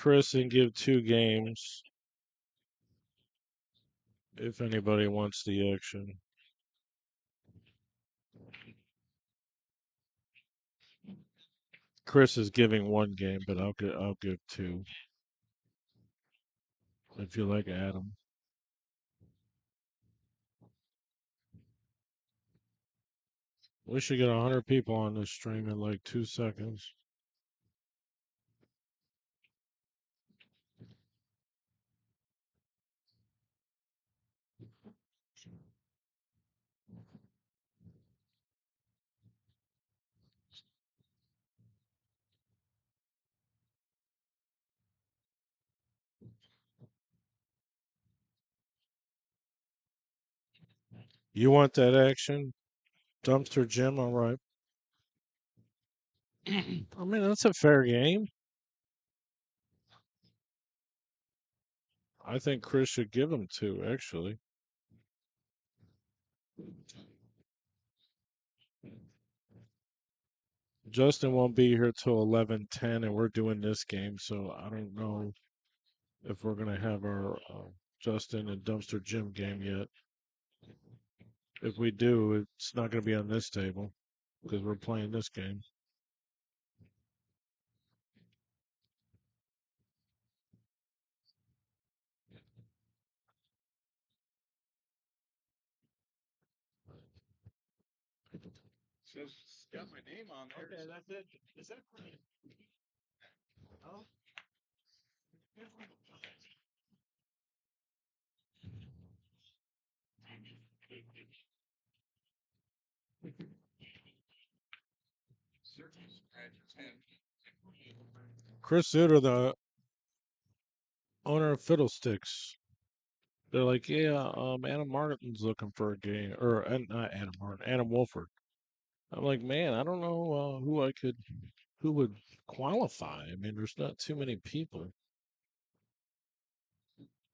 Chris and give 2 games if anybody wants the action. Chris is giving 1 game, but I'll give 2 if you like Adam. We should get 100 people on this stream in like 2 seconds. You want that action? Dumpster Jim, all right. I mean, that's a fair game. I think Chris should give him 2, actually. Justin won't be here till 11:10, and we're doing this game, so I don't know if we're gonna have our Justin and Dumpster Jim game yet. If we do, it's not gonna be on this table because we're playing this game. It's got my name on there. Okay, that's it. Is that right? Oh. Chris Szuter, the owner of Fiddlestix. They're like, yeah, Adam Martin's looking for a game, or not Adam Martin, Adam Wolford. I'm like, man, I don't know who would qualify. I mean, there's not too many people.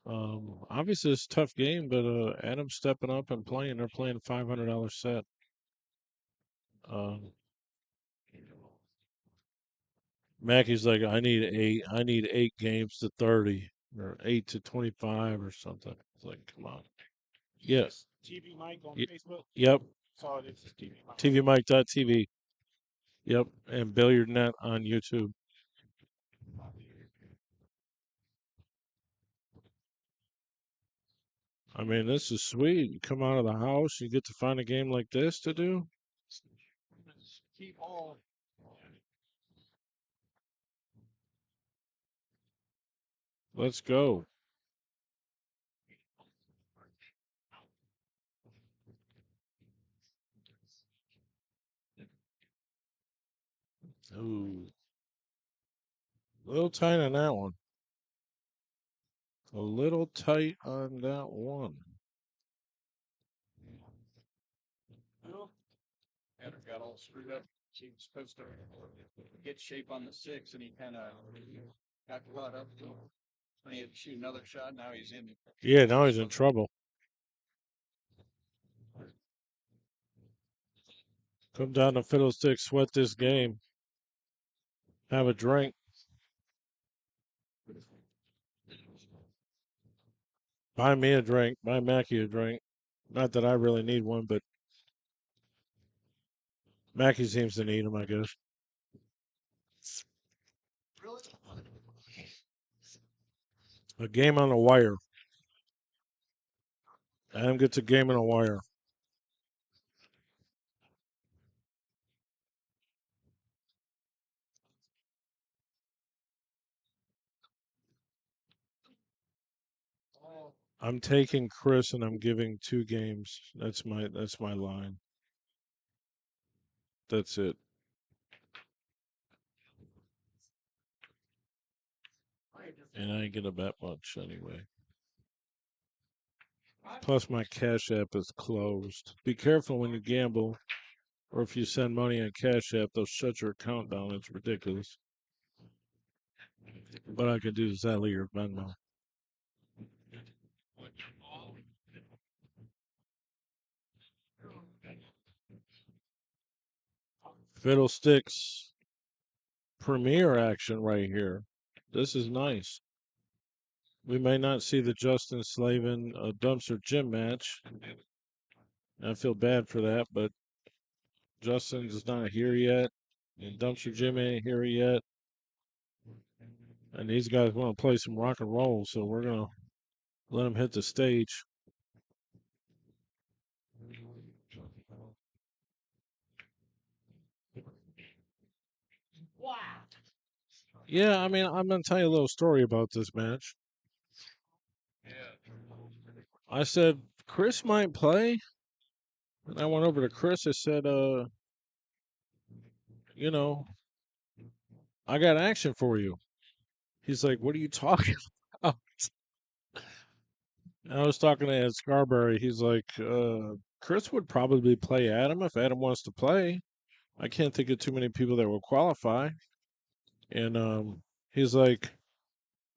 Obviously it's a tough game, but Adam's stepping up and playing. They're playing $500 set. Mackey's like, I need 8 games to 30 or 8 to 25 or something. It's like, come on. Yes. TV Mike on Facebook. Yep. Saw it. It's TV Mike. TVMike.tv. Yep. And BilliardNet on YouTube. I mean, this is sweet. You come out of the house, you get to find a game like this to do. Keep all. Let's go. Ooh. A little tight on that one. A little tight on that one. Adam got all screwed up. He was supposed to get shape on the 6, and he kind of got caught up. When he had to shoot another shot, now he's in. Yeah, now he's in trouble. Come down to Fiddlesticks, sweat this game. Have a drink. Buy me a drink. Buy Mackie a drink. Not that I really need one, but Mackie seems to need them, I guess. Really? A game on the wire. Adam gets a game on a wire. I'm taking Chris and I'm giving 2 games. That's my line. That's it. And I ain't gonna bet much anyway. Plus my Cash App is closed. Be careful when you gamble, or if you send money on Cash App, they'll shut your account down. It's ridiculous. But I could do Zelle or Venmo. Fiddlesticks premiere action right here. This is nice. We may not see the Justin Slavin dumpster gym match. I feel bad for that, but Justin's not here yet, and dumpster Jim ain't here yet, and these guys want to play some rock and roll, so we're gonna let them hit the stage. Yeah, I mean, I'm gonna tell you a little story about this match. I said Chris might play, and I went over to Chris. I said, you know, I got action for you. He's like, what are you talking about? And I was talking to Ed Scarberry. He's like, Chris would probably play Adam if Adam wants to play. I can't think of too many people that will qualify. And he's like,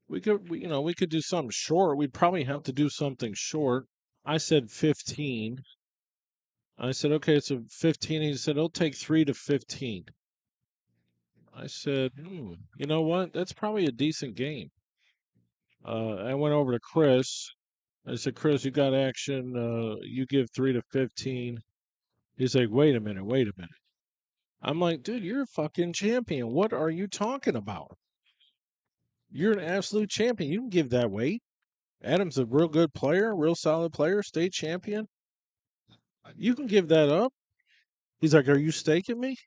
we could do something short. We'd probably have to do something short. I said 15. I said, okay, so 15. He said, it'll take 3 to 15. I said, you know what? That's probably a decent game. I went over to Chris. I said, Chris, you got action. You give 3 to 15. He's like, wait a minute, wait a minute. I'm like, dude, you're a fucking champion. What are you talking about? You're an absolute champion. You can give that weight. Adam's a real good player, real solid player, state champion. You can give that up. He's like, are you staking me?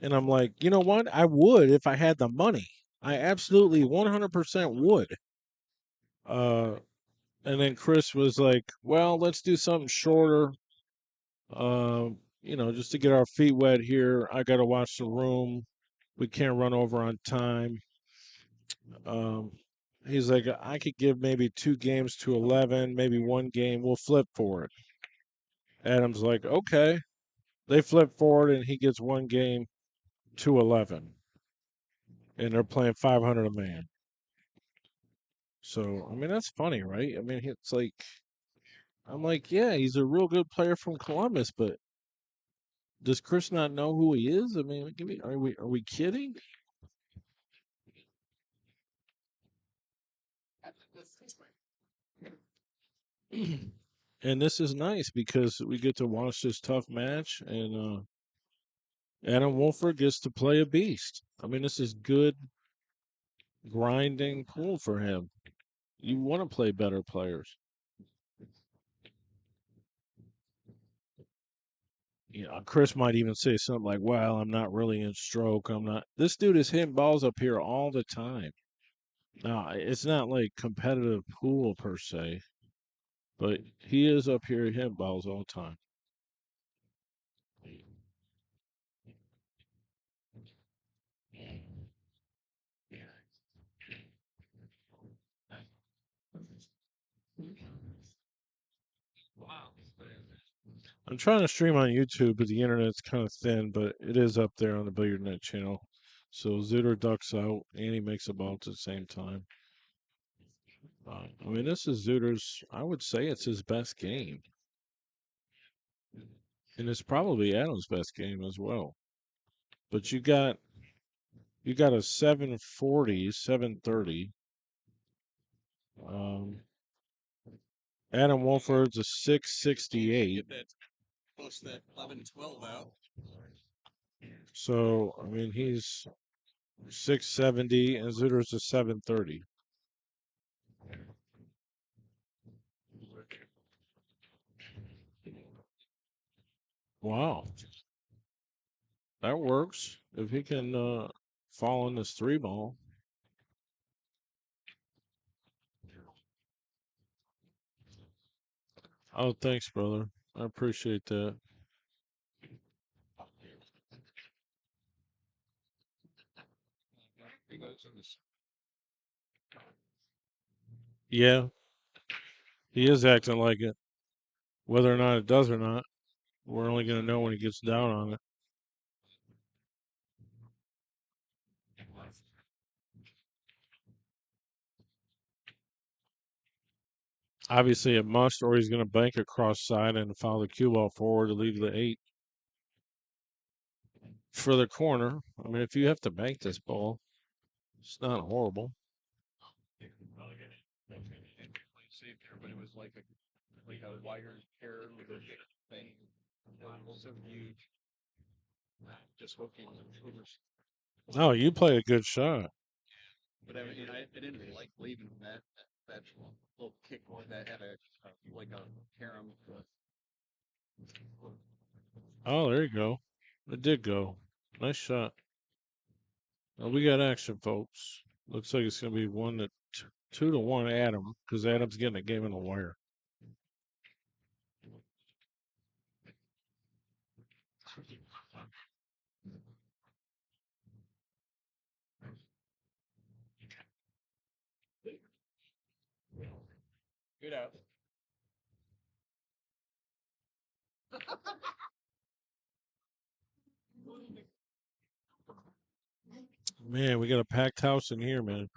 And I'm like, you know what? I would if I had the money. I absolutely 100% would. Uh, and then Chris was like, well, let's do something shorter. Just to get our feet wet here. I got to watch the room. We can't run over on time. Um, he's like, I could give maybe 2 games to 11, maybe 1 game. We'll flip for it. Adam's like, okay. They flip forward, and he gets 1 game to 11, and they're playing 500 a man. So I mean, that's funny, right? I mean, it's like I'm like, yeah, he's a real good player from Columbus, but does Chris not know who he is? I mean, are we kidding? And this is nice because we get to watch this tough match, and Adam Wolford gets to play a beast. I mean, this is good grinding pool for him. You want to play better players. Chris might even say something like, "Well, I'm not really in stroke. I'm not." This dude is hitting balls up here all the time. Now, it's not like competitive pool per se, but he is up here hitting balls all the time. I'm trying to stream on YouTube, but the internet's kind of thin, but it is up there on the Billiard Net channel. So Zuter ducks out, and he makes a ball at the same time. I mean, this is Zuter's, I would say it's his best game. And it's probably Adam's best game as well. But you got a 740, 730. Um, Adam Wolford's a 668. Close to that 11, 12 out. So I mean he's 670 and Zuter's a 730. Wow. That works. If he can fall in this 3 ball. Oh, thanks, brother. I appreciate that. Yeah, he is acting like it. Whether or not it does or not, we're only going to know when he gets down on it. Obviously, it must, or he's going to bank across side and follow the cue ball forward to leave the 8 for the corner. I mean, if you have to bank this ball, It's not horrible. Safe there, but it was like a wire hair thing. So huge. Just hooking over. Oh, you play a good shot. But I mean, I didn't really like leaving that little kick that had like a carom. Oh, there you go. It did go. Nice shot. Well, we got action, folks. Looks like it's gonna be 2-1 Adam, because Adam's getting a game in the wire. Good out. Man, we got a packed house in here, man.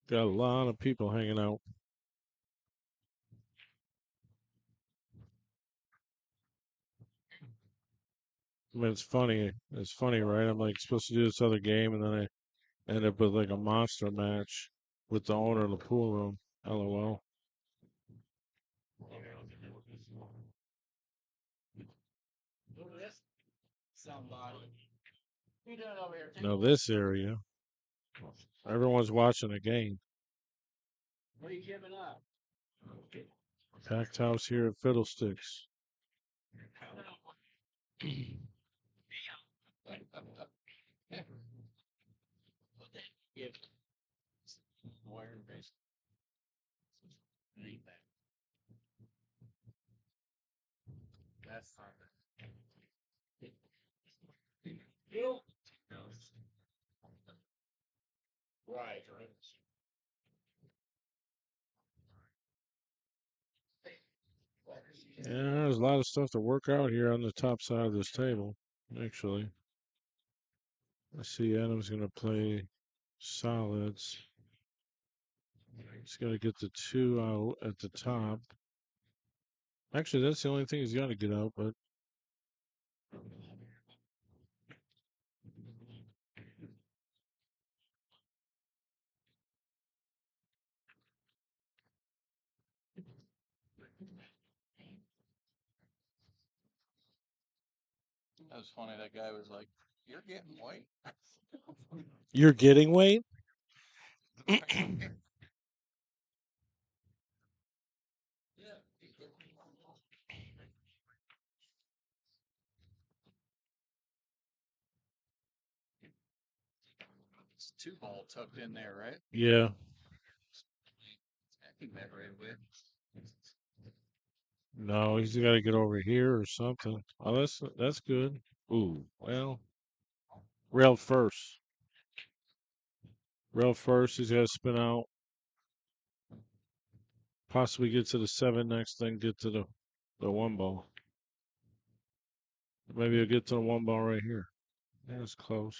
Got a lot of people hanging out. I mean, it's funny. It's funny, right? I'm like supposed to do this other game, and then I end up with like a monster match with the owner of the pool room. LOL. Somebody. You doing over here? Now this area, everyone's watching a game. What are you giving up? Packed house here at Fiddlestix. Give wire and base. That's fine. Right, right. Yeah, there's a lot of stuff to work out here on the top side of this table, actually. I see Adam's going to play solids. He's got to get the 2 out at the top. Actually, that's the only thing he's got to get out, but That was funny. That guy was like, "You're getting white." you're getting weight? It's two ball tucked in there, right? Yeah. I think that right way. No, he's got to get over here or something. Oh, that's good. Ooh, well, rail first. Rail first. He's got to spin out. Possibly get to the 7 next, then get to the 1 ball. Maybe he'll get to the 1 ball right here. That's close.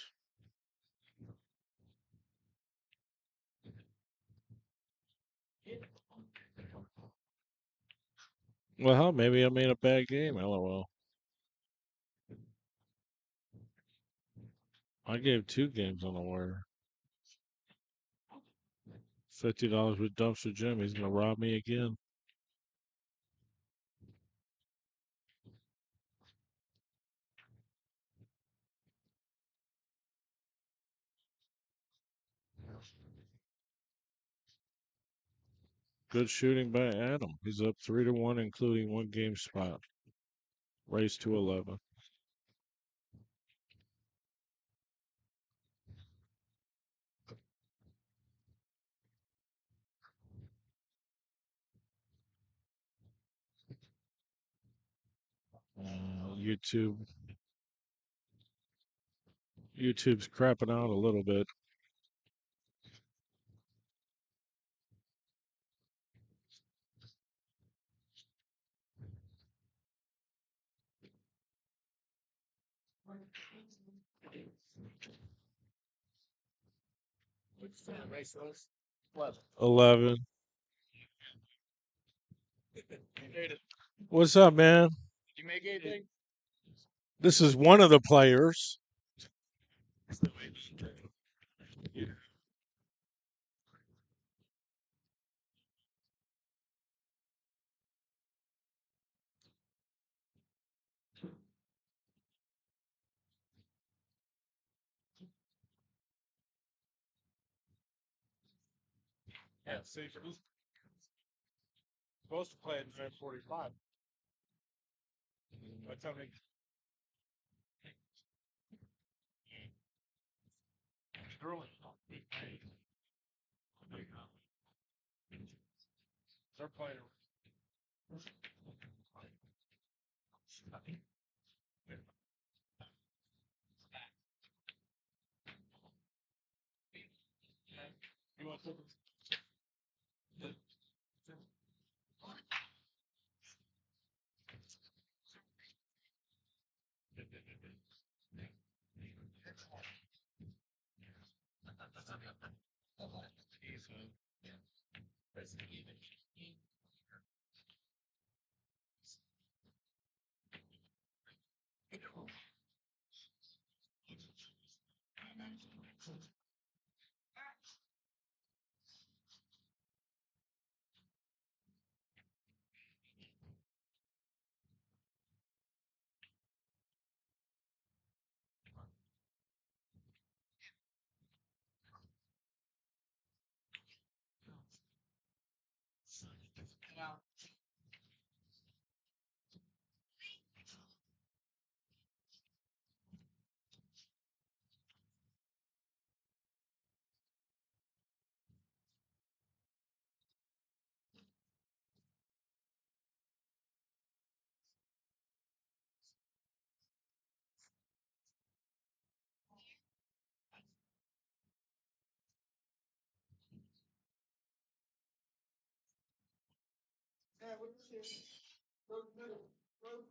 Well, maybe I made a bad game. LOL. I gave 2 games on the wire. $50 with Dumpster Jim. He's gonna rob me again. Good shooting by Adam. He's up 3-1, including 1 game spot. Race to 11. YouTube. YouTube's crapping out a little bit. What's the race was? 11. 11. You made it. What's up, man? Did you make anything? This is one of the players. Yeah, see, supposed to play at 9:45. By the time they early, they're playing. You want to? Yeah, what is this? Road.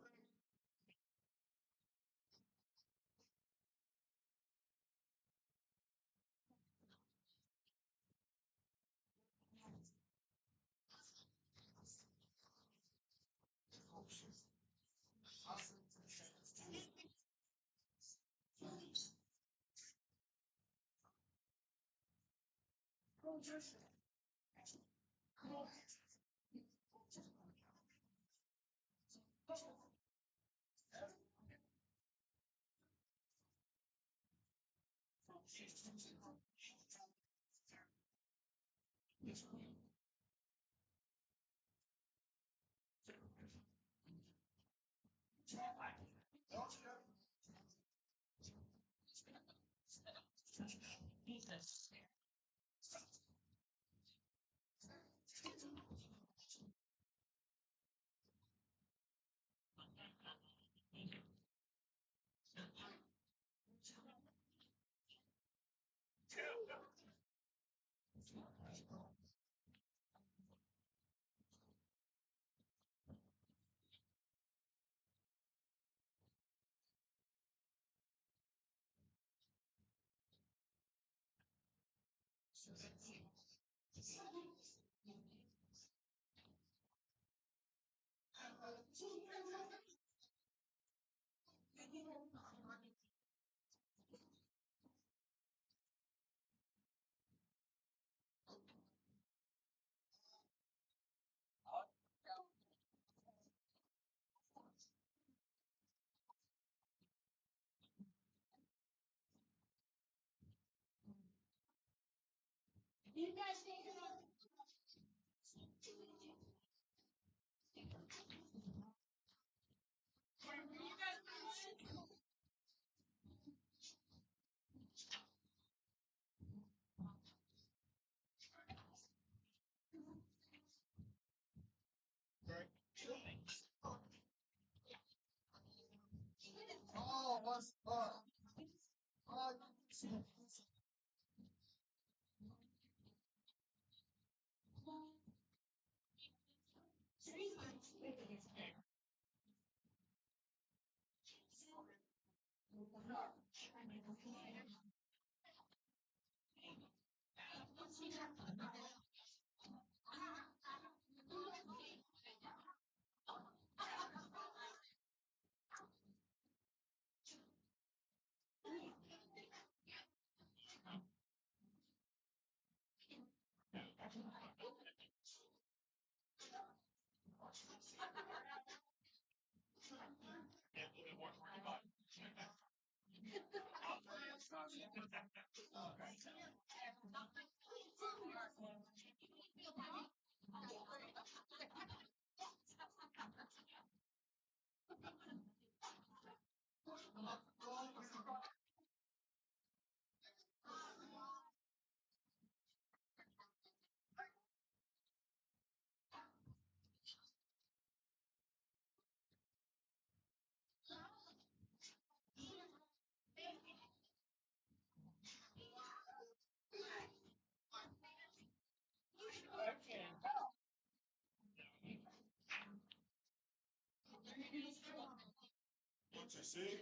you see?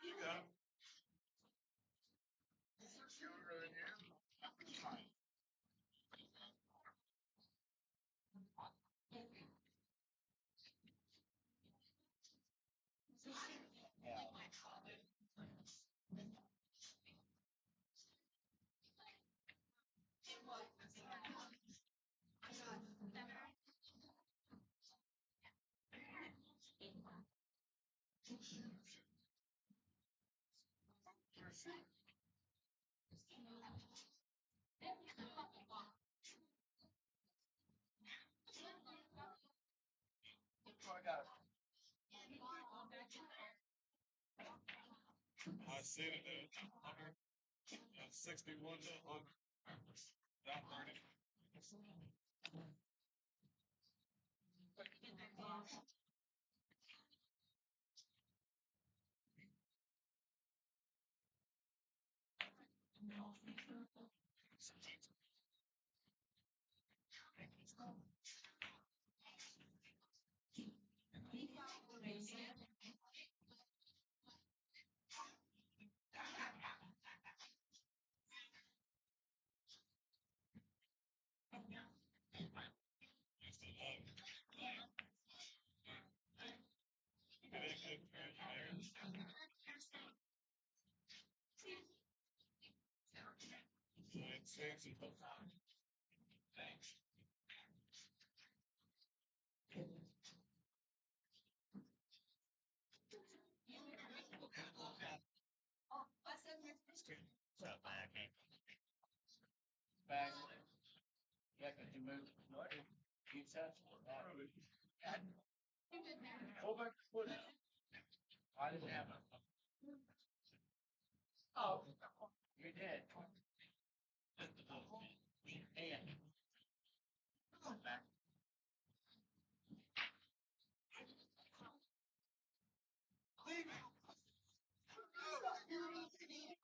You got it. I said it at 61 to 100. Down 30. Back. Yeah, could you move? You touch it. Hold back the foot. I didn't have it. Oh, you did. And back. Leave it.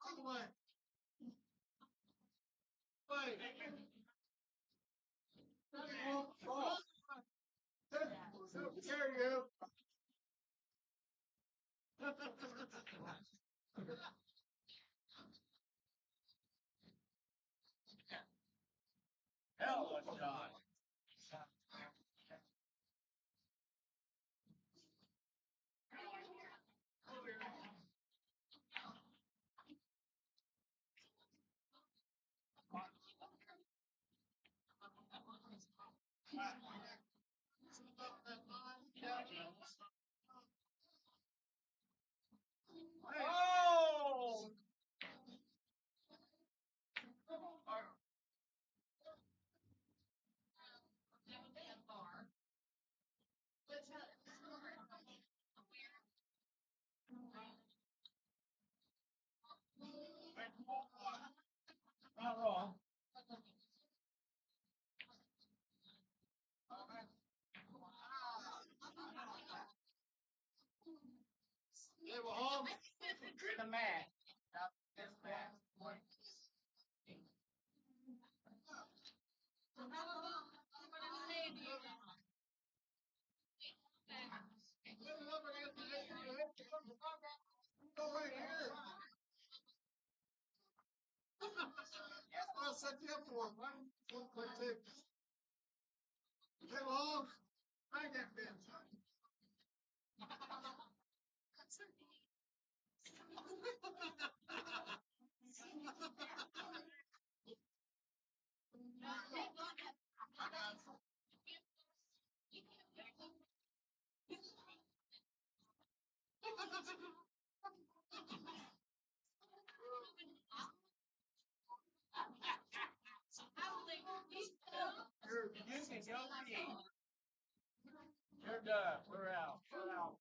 Come on. Wait. There you go. Hell of a shot. Oh! Not wrong. They were home. The mat. Go right here. That's what I set you up for. One quick tip. Come on. I got this. You're done. We're out. We're out.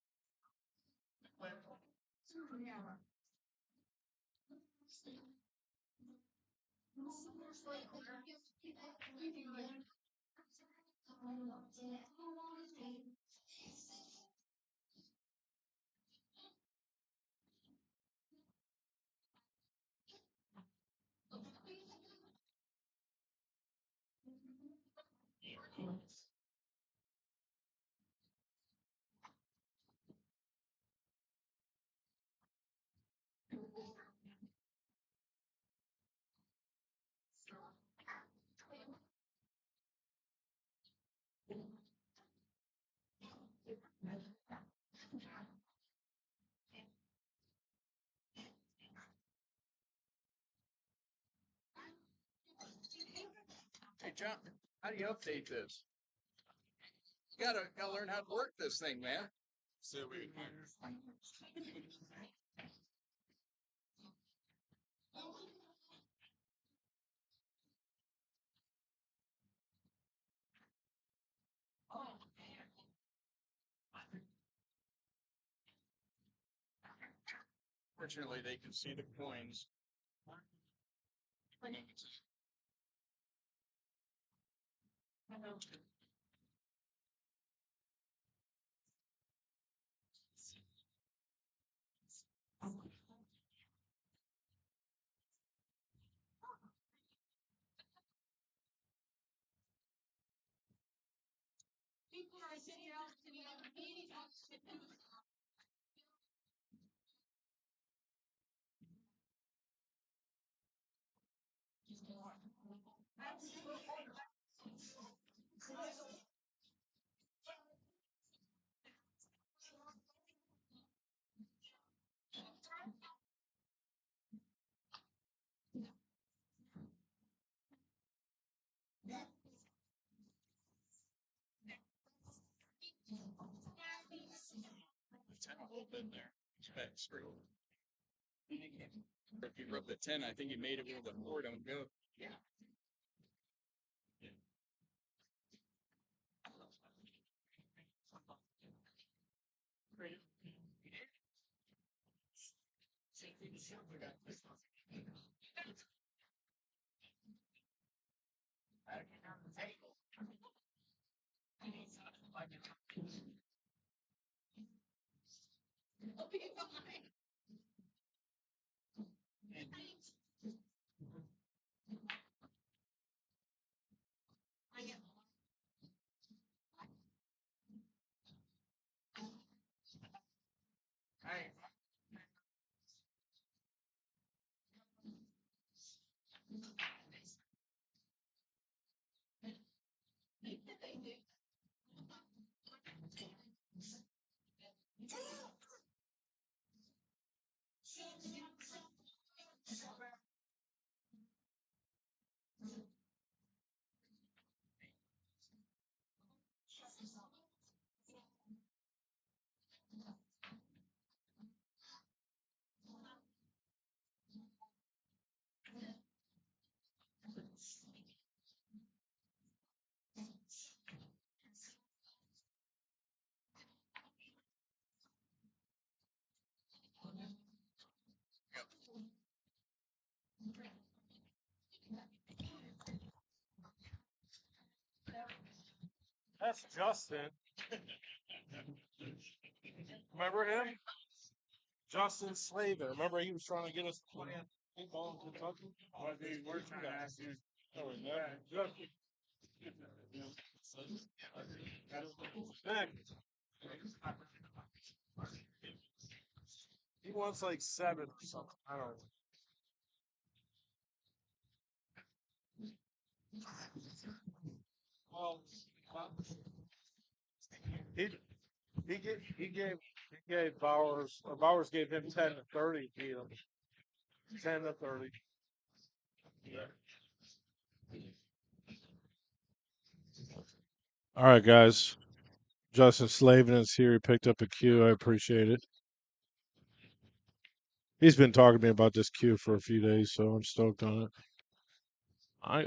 Hey, John, how do you update this? You gotta learn how to work this thing, man. So we. Fortunately, they can see the coins. A little bit there. Specs for if you rub the 10, I think you made it where the 4 don't go. Yeah. That's Justin. Remember him? Justin Slaven. Remember he was trying to get us to play football in Kentucky? Well, dude, we're trying to ask you. Oh, yeah. Heck, he wants like 7 or something. I don't know. Well, he he gave Bowers, or Bowers gave him 10 to 30. Beat him 10 to 30. All right, guys. Justin Slavin is here. He picked up a cue. I appreciate it. He's been talking to me about this cue for a few days, so I'm stoked on it.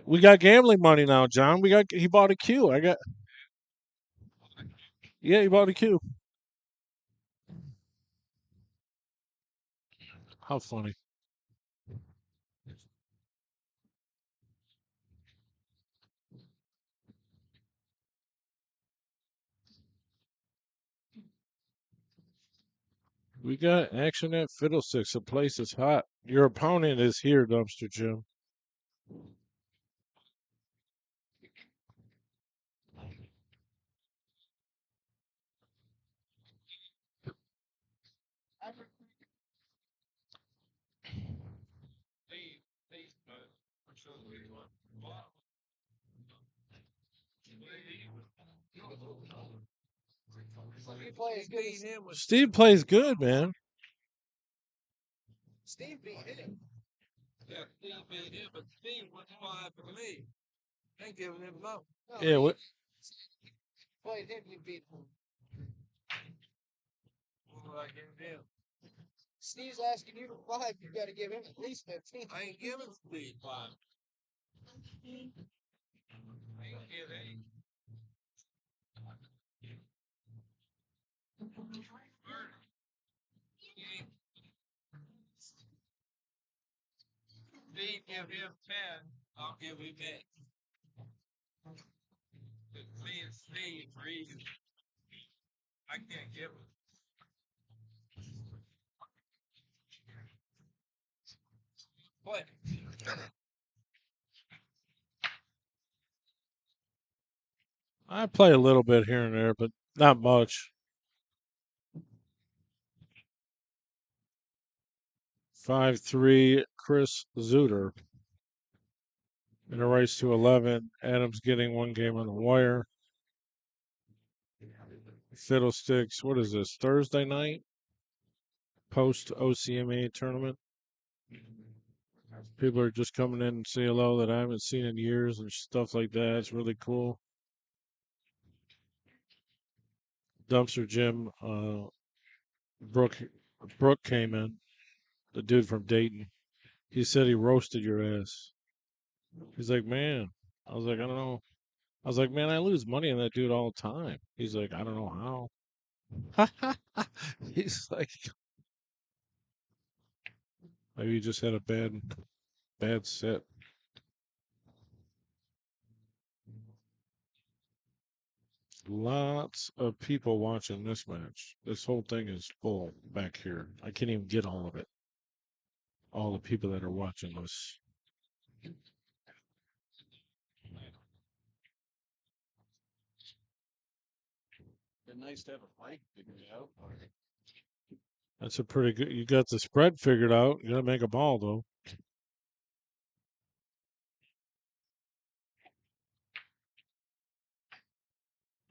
We got gambling money now, John. He bought a cue. Yeah, he bought a cue. How funny. We got action at Fiddlestix. The place is hot. Your opponent is here, Dumpster Jim. Steve plays good, man. Steve beat him. Yeah, Steve beat him, but Steve went 5 for me. Ain't giving him up. No, Yeah, what? play him, you beat him. What would I give him? Steve's asking you to 5. You got to give him at least 15. I ain't giving Steve 5. I ain't giving. Steve give him 10. I'll give him 8. Me and Steve reason. I can't give him. What? I play a little bit here and there, but not much. 5-3, Chris Szuter in a race to 11. Adams getting one game on the wire. Fiddlestix, what is this, Thursday night? Post OCMA tournament. People are just coming in and say hello that I haven't seen in years and stuff like that. It's really cool. Dumpster Jim, Brooke came in, the dude from Dayton. He said he roasted your ass. He's like, man. I was like, I don't know. I was like, man, I lose money on that dude all the time. He's like, I don't know how. He's like, maybe you just had a bad set. Lots of people watching this match. This whole thing is full back here. I can't even get all of it. All the people that are watching this. It's nice to have a fight figured out. That's a pretty good. You got the spread figured out. You got to make a ball though.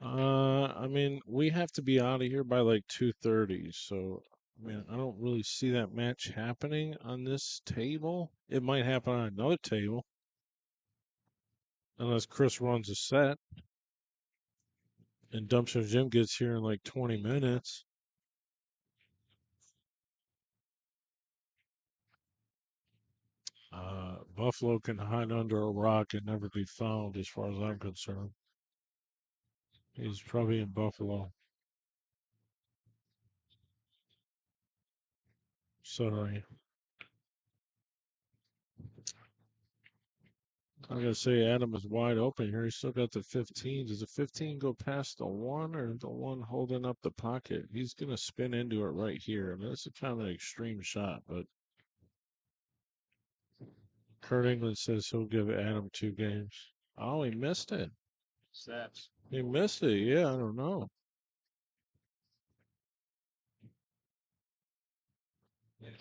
I mean, we have to be out of here by like 2:30. So, I mean, I don't really see that match happening on this table. It might happen on another table, unless Chris runs a set and Dumpster Jim gets here in like 20 minutes. Buffalo can hide under a rock and never be found, as far as I'm concerned. He's probably in Buffalo. Sorry. I gotta say, Adam is wide open here. He's still got the 15. Does the 15 go past the 1 or the 1 holding up the pocket? He's gonna spin into it right here. I mean, that's a kind of an extreme shot, but Kurt England says he'll give Adam 2 games. Oh, he missed it. Sets. He missed it. Yeah, I don't know.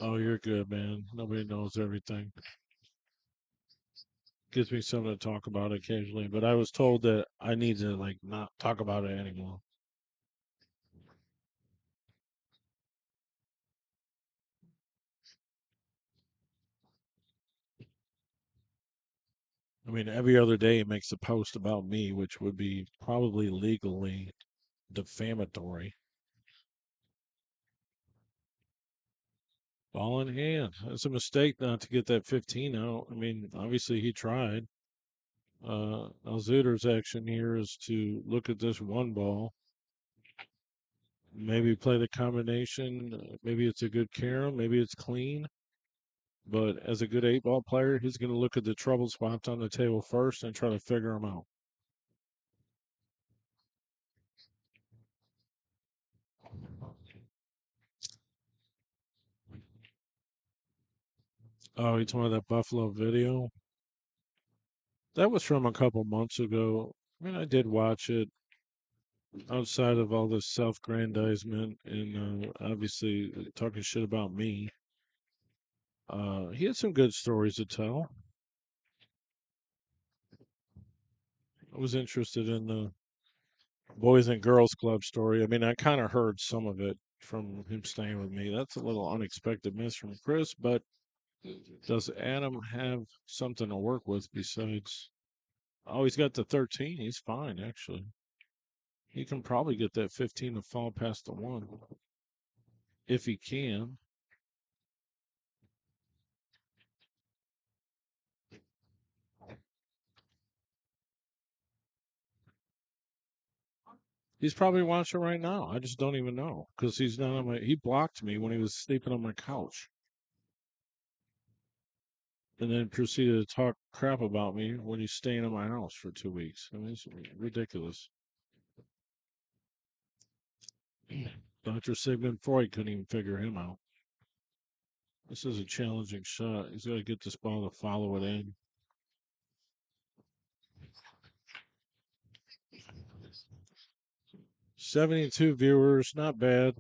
Oh, you're good, man. Nobody knows everything. Gives me something to talk about occasionally, but I was told that I need to like not talk about it anymore. I mean, every other day it makes a post about me, which would be probably legally defamatory. Ball in hand. It's a mistake not to get that 15 out. I mean, obviously he tried. Alzuter's action here is to look at this one ball, maybe play the combination. Maybe it's a good carom, maybe it's clean. But as a good 8 ball player, he's going to look at the trouble spots on the table first and try to figure them out. Oh, you talking about that Buffalo video? That was from a couple months ago. I mean, I did watch it outside of all this self-grandizement and obviously talking shit about me. He had some good stories to tell. I was interested in the Boys and Girls Club story. I mean, I kind of heard some of it from him staying with me. That's a little unexpected miss from Chris, but does Adam have something to work with besides Oh, he's got the 13. He's fine, actually. He can probably get that 15 to fall past the 1. If he can. He's probably watching right now. I just don't even know because he's not on my. He blocked me when he was sleeping on my couch, and then proceeded to talk crap about me when he's staying in my house for 2 weeks. I mean, it's ridiculous. Dr. Sigmund Freud couldn't even figure him out. This is a challenging shot. He's got to get this ball to follow it in. 72 viewers, not bad.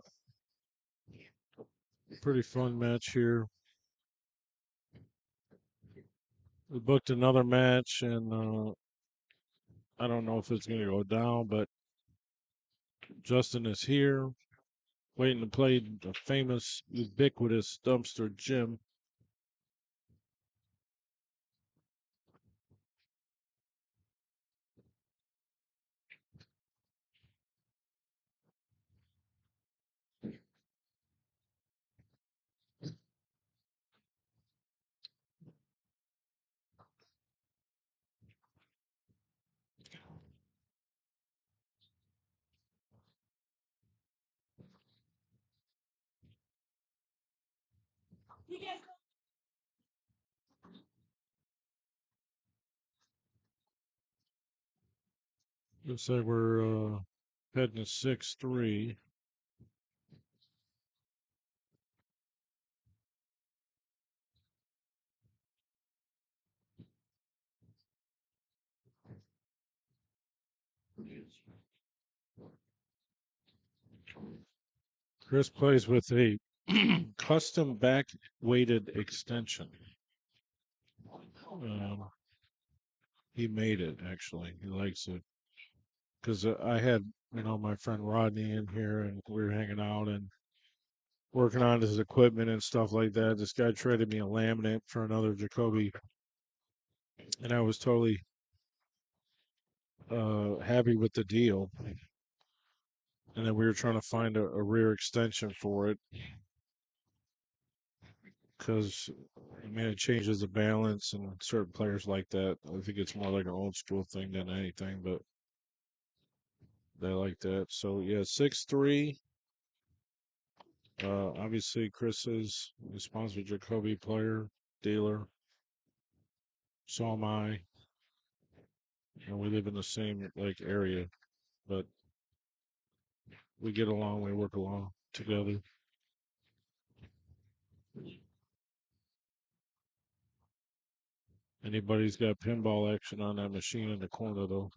Pretty fun match here. We booked another match, and I don't know if it's going to go down, but Justin is here, waiting to play the famous, ubiquitous Dumpster Jim. Looks like we're heading to 6-3. Chris plays with a custom back weighted extension. Um, he made it, actually. He likes it. Because I had, my friend Rodney in here, and we were hanging out and working on his equipment and stuff like that. This guy traded me a laminate for another Jacoby, and I was totally happy with the deal. And then we were trying to find a rear extension for it because it changes the balance and certain players like that. I think it's more like an old school thing than anything, but they like that. So yeah, 6-3. Obviously, Chris is a sponsored Jacoby player, dealer. So am I, and we live in the same area, but we get along. We work along together. Anybody's got pinball action on that machine in the corner, though.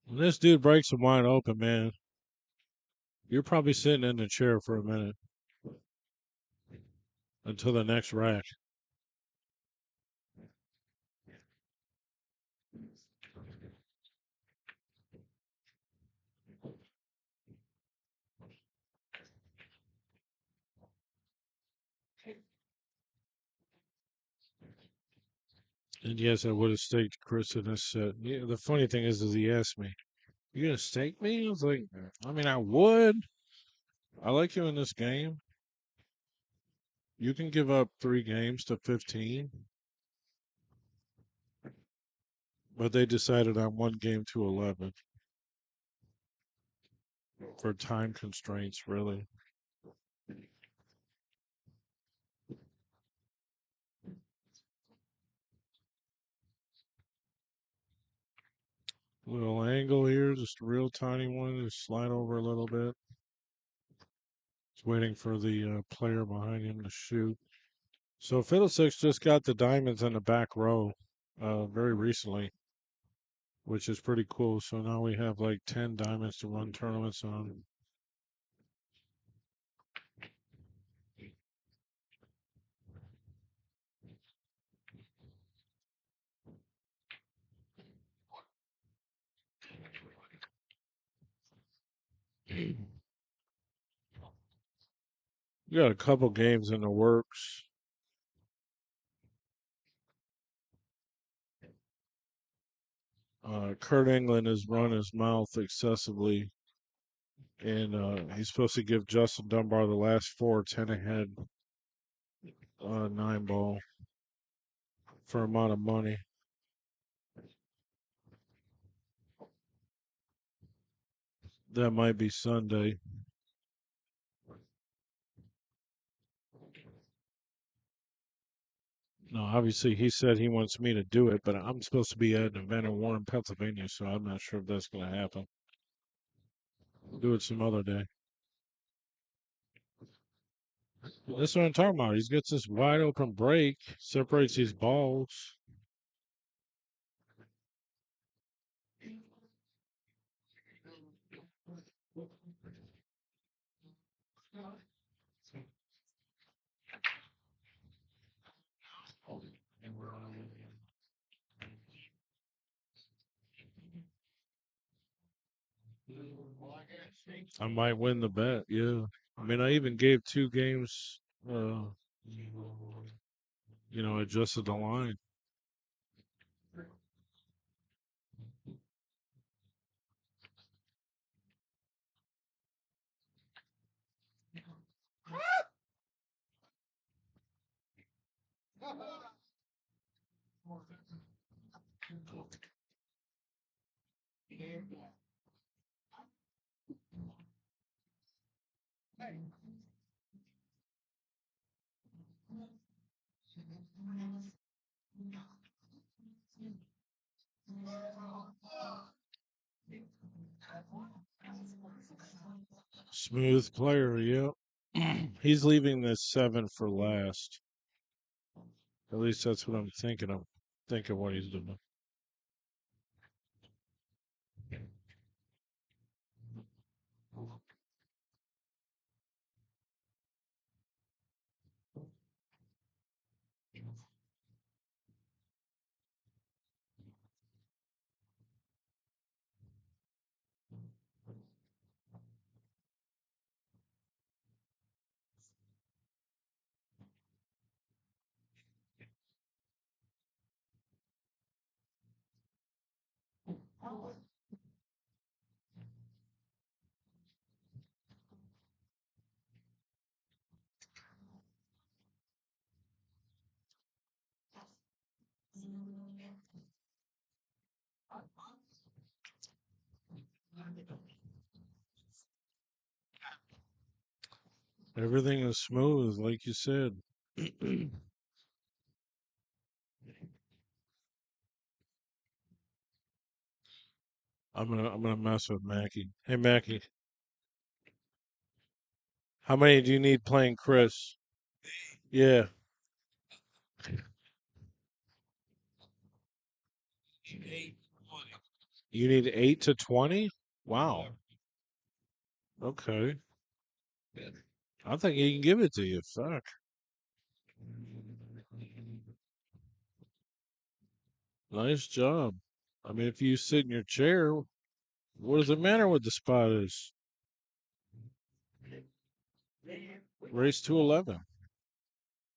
When this dude breaks him wide open, man, you're probably sitting in the chair for a minute until the next rack. And yes, I would have staked Chris in this set. Yeah, the funny thing is he asked me, "You gonna stake me?" I was like, "I mean, I would. I like you in this game. You can give up 3 games to 15." But they decided on 1 game to 11 for time constraints, really. Little angle here, just a real tiny one. Just slide over a little bit. Just waiting for the player behind him to shoot. So Fiddlesticks just got the diamonds in the back row very recently, which is pretty cool. So now we have like 10 diamonds to run tournaments on. We got a couple games in the works. Kurt England has run his mouth excessively, and he's supposed to give Justin Dunbar the last four 10 ahead 9 ball for amount of money. That might be Sunday. No, obviously he said he wants me to do it, but I'm supposed to be at an event in Warren, Pennsylvania, so I'm not sure if that's going to happen. We'll do it some other day. That's what I'm talking about. He gets this wide open break, separates these balls. I might win the bet. Yeah. I mean, I even gave 2 games, adjusted the line. Smooth player, yep. He's leaving this 7 for last. At least that's what I'm thinking of. Thinking what he's doing. Everything is smooth, like you said. I'm gonna mess with Mackie. Hey Mackie, how many do you need playing Chris? Yeah. You need 8 to 20? Wow. Okay. I think he can give it to you. Fuck. Nice job. I mean, if you sit in your chair, what does it matter what the spot is? Race to 11.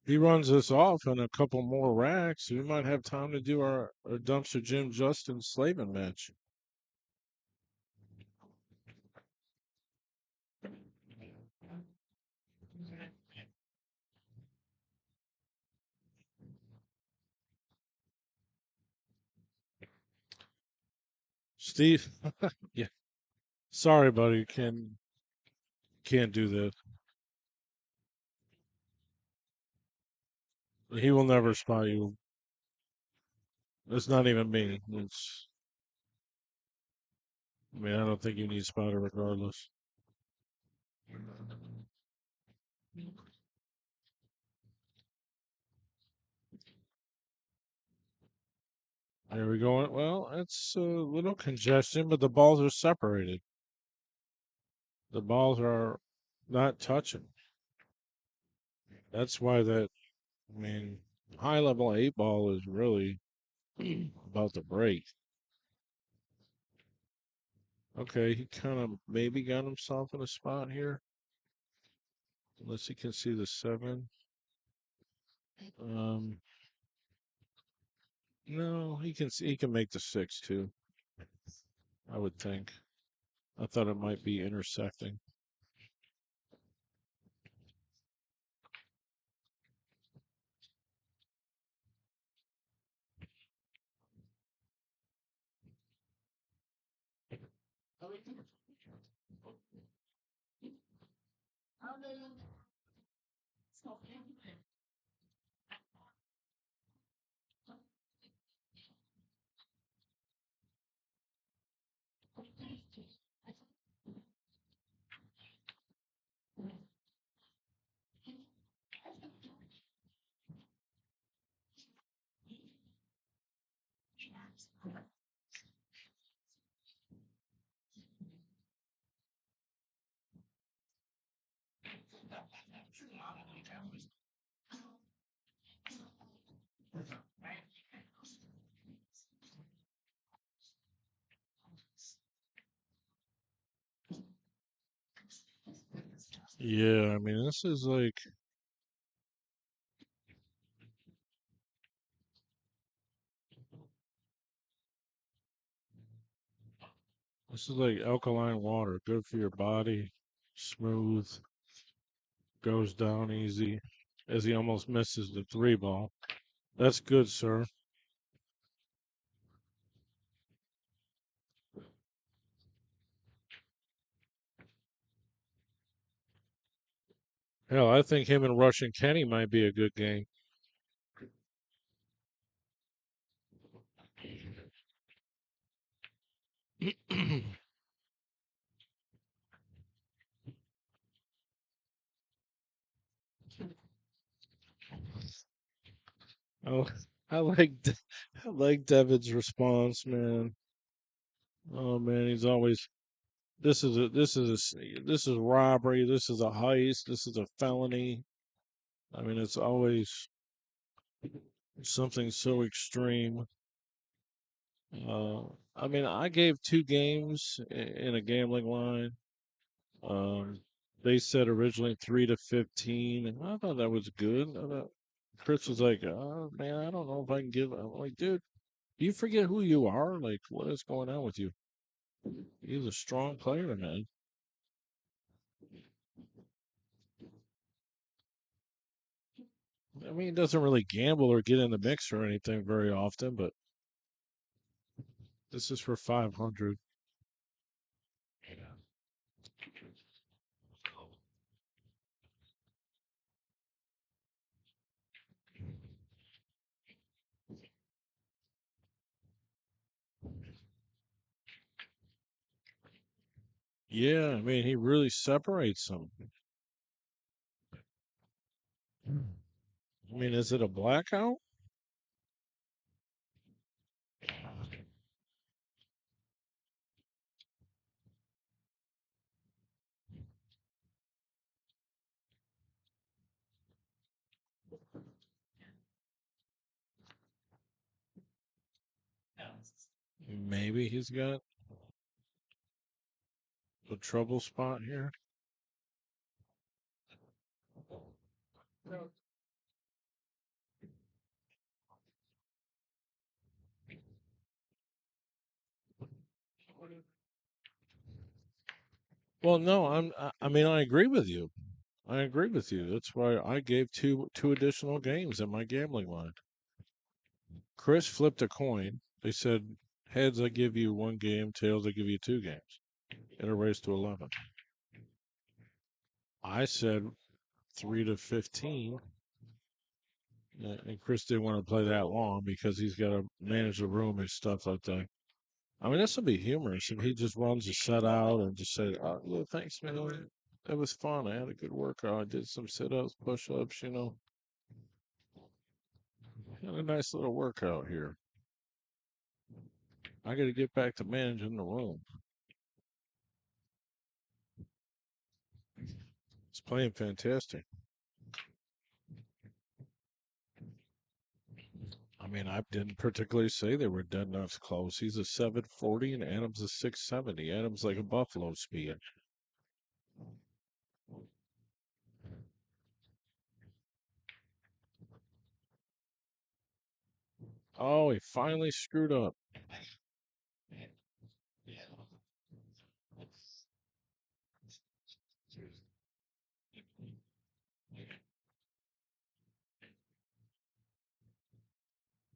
He runs us off in a couple more racks. We might have time to do our dumpster Jim Justin Slavin match. Steve, yeah. Sorry, buddy. Can't do that. He will never spot you. It's not even me. It's I mean, I don't think you need spotter regardless. There we go. Well, it's a little congestion, but the balls are separated. The balls are not touching. That's why that, I mean, high level eight ball is really about to break. Okay, he kind of maybe got himself in a spot here. Unless he can see the seven. Um, no, he can see, he can make the six too, I would think. I thought it might be intersecting. Yeah, I mean, this is like alkaline water, good for your body, smooth, goes down easy, as he almost misses the three ball. That's good, sir. Hell, I think him and Russian Kenny might be a good game. Oh, I like I like Devin's response, man. Oh man, he's always this is robbery. This is a heist. This is a felony. I mean, it's always something so extreme. Uh, I mean, I gave two games in a gambling line. Um, they said originally 3 to 15, and I thought that was good. I thought Chris was like, "Oh man, I don't know if I can give." I'm like, "Dude, do you forget who you are? Like, what is going on with you? He's a strong player, man." I mean, he doesn't really gamble or get in the mix or anything very often, but this is for 500. Yeah, I mean, he really separates them. I mean, is it a blackout? Maybe he's got a trouble spot here. Well, no, I mean, I agree with you. I agree with you. That's why I gave two additional games in my gambling line. Chris flipped a coin. They said heads, I give you one game. Tails, I give you two games in a race to 11. I said 3 to 15, and Chris didn't want to play that long because he's got to manage the room and stuff like that. I mean, this would be humorous if he just runs a set out and just said, "Oh, yeah, thanks, man. That was fun. I had a good workout. I did some sit-ups, push-ups. Had a nice little workout here. I got to get back to managing the room. It's playing fantastic. I mean, I didn't particularly say they were dead nuts close. He's a 740 and Adams a 670. Adams like a buffalo speed. Oh, he finally screwed up.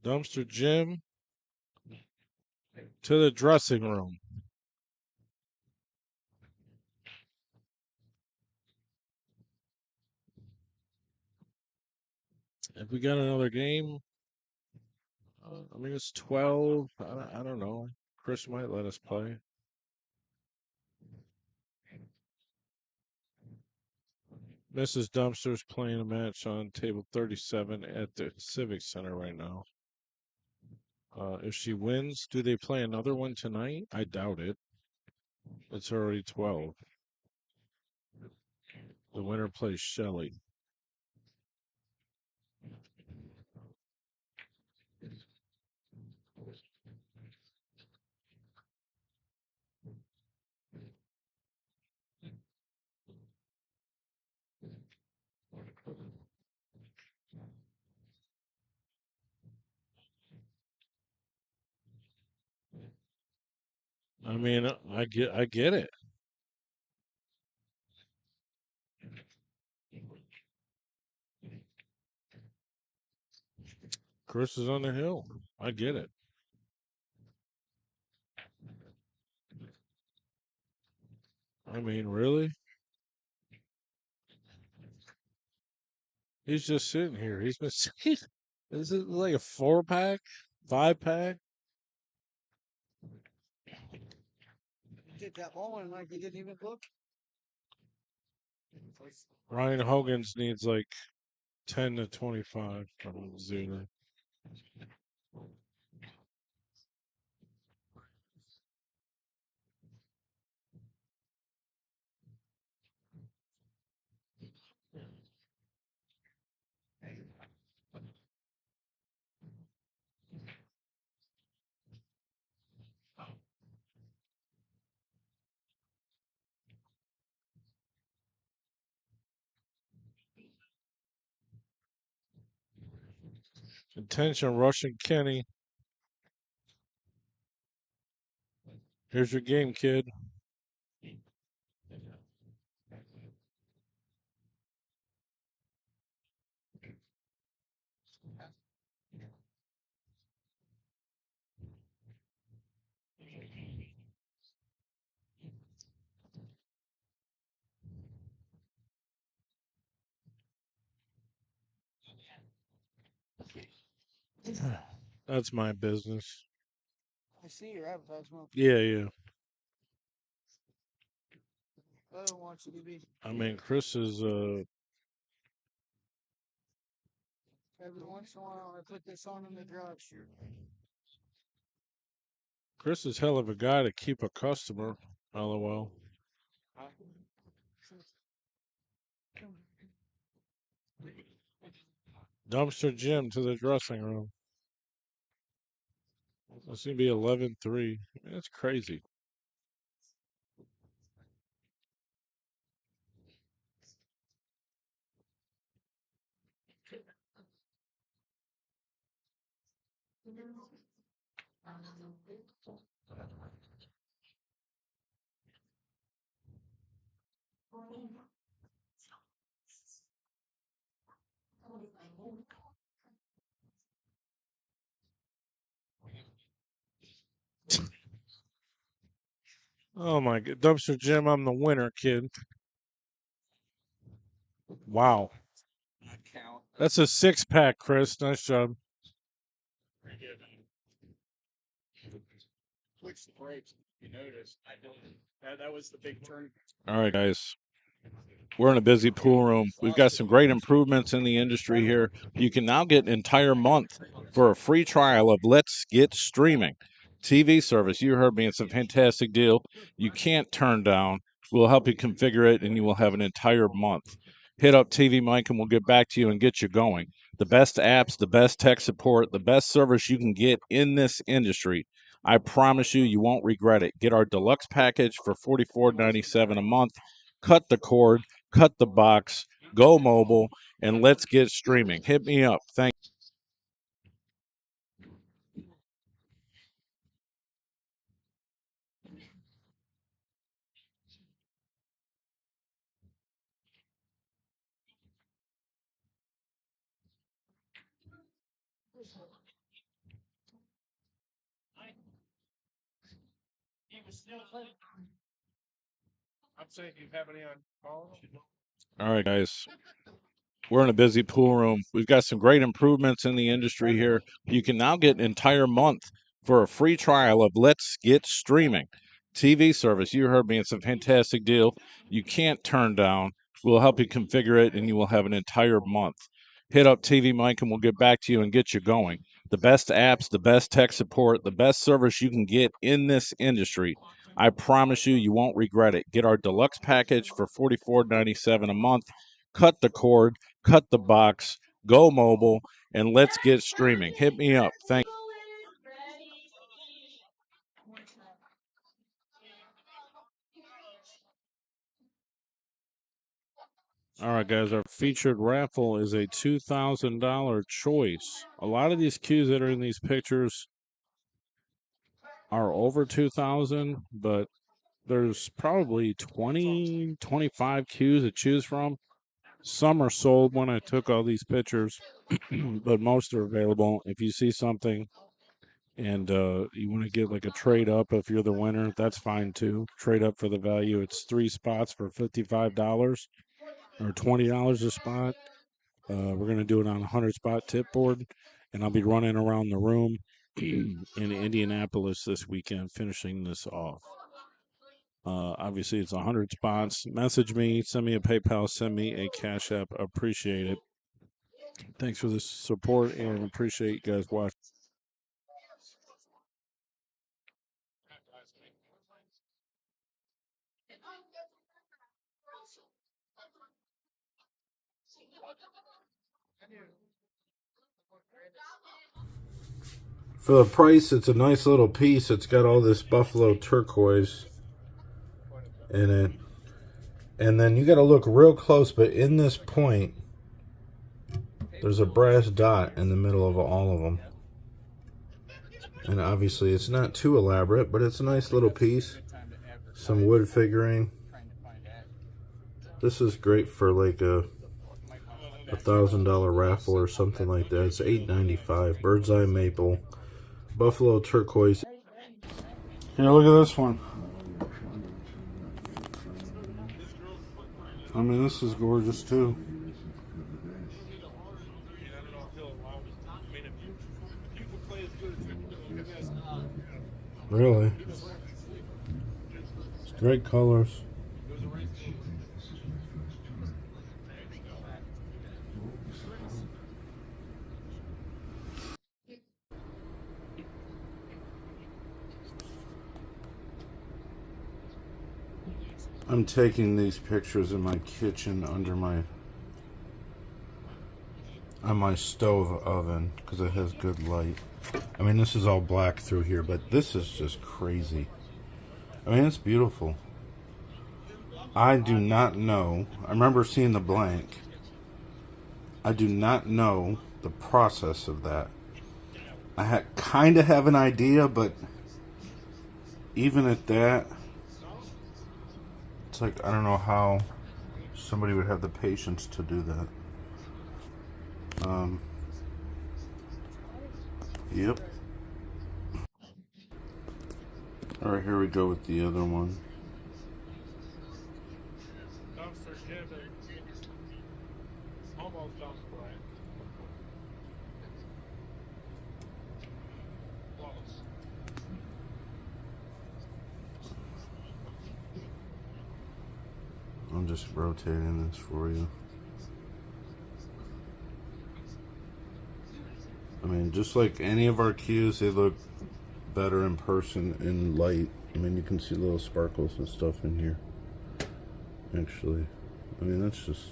Dumpster Jim to the dressing room. If we got another game, I mean, it's 12. I don't know. Chris might let us play. Mrs. Dumpster's playing a match on table 37 at the Civic Center right now. If she wins, do they play another one tonight? I doubt it. It's already 12. The winner plays Shelley. I mean, I get it. Chris is on the hill. I get it. I mean, really? He's just sitting here. He's been sitting. Is it like a 4-pack? 5-pack? Did that moment like he didn't even look. Ryan Hogan's needs like 10 to 25 from Szuter. Attention, Russian Kenny. Here's your game, kid. That's my business. I see your advertisement. Yeah, yeah. I don't want you to be. I mean, Chris is Every once in a while, I put this on in the garage. Chris is hell of a guy to keep a customer. LOL. Dumpster Jim to the dressing room. It's gonna be 11-3. That's crazy. Oh my god, Dumpster Jim, I'm the winner, kid. Wow, that's a 6-pack, Chris. Nice job. You noticed that was the big turn. All right, guys. We're in a busy pool room. We've got some great improvements in the industry here. You can now get an entire month for a free trial of Let's Get Streaming TV service. You heard me. It's a fantastic deal. You can't turn down. We'll help you configure it, and you will have an entire month. Hit up TV Mike, and we'll get back to you and get you going. The best apps, the best tech support, the best service you can get in this industry. I promise you, you won't regret it. Get our deluxe package for $44.97 a month. Cut the cord, cut the box, go mobile, and let's get streaming. Hit me up. Thank I'm saying, do you have any on call? All right, guys. We're in a busy pool room. We've got some great improvements in the industry here. You can now get an entire month for a free trial of Let's Get Streaming TV service. You heard me. It's a fantastic deal. You can't turn down. We'll help you configure it, and you will have an entire month. Hit up TV Mike, and we'll get back to you and get you going. The best apps, the best tech support, the best service you can get in this industry. I promise you, you won't regret it. Get our deluxe package for $44.97 a month. Cut the cord, cut the box, go mobile, and let's get streaming. Hit me up. Thank All right, guys, our featured raffle is a $2,000 choice. A lot of these cues that are in these pictures are over 2,000, but there's probably 20, 25 cues to choose from. Some are sold when I took all these pictures, but most are available. If you see something and you want to get like a trade up if you're the winner, that's fine too. Trade up for the value. It's 3 spots for $55 or $20 a spot. We're going to do it on a 100 spot tip board, and I'll be running around the room in Indianapolis this weekend finishing this off. Obviously, it's 100 spots. Message me, send me a PayPal, send me a Cash App. Appreciate it. Thanks for the support and appreciate you guys watching. For the price, it's a nice little piece. It's got all this buffalo turquoise in it. And then you got to look real close, but in this point, there's a brass dot in the middle of all of them. And obviously, it's not too elaborate, but it's a nice little piece. Some wood figuring. This is great for like a $1,000 raffle or something like that. It's $8.95. Bird's eye maple, buffalo turquoise. Here, look at this one. I mean, this is gorgeous too. Really? It's great colors. I'm taking these pictures in my kitchen under on my stove oven because it has good light. I mean, this is all black through here, but this is just crazy. I mean, it's beautiful. I do not know. I remember seeing the blank. I do not know the process of that. I kind of have an idea, but even at that, it's like I don't know how somebody would have the patience to do that. Yep. All right, here we go with the other one. I'm just rotating this for you. I mean, just like any of our cues, they look better in person in light. I mean, you can see little sparkles and stuff in here. Actually, I mean, that's just,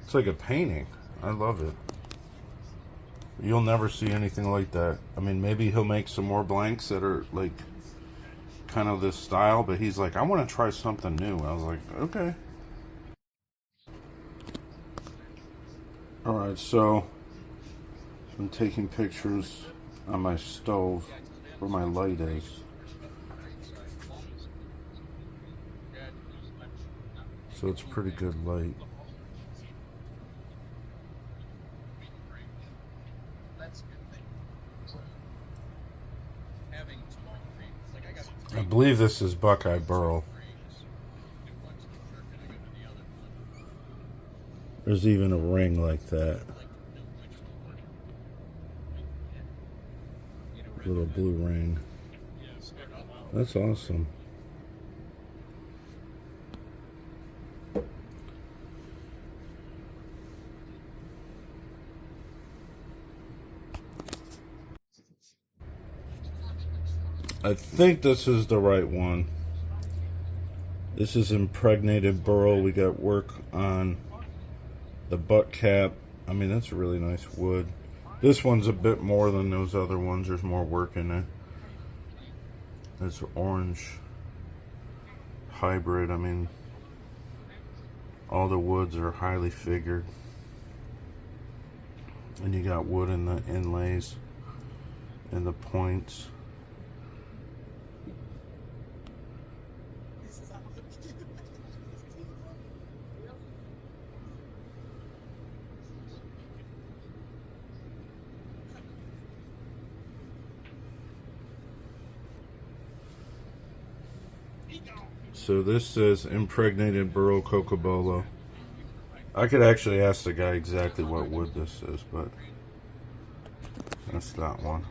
it's like a painting. I love it. You'll never see anything like that. I mean, maybe he'll make some more blanks that are like kind of this style, but he's like, I want to try something new. I was like, okay. Alright, so I'm taking pictures on my stove where my light is. So it's pretty good light. I believe this is Buckeye Burl. There's even a ring like that. Little blue ring. That's awesome. I think this is the right one. This is impregnated burl. We got work on the butt cap. I mean, that's a really nice wood. This one's a bit more than those other ones. There's more work in it. It's orange hybrid. I mean, all the woods are highly figured. And you got wood in the inlays and the points. So this says impregnated burl cocobolo. I could actually ask the guy exactly what wood this is, but that's that one.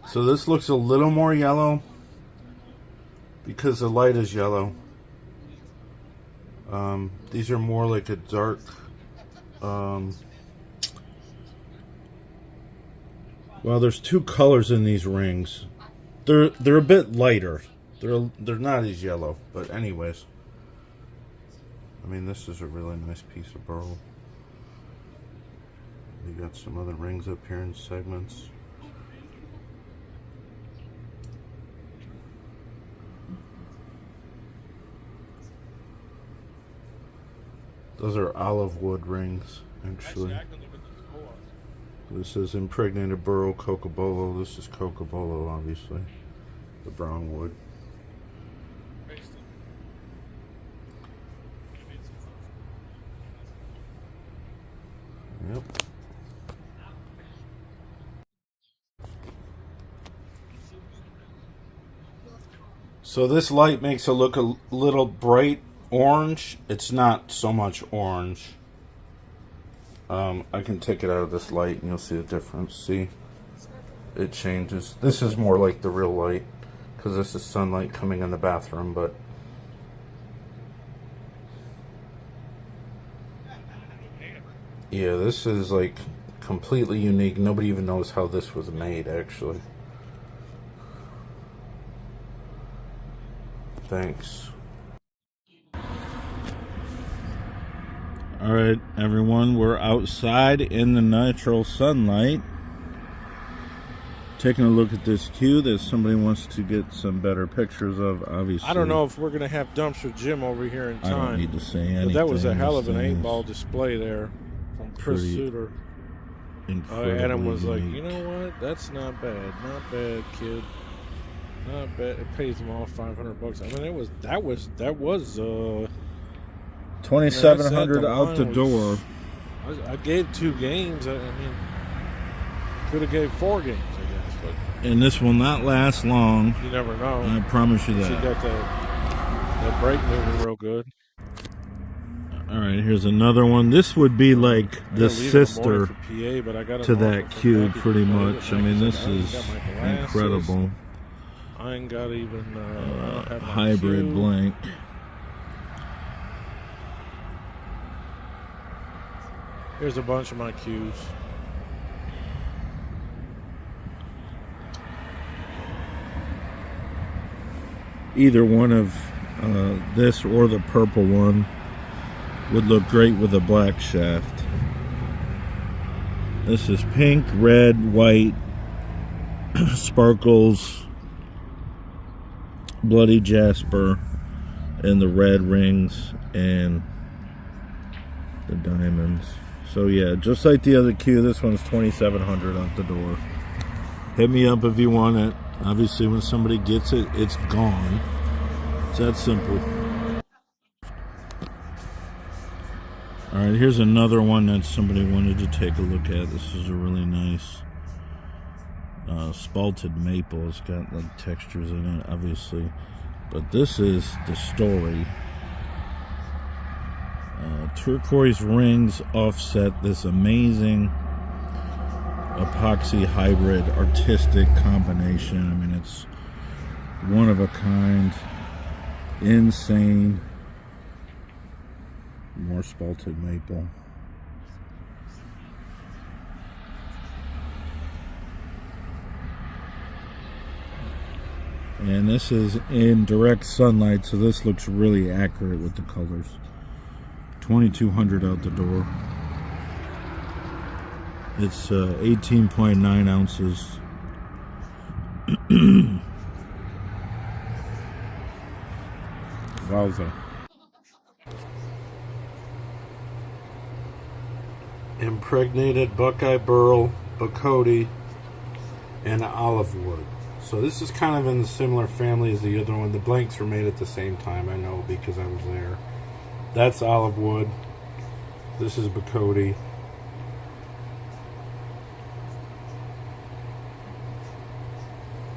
So this looks a little more yellow because the light is yellow. These are more like a dark well, there's two colors in these rings. They're a bit lighter. They're not as yellow, but anyways. I mean, this is a really nice piece of burl. We got some other rings up here in segments. Those are olive wood rings, actually. This is impregnated burl cocobolo. This is cocobolo, obviously. The brown wood. Yep. So this light makes it look a little bright orange. It's not so much orange. I can take it out of this light and you'll see the difference. See? It changes. This is more like the real light because this is sunlight coming in the bathroom, but yeah, this is like completely unique. Nobody even knows how this was made, actually. Thanks. Alright, everyone, we're outside in the natural sunlight. Taking a look at this cue that somebody wants to get some better pictures of, obviously. I don't know if we're going to have Dumpster Jim over here in time. I don't need to say anything. But that was a hell of an 8-ball display there from Chris Szuter. Adam was like, you know what? That's not bad. Not bad, kid. Not bad. It pays them all $500. I mean, that was $2,700 out the door. I gave 2 games. I mean, could have gave 4 games, I guess. But and this will not last long. You never know. I promise you that. She got that break moving real good. Alright, here's another one. This would be like the sister PA, but I got to that cube, pretty much. I mean, this is incredible. I ain't got even I don't have my hybrid cue. blank. Here's a bunch of my cues. Either one of this or the purple one would look great with a black shaft. This is pink, red, white, sparkles, bloody jasper, and the red rings and the diamonds. So yeah, just like the other cue, this one's $2,700 out the door. Hit me up if you want it. Obviously, when somebody gets it, it's gone. It's that simple. Alright, here's another one that somebody wanted to take a look at. This is a really nice spalted maple. It's got like textures in it, obviously. But this is the story. Turquoise rings offset this amazing epoxy hybrid artistic combination. I mean, it's one of a kind, insane. More spalted maple. And this is in direct sunlight, so this looks really accurate with the colors. $2,200 out the door. It's 18.9 ounces. Wowza. Impregnated Buckeye Burl, Bacote, and olive wood. So this is kind of in the similar family as the other one. The blanks were made at the same time, I know, because I was there. That's olive wood. This is Bacote.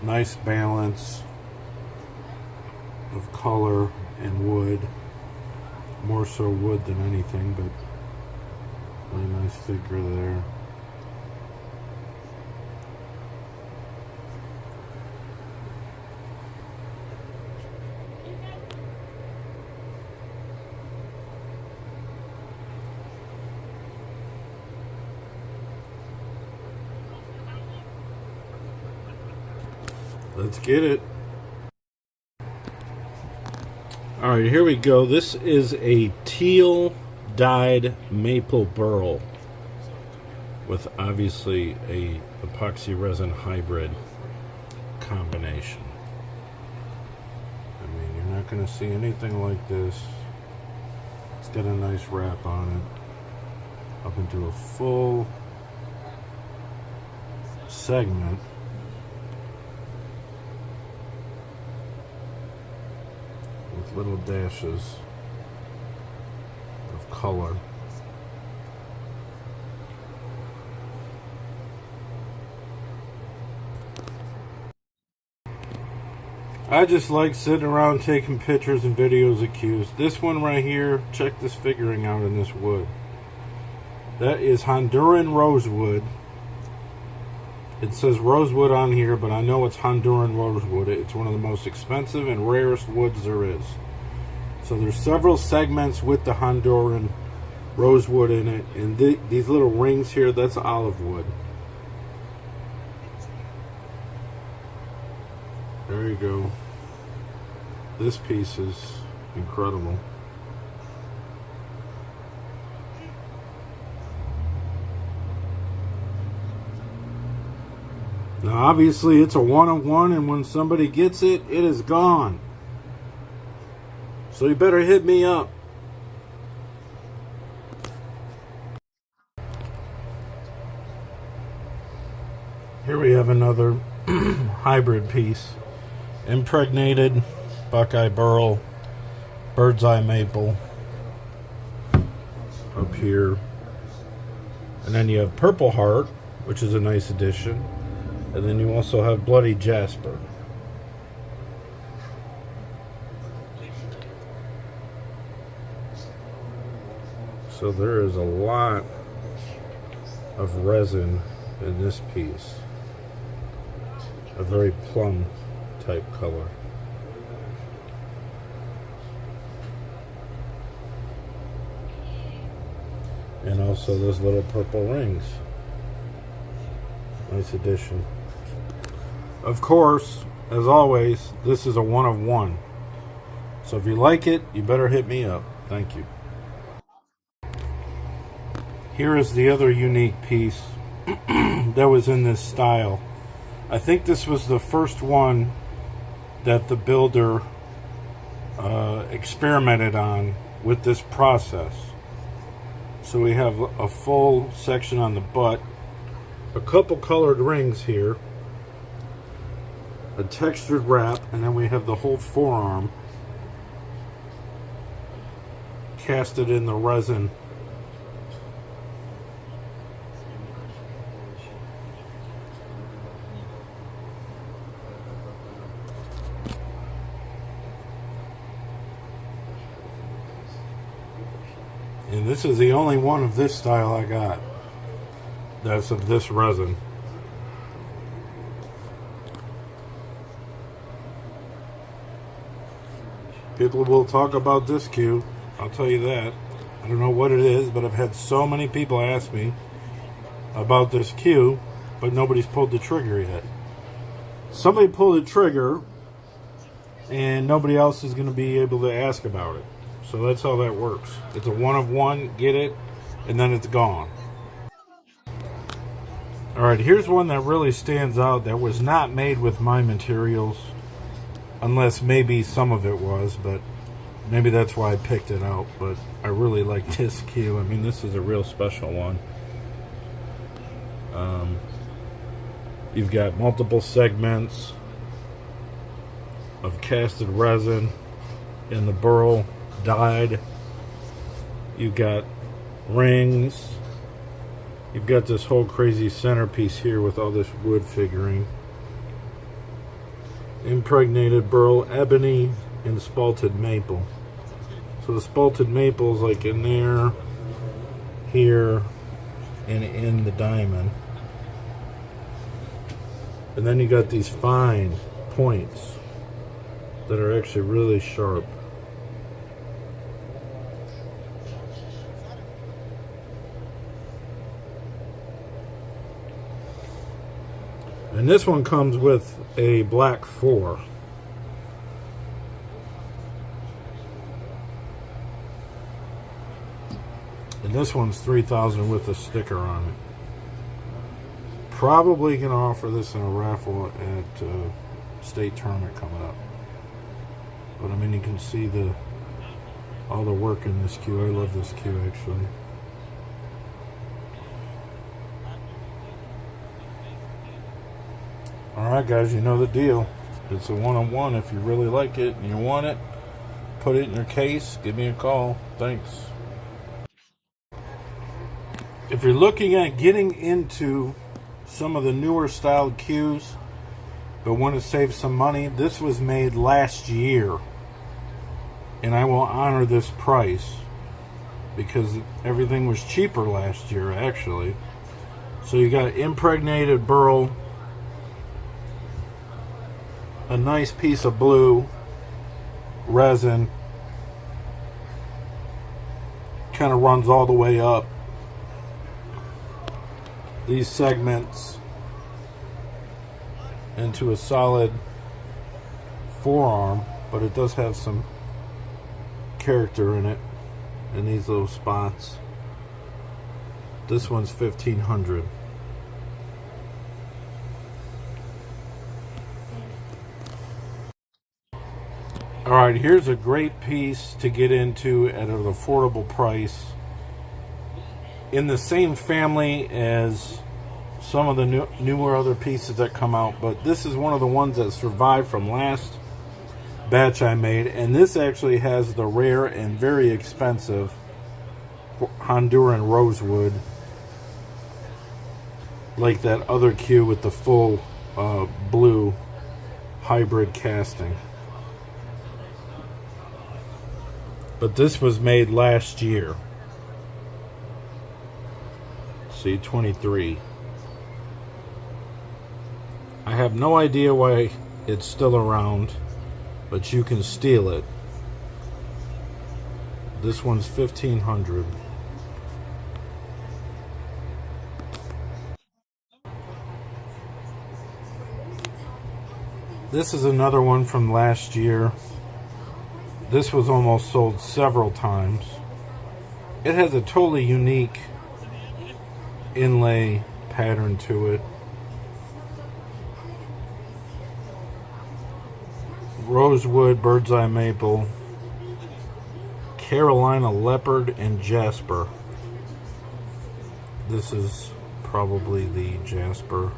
Nice balance of color and wood. More so wood than anything, but really nice figure there. Let's get it. Alright, here we go. This is a teal dyed maple burl with obviously a epoxy resin hybrid combination. I mean, you're not going to see anything like this. It's got a nice wrap on it up into a full segment. With little dashes of color. I just like sitting around taking pictures and videos of cues. This one right here, check this figuring out in this wood. That is Honduran rosewood. It says rosewood on here, but I know it's Honduran rosewood. It's one of the most expensive and rarest woods there is. So there's several segments with the Honduran rosewood in it, and these little rings here, that's olive wood. There you go. This piece is incredible. Now obviously it's a one-on-one, and when somebody gets it, it is gone. So you better hit me up. Here we have another hybrid piece. Impregnated Buckeye Burl, Bird's Eye Maple up here. And then you have Purple Heart, which is a nice addition. And then you also have Bloody Jasper. So there is a lot of resin in this piece. A very plum type color. And also those little purple rings. Nice addition. Of course, as always, this is a one of one. So if you like it, you better hit me up. Thank you. Here is the other unique piece that was in this style. I think this was the first one that the builder experimented on with this process. So we have a full section on the butt, a couple colored rings here, a textured wrap, and then we have the whole forearm casted in the resin. And this is the only one of this style I got that's of this resin. People will talk about this cue, I'll tell you that. I don't know what it is, but I've had so many people ask me about this cue, but nobody's pulled the trigger yet. Somebody pulled the trigger, and nobody else is going to be able to ask about it. So that's how that works. It's a one of one, get it, and then it's gone. Alright, here's one that really stands out that was not made with my materials. Unless maybe some of it was, but maybe that's why I picked it out. But I really like this cue. I mean, this is a real special one. You've got multiple segments of casted resin in the burl dyed. You've got rings. You've got this whole crazy centerpiece here with all this wood figuring. Impregnated burl, ebony, and spalted maple. So the spalted maple is like in there, here, and in the diamond. And then you got these fine points that are actually really sharp. And this one comes with a black 4. And this one's $3,000 with a sticker on it. Probably gonna offer this in a raffle at state tournament coming up. But I mean, you can see all the work in this cue. I love this cue actually. Alright guys, you know the deal. It's a one-on-one. If you really like it and you want it, put it in your case, give me a call. Thanks. If you're looking at getting into some of the newer styled cues but want to save some money, this was made last year. And I will honor this price because everything was cheaper last year actually. So you got impregnated burl, a nice piece of blue resin, kind of runs all the way up. These segments into a solid forearm, but it does have some character in it in these little spots. This one's $1,500. Alright, here's a great piece to get into at an affordable price. In the same family as some of the newer other pieces that come out, but this is one of the ones that survived from last batch I made, and this actually has the rare and very expensive Honduran rosewood, like that other cue with the full blue hybrid casting. But this was made last year. See, 23. I have no idea why it's still around, but you can steal it. This one's 1500. This is another one from last year. This was almost sold several times. It has a totally unique inlay pattern to it. Rosewood, bird's eye maple, Carolina leopard, and jasper. This is probably the jasper.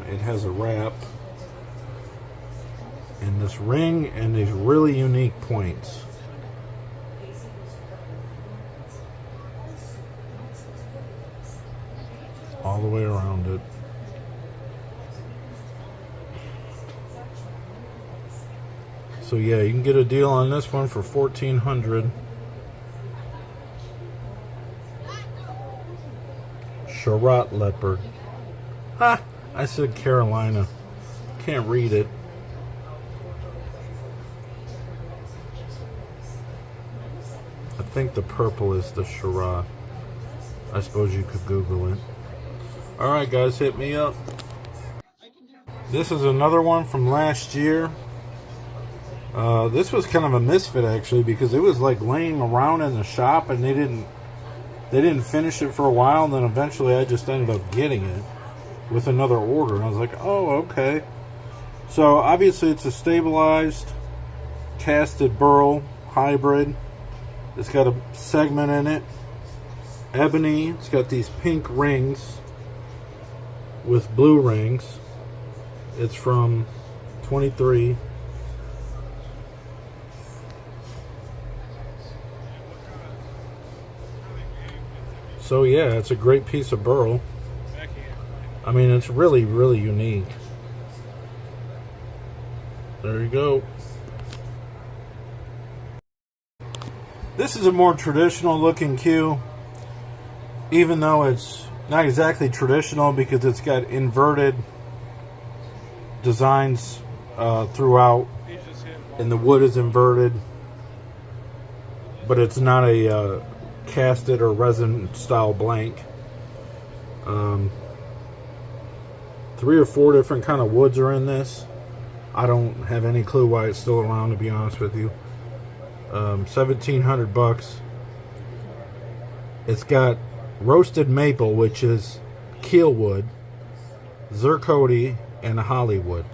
It has a wrap and this ring and these really unique points. All the way around it. So yeah, you can get a deal on this one for $1,400. Charlotte leopard. Ha! I said Carolina. Can't read it. I think the purple is the Charlotte. I suppose you could Google it. Alright guys, hit me up. This is another one from last year. This was kind of a misfit actually, because it was like laying around in the shop and they didn't finish it for a while, and then eventually I just ended up getting it with another order, and I was like, oh, okay. So obviously it's a stabilized casted burl hybrid. It's got a segment in it, ebony. It's got these pink rings with blue rings. It's from 23. So yeah, it's a great piece of burl. I mean, it's really, really unique. There you go. This is a more traditional looking cue, even though it's not exactly traditional because it's got inverted designs throughout, and the wood is inverted, but it's not a casted or resin style blank. 3 or 4 different kind of woods are in this. I don't have any clue why it's still around, to be honest with you. 1,700 bucks. It's got roasted maple, which is keel wood, zirconia, and Hollywood.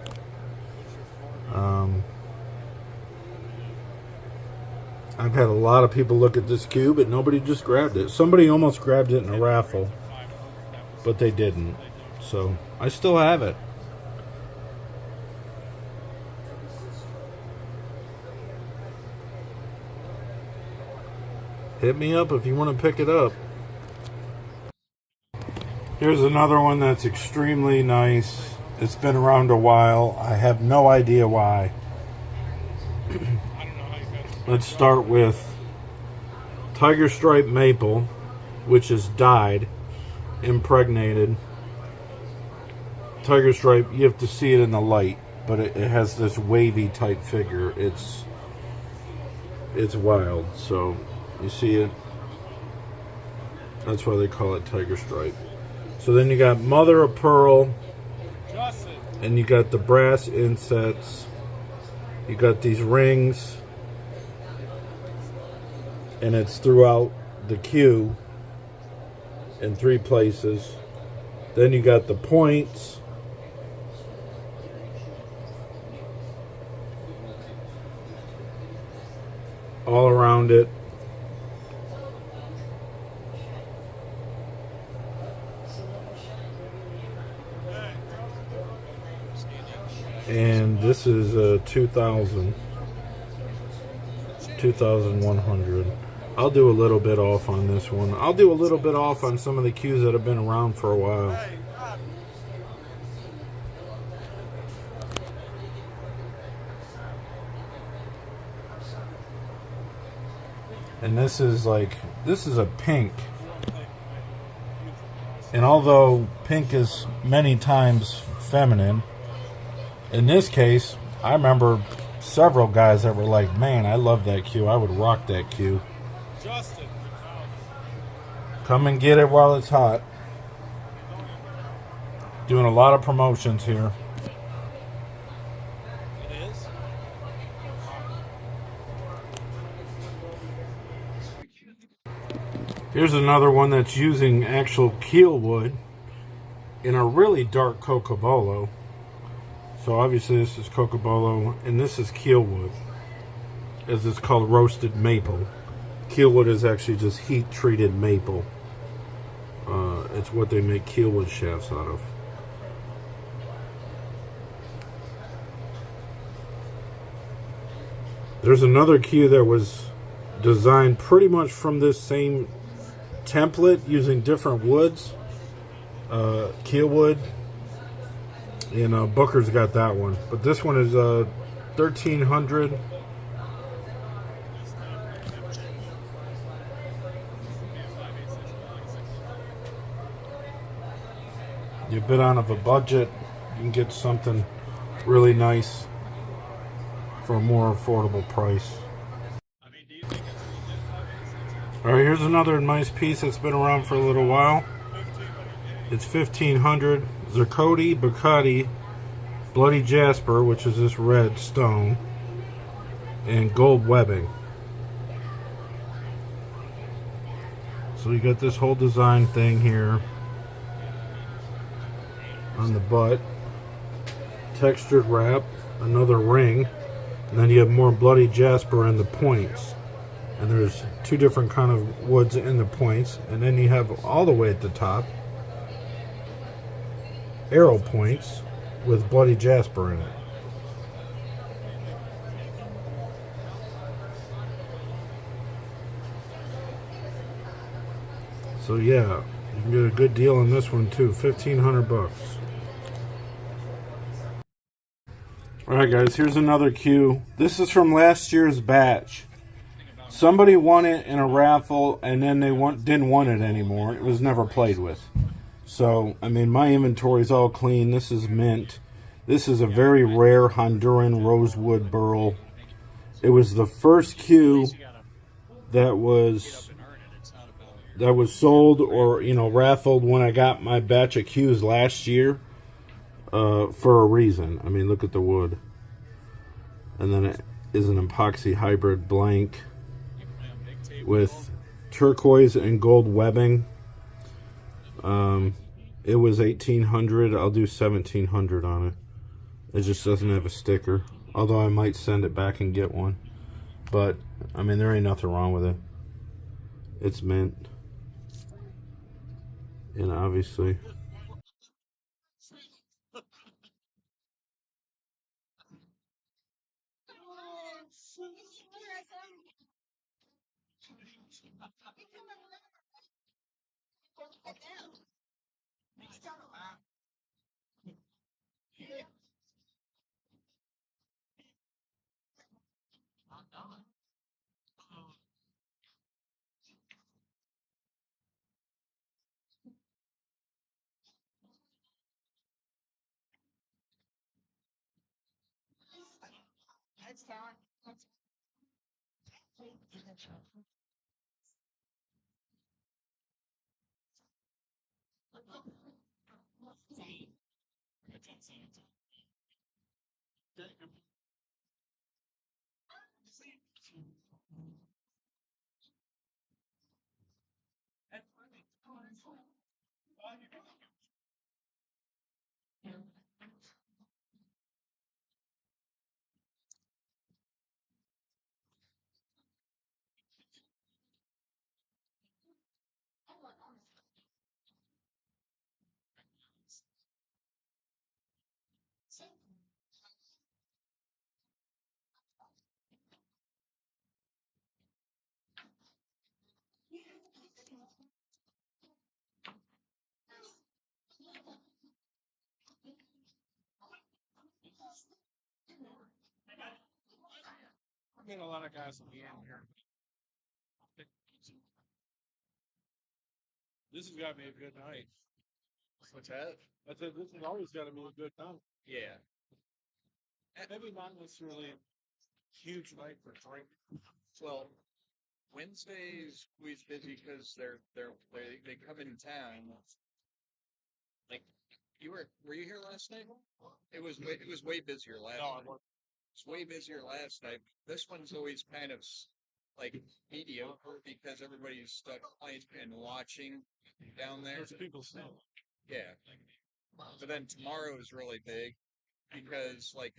I've had a lot of people look at this cue, but nobody just grabbed it. Somebody almost grabbed it in a raffle, but they didn't. So I still have it. Hit me up if you want to pick it up. Here's another one that's extremely nice. It's been around a while. I have no idea why. Let's start with tiger stripe maple, which is dyed, impregnated. Tiger stripe, you have to see it in the light, but it has this wavy type figure. It's wild. So you see it. That's why they call it tiger stripe. So then you got mother of pearl, and you got the brass insets. You got these rings, and it's throughout the cue in 3 places. Then you got the points. All around it. And this is a 2,100. I'll do a little bit off on this one. I'll do a little bit off on some of the cues that have been around for a while. And this is a pink And although pink is many times feminine, in this case, I remember several guys that were like, man, I love that cue. I would rock that cue. Justin. Come and get it while it's hot. Doing a lot of promotions here. It is? Here's another one that's using actual keel wood in a really dark cocobolo. So obviously this is cocobolo and this is keel wood, as it's called roasted maple. Keel wood is actually just heat treated maple. It's what they make keel wood shafts out of. There's another cue that was designed pretty much from this same template using different woods. Keel wood. And Booker's got that one. But this one is 1300. You're a bit out of a budget, you can get something really nice for a more affordable price. Alright, here's another nice piece that's been around for a little while. It's 1500 Zirconi, Bacardi, Bloody Jasper, which is this red stone, and gold webbing. So you got this whole design thing here on the butt, textured wrap, another ring, and then you have more Bloody Jasper in the points. And there's two different kind of woods in the points, and then you have all the way at the top arrow points with Bloody Jasper in it. So yeah, you can get a good deal on this one too. 1,500 bucks. Alright guys, here's another cue. This is from last year's batch. Somebody won it in a raffle and then they didn't want it anymore. It was never played with. So, I mean, my inventory's all clean. This is mint. This is a very rare Honduran rosewood burl. It was the first cue that was sold or, raffled when I got my batch of cues last year. For a reason. I mean, look at the wood. And then it is an epoxy hybrid blank with turquoise and gold webbing. It was 1,800. I'll do 1,700 on it. It just doesn't have a sticker. Although I might send it back and get one. But, I mean, there ain't nothing wrong with it. It's mint. And obviously... I mean, a lot of guys will be in here. This has got to be a good night. What's that? I said this has always got to be a good time. Yeah. Maybe not necessarily huge night for drink. Well, Wednesday's always busy because they come in town. Like were you here last night? It was way busier last No, I night. wasn't. It's way busier last night. This one's always kind of like mediocre because everybody's stuck playing and watching down there. There's people still. Yeah. But then tomorrow is really big because like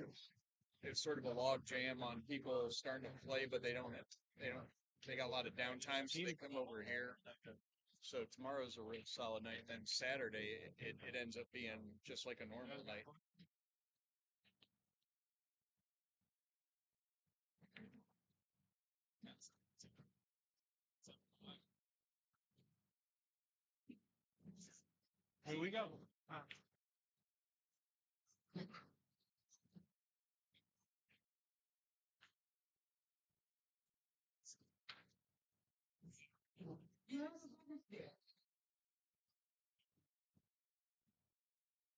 it's sort of a log jam on people starting to play, but they got a lot of downtime, so they come over here. So tomorrow's a real solid night. Then Saturday, it ends up being just like a normal night. Here we go.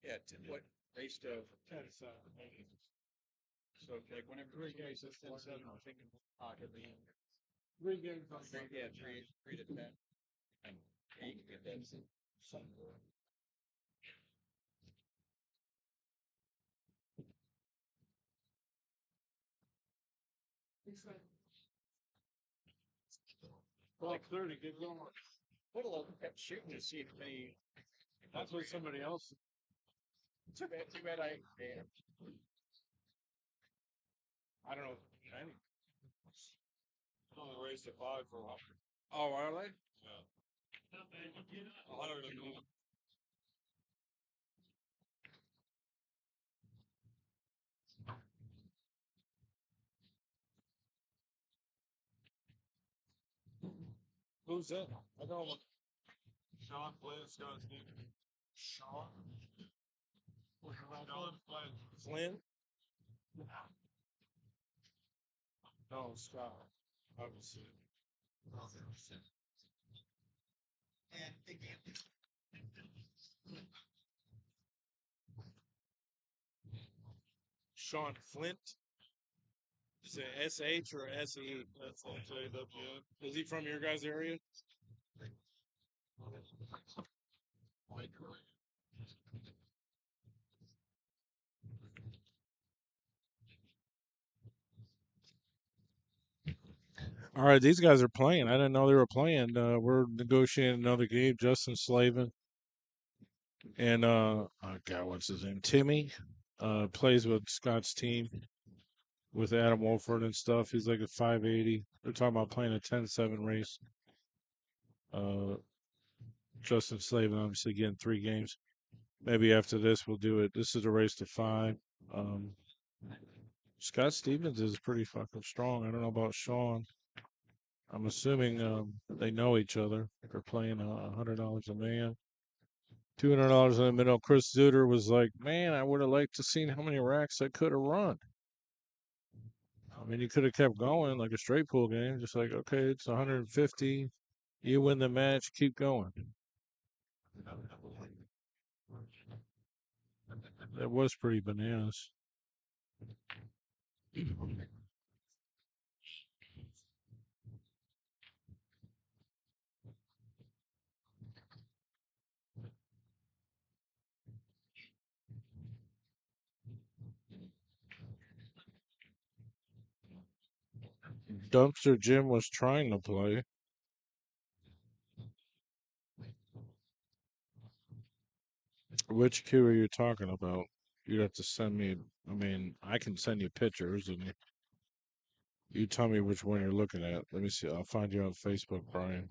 Yeah, what race to? 10-7. So like whenever Three games at 10-7. I'm thinking pocket lead. 3 games on Yeah, three to 10. And 8 to 10. Like 30, get going. Fiddle kept shooting to see if any. That's what somebody else. Too bad I don't know. Any. Only raised to 5 for a while. Oh, are they? Yeah. Who's that? I don't know. Sean Flynn, Scott's name. Sean? Flynn? No, Scott. Obviously. Sean Flint? Is it SH or SE? Is he from your guys' area? All right, these guys are playing. I didn't know they were playing. We're negotiating another game. Justin Slavin and oh God, what's his name? Timmy plays with Scott's team with Adam Wolford and stuff. He's like a 580. They're talking about playing a 10-7 race. Uh, Justin Slavin obviously getting 3 games. Maybe after this we'll do it. This is a race to 5. Um, Scott Stevens is pretty fucking strong. I don't know about Sean. I'm assuming they know each other. They're playing $100 a man. $200 in the middle. Chris Szuter was like, "Man, I would have liked to seen how many racks I could have run. I mean, you could have kept going like a straight pool game, just like, okay, it's 150. You win the match, keep going." That was pretty bananas. Dumpster Jim was trying to play. Which queue are you talking about? You'd have to send me. I mean, I can send you pictures, and you tell me which one you're looking at. Let me see. I'll find you on Facebook, Brian.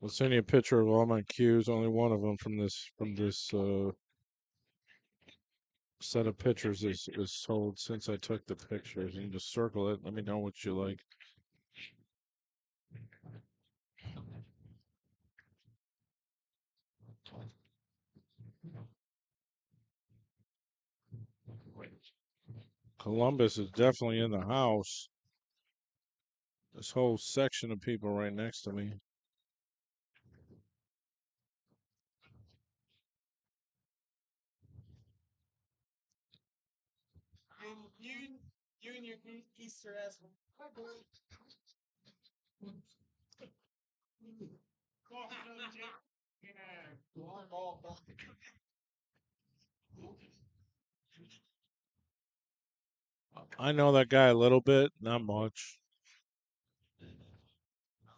I'll send you a picture of all my queues. Only one of them from this set of pictures is sold since I took the pictures. You can just circle it. Let me know what you like. Columbus is definitely in the house. This whole section of people right next to me. You and your Easter ass. I know that guy a little bit, not much.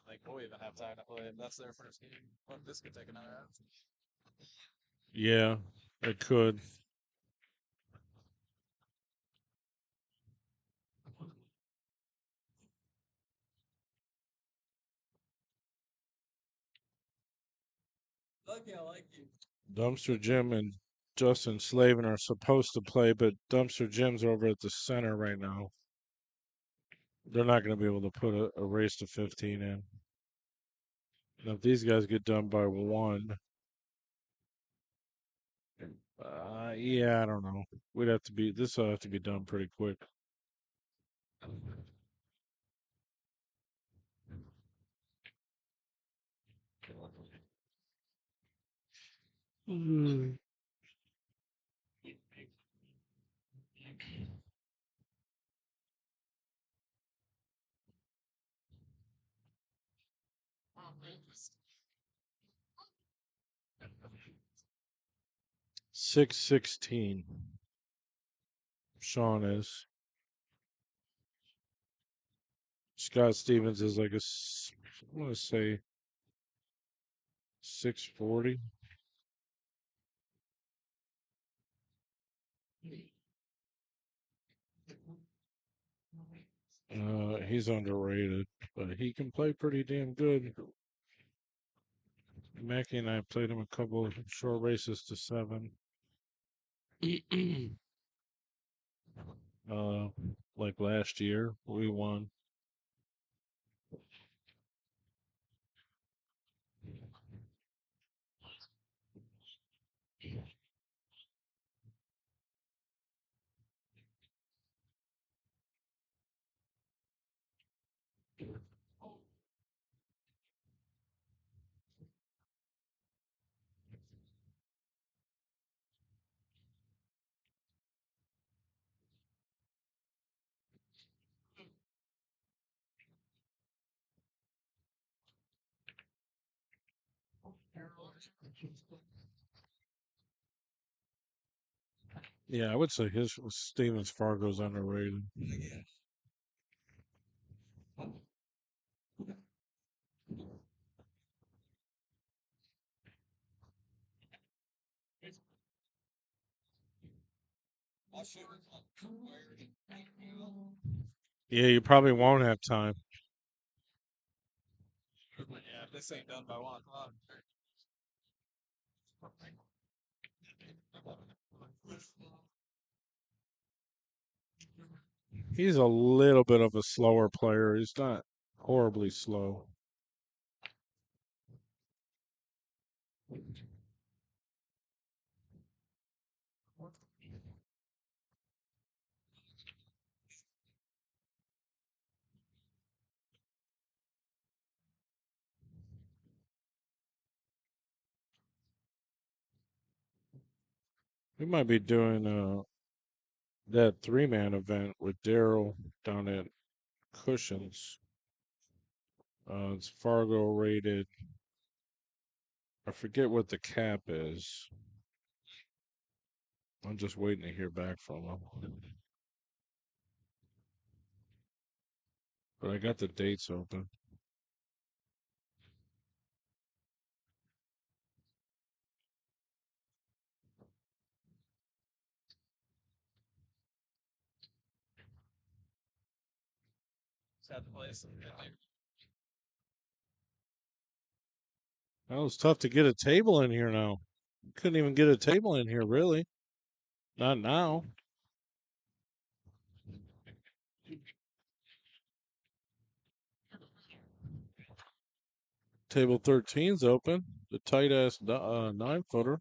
Like we'll even have time to play it. That's their first game. Well, this could take another hour. Yeah, it could. Lucky I like you. Dumpster Jim and Justin Slavin are supposed to play, but Dumpster Jim's over at the center right now. They're not going to be able to put a race to 15 in. Now, if these guys get done by 1, yeah, I don't know. This will have to be done pretty quick. Mm. 6:16. Sean is. Scott Stevens is like I want to say 6:40. He's underrated, but he can play pretty damn good. Mackie and I played him a couple of short races to 7. uh, like last year, we won. Yeah, I would say his Stevens Fargo's underrated. Yeah, you probably won't have time. Yeah, if this ain't done by 1 o'clock. He's a little bit of a slower player. He's not horribly slow. We might be doing that 3-man event with Daryl down at Cushions. It's Fargo rated. I forget what the cap is. I'm just waiting to hear back from him. But I got the dates open. It's at the place. Well, it's tough to get a table in here now. Couldn't even get a table in here, really. Not now. Table 13's open. The tight ass 9-footer.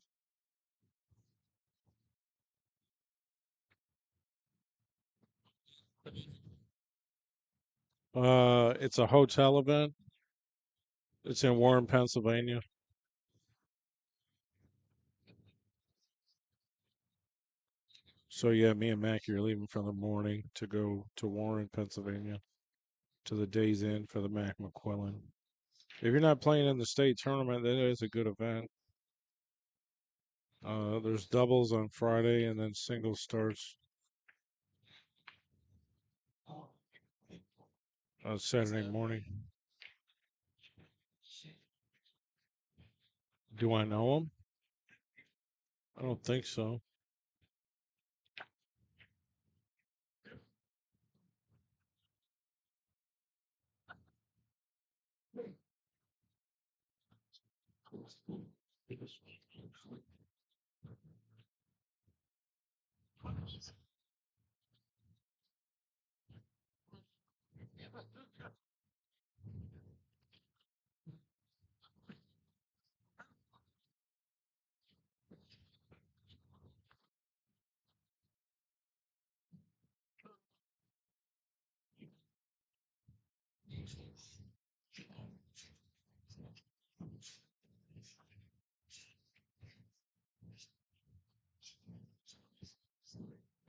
It's a hotel event. It's in Warren, Pennsylvania. So yeah, me and Mackie are leaving for the morning to go to Warren, Pennsylvania, to the Days Inn for the Mac McQuillan. If you're not playing in the state tournament, that is a good event. There's doubles on Friday, and then singles starts Saturday morning. Do I know him? I don't think so.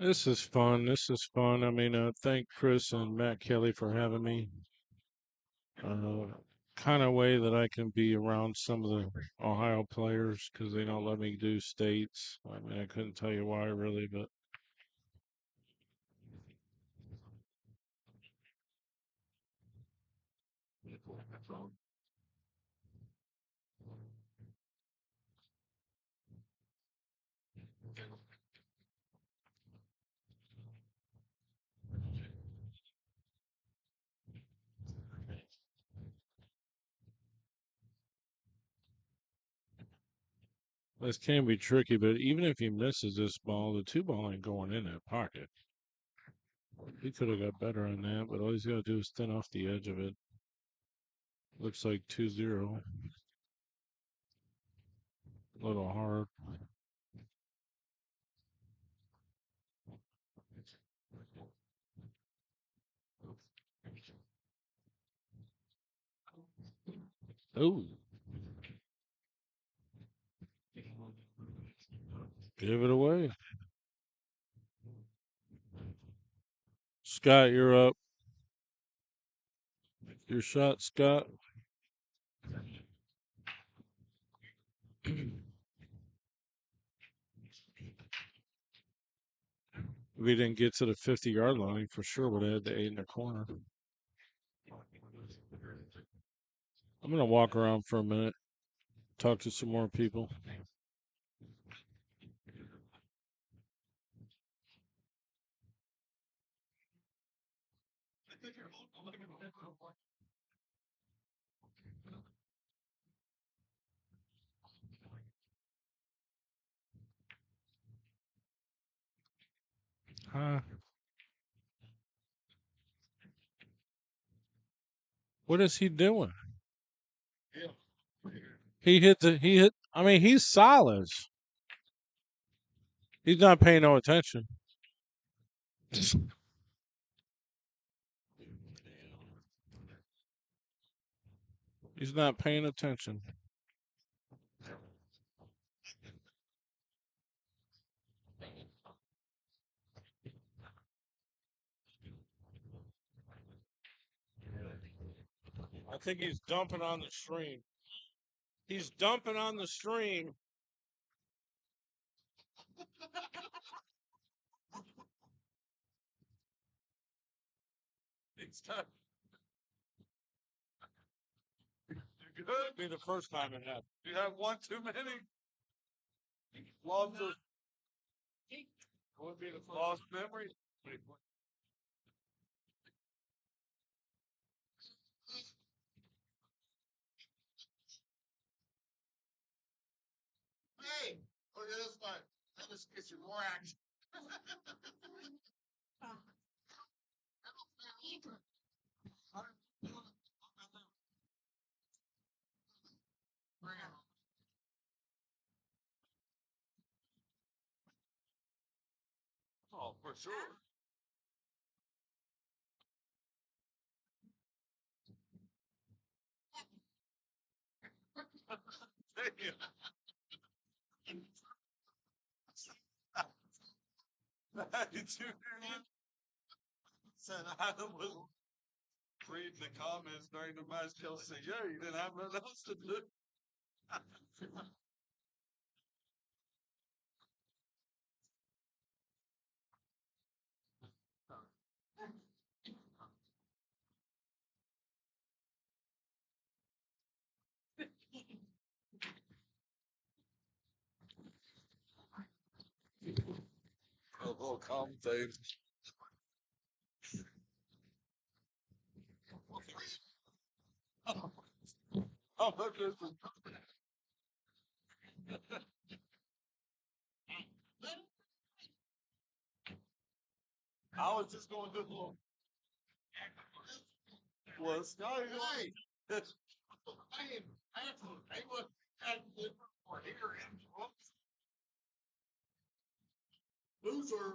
This is fun. This is fun. I mean, thank Chris and Matt Kelly for having me. Kind of way that I can be around some of the Ohio players because they don't let me do states. I mean, I couldn't tell you why really, but this can be tricky. But even if he misses this ball, the two ball ain't going in that pocket. He could have got better on that, but all he's got to do is thin off the edge of it. Looks like 2-0. A little hard. Oh, give it away. Scott, you're up. Your shot, Scott. If he didn't get to the 50-yard line, he for sure would have had the 8 in the corner. I'm going to walk around for a minute, talk to some more people. Huh? What is he doing? He hit, I mean, he's solid. He's not paying no attention. He's not paying attention. I think he's dumping on the stream. He's dumping on the stream. It's tough. Could be the first time it happened. You have one too many. Lost of, would be the lost memory. Hey, look at this one. That just gets you more action. Oh, for sure. Said Adam was reading the comments during the match. Kelsey said, "Yeah, you didn't have nothing else to do." A little commentating. Oh, this is. I was just going to do a little. Well, Scotty, hey, I was for here and loser.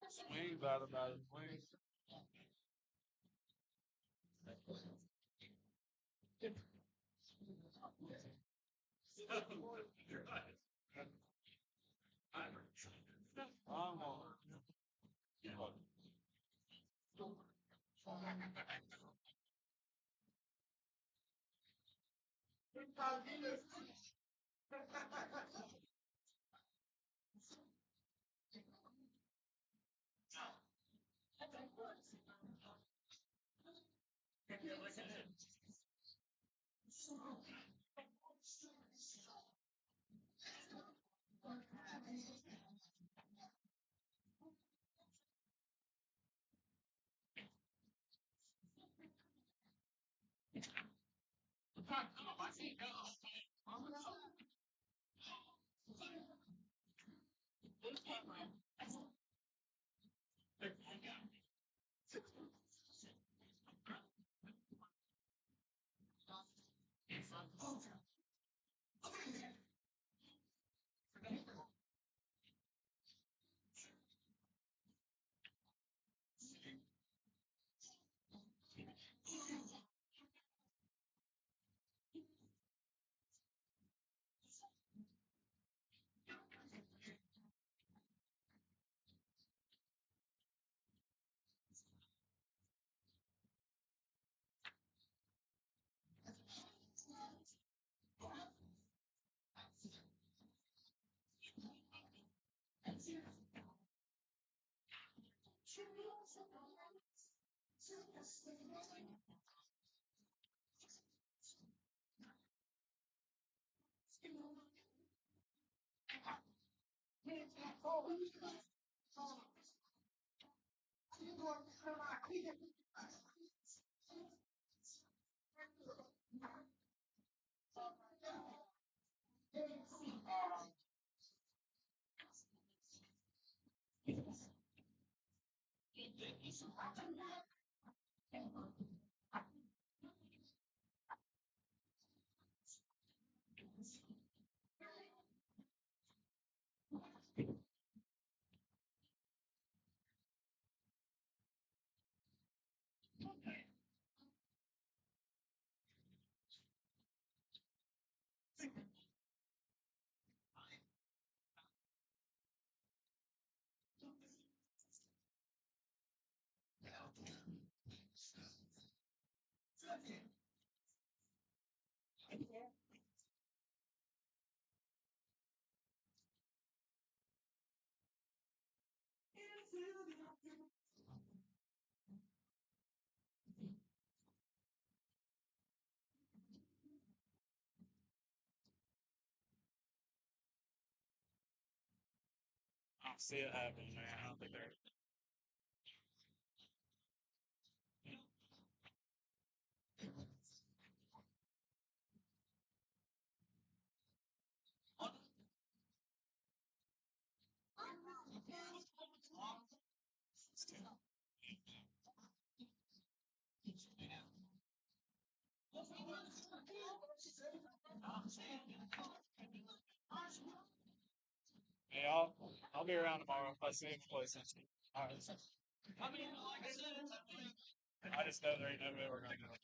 Swings out about his wings. I'm on. I don't see it happening, man. I don't think they're. Hey, I'll be around tomorrow if I see him play something. All right. I just know there ain't no way we're gonna do it.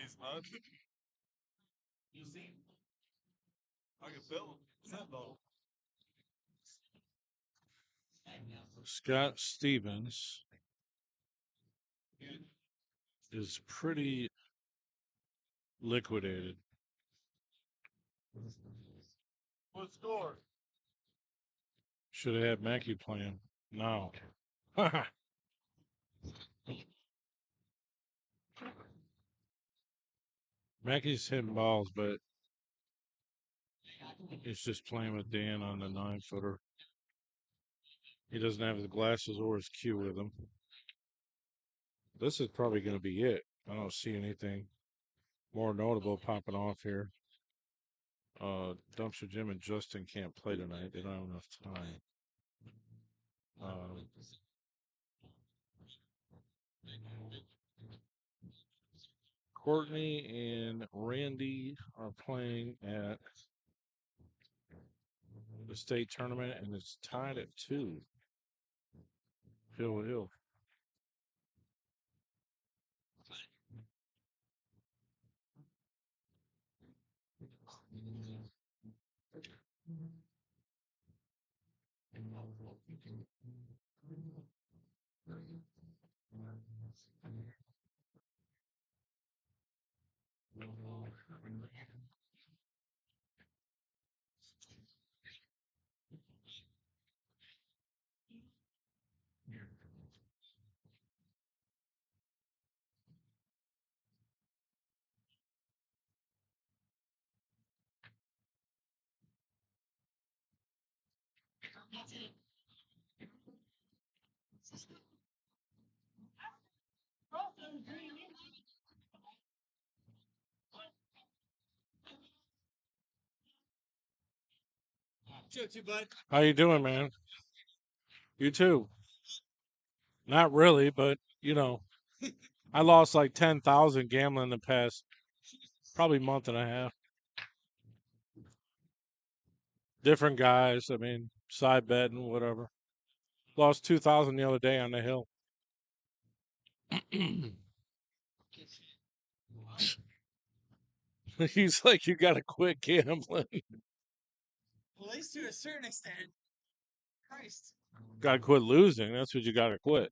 These mud. I can feel them. Scott Stevens is pretty liquidated. What score? Should have had Mackey playing. No. Mackey's hitting balls, but he's just playing with Dan on the 9-footer. He doesn't have his glasses or his cue with him. This is probably going to be it. I don't see anything more notable popping off here. Dumpster Jim and Justin can't play tonight. They don't have enough time. Courtney and Randy are playing at the state tournament, and it's tied at 2. Hill. How you doing, man? You too. Not really, but I lost like 10,000 gambling the past probably month and a half. Different guys. I mean, side betting, whatever. Lost 2,000 the other day on the hill. He's like, you got to quit gambling. At least to a certain extent. Christ. Got to quit losing. That's what you got to quit.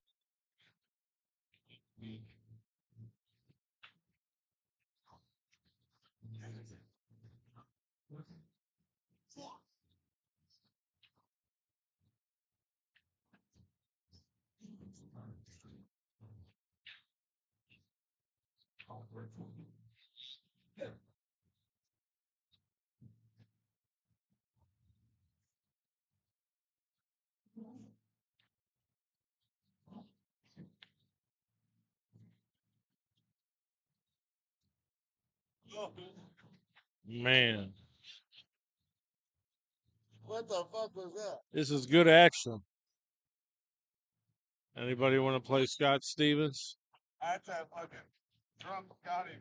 Man, What the fuck was that? this is good action. Anybody want to play Scott Stevens? That's that fucking drunk Scotty.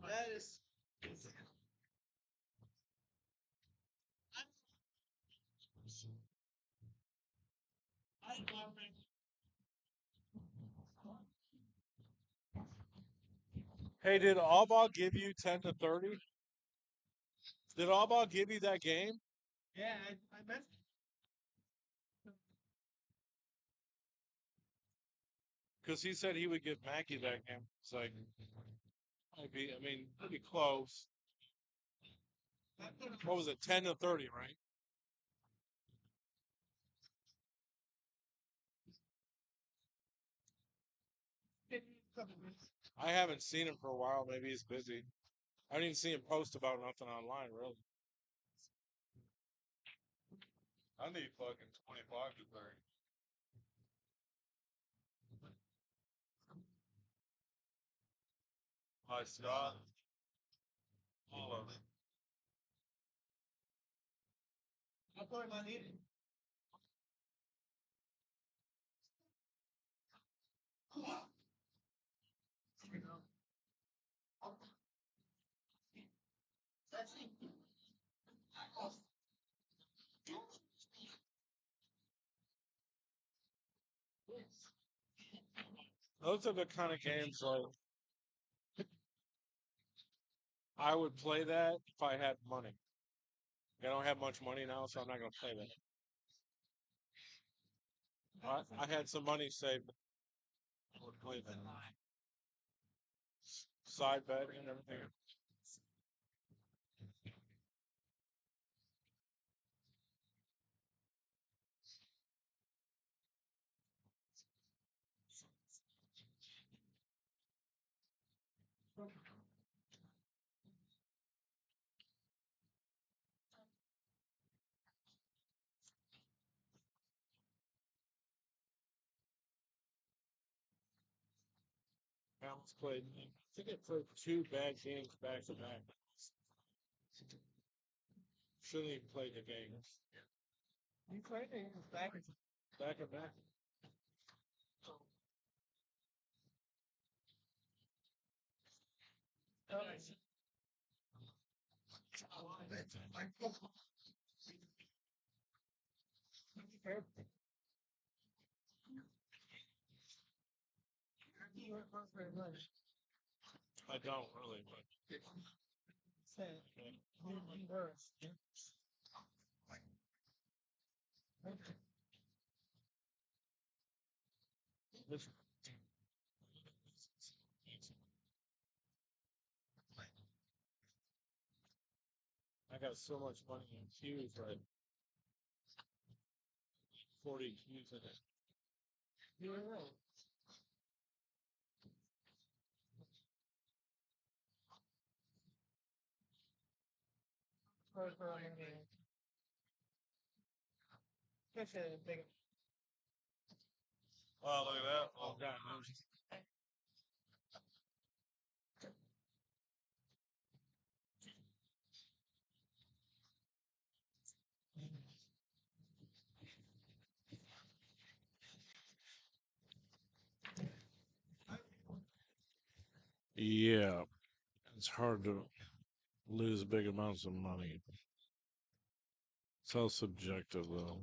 That is. Hey, did Albaugh give you 10-30? Did Albaugh give you that game? Yeah, I bet. Because he said he would give Mackey that game. It's like, pretty close. What was it, 10-30, right? I haven't seen him for a while. Maybe he's busy. I didn't see him post about nothing online, really. I need fucking 25 to 30. Hi, Scott. All of it. I thought I needed. Those are the kind of games like I would play that if I had money. I don't have much money now, so I'm not going to play that. I had some money saved. I would play that. Side bet and everything. Balance played. I think I played 2 bad games back to back. Shouldn't even play the game. You played it back. Back to back. I don't really, but this, I got so much money in Q's, right? 40 Q's in it. You're right. Oh, look at that. Oh, God. Yeah, it's hard to lose big amounts of money. It's all subjective, though.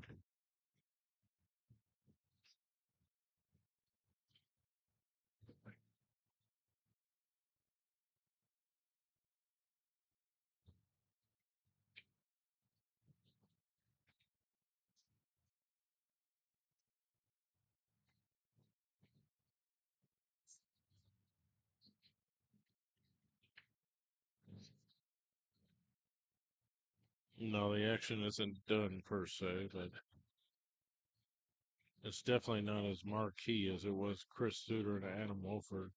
No, the action isn't done per se, but it's definitely not as marquee as it was Chris Szuter and Adam Wolford.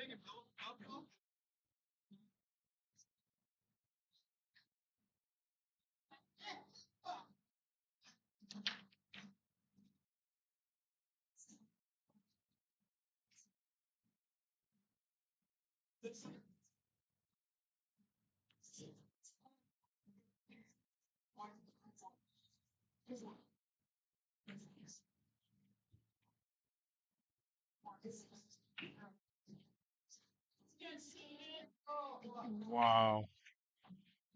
Take it, Bill. Up. Wow.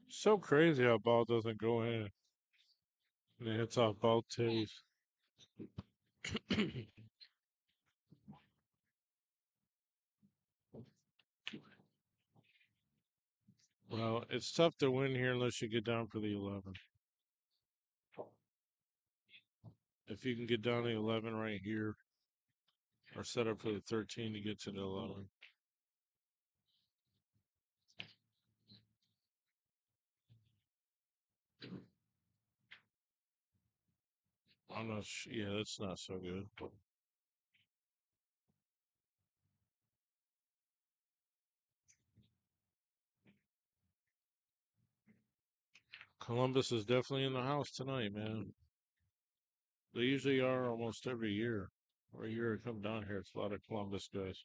So crazy how ball doesn't go in. And it hits off both tees. Well, it's tough to win here unless you get down for the 11. If you can get down to the 11 right here, or set up for the 13 to get to the 11. I'm not yeah, that's not so good. Columbus is definitely in the house tonight, man. They usually are almost every year. Every year I come down here, it's a lot of Columbus guys.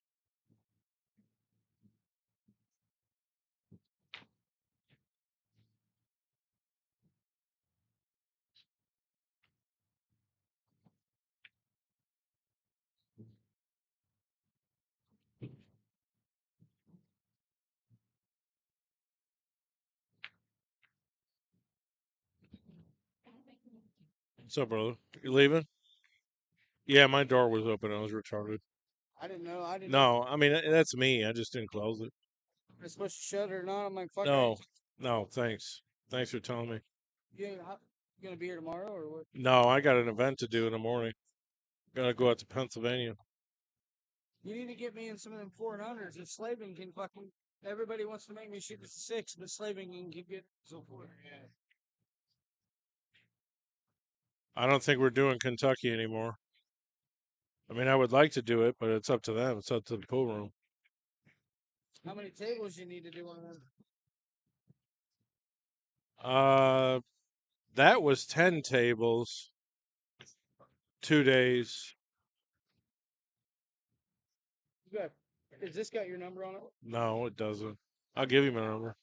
What's up, brother? You leaving? Yeah, my door was open. I was retarded. I didn't know. I didn't. No, I mean that's me. I just didn't close it. Am I supposed to shut it or not? I'm like, fuck. No, no, thanks. Thanks for telling me. You gonna be here tomorrow or what? No, I got an event to do in the morning. Gotta go out to Pennsylvania. You need to get me in some of them 400s. If Slaving can fucking. Everybody wants to make me shoot the 6, but Slaving can keep it so forth. Yeah. I don't think we're doing Kentucky anymore. I mean, I would like to do it, but it's up to them. It's up to the pool room. How many tables you need to do on them? That was 10 tables, 2 days. You got. Is this got your number on it? No, it doesn't. I'll give you my number.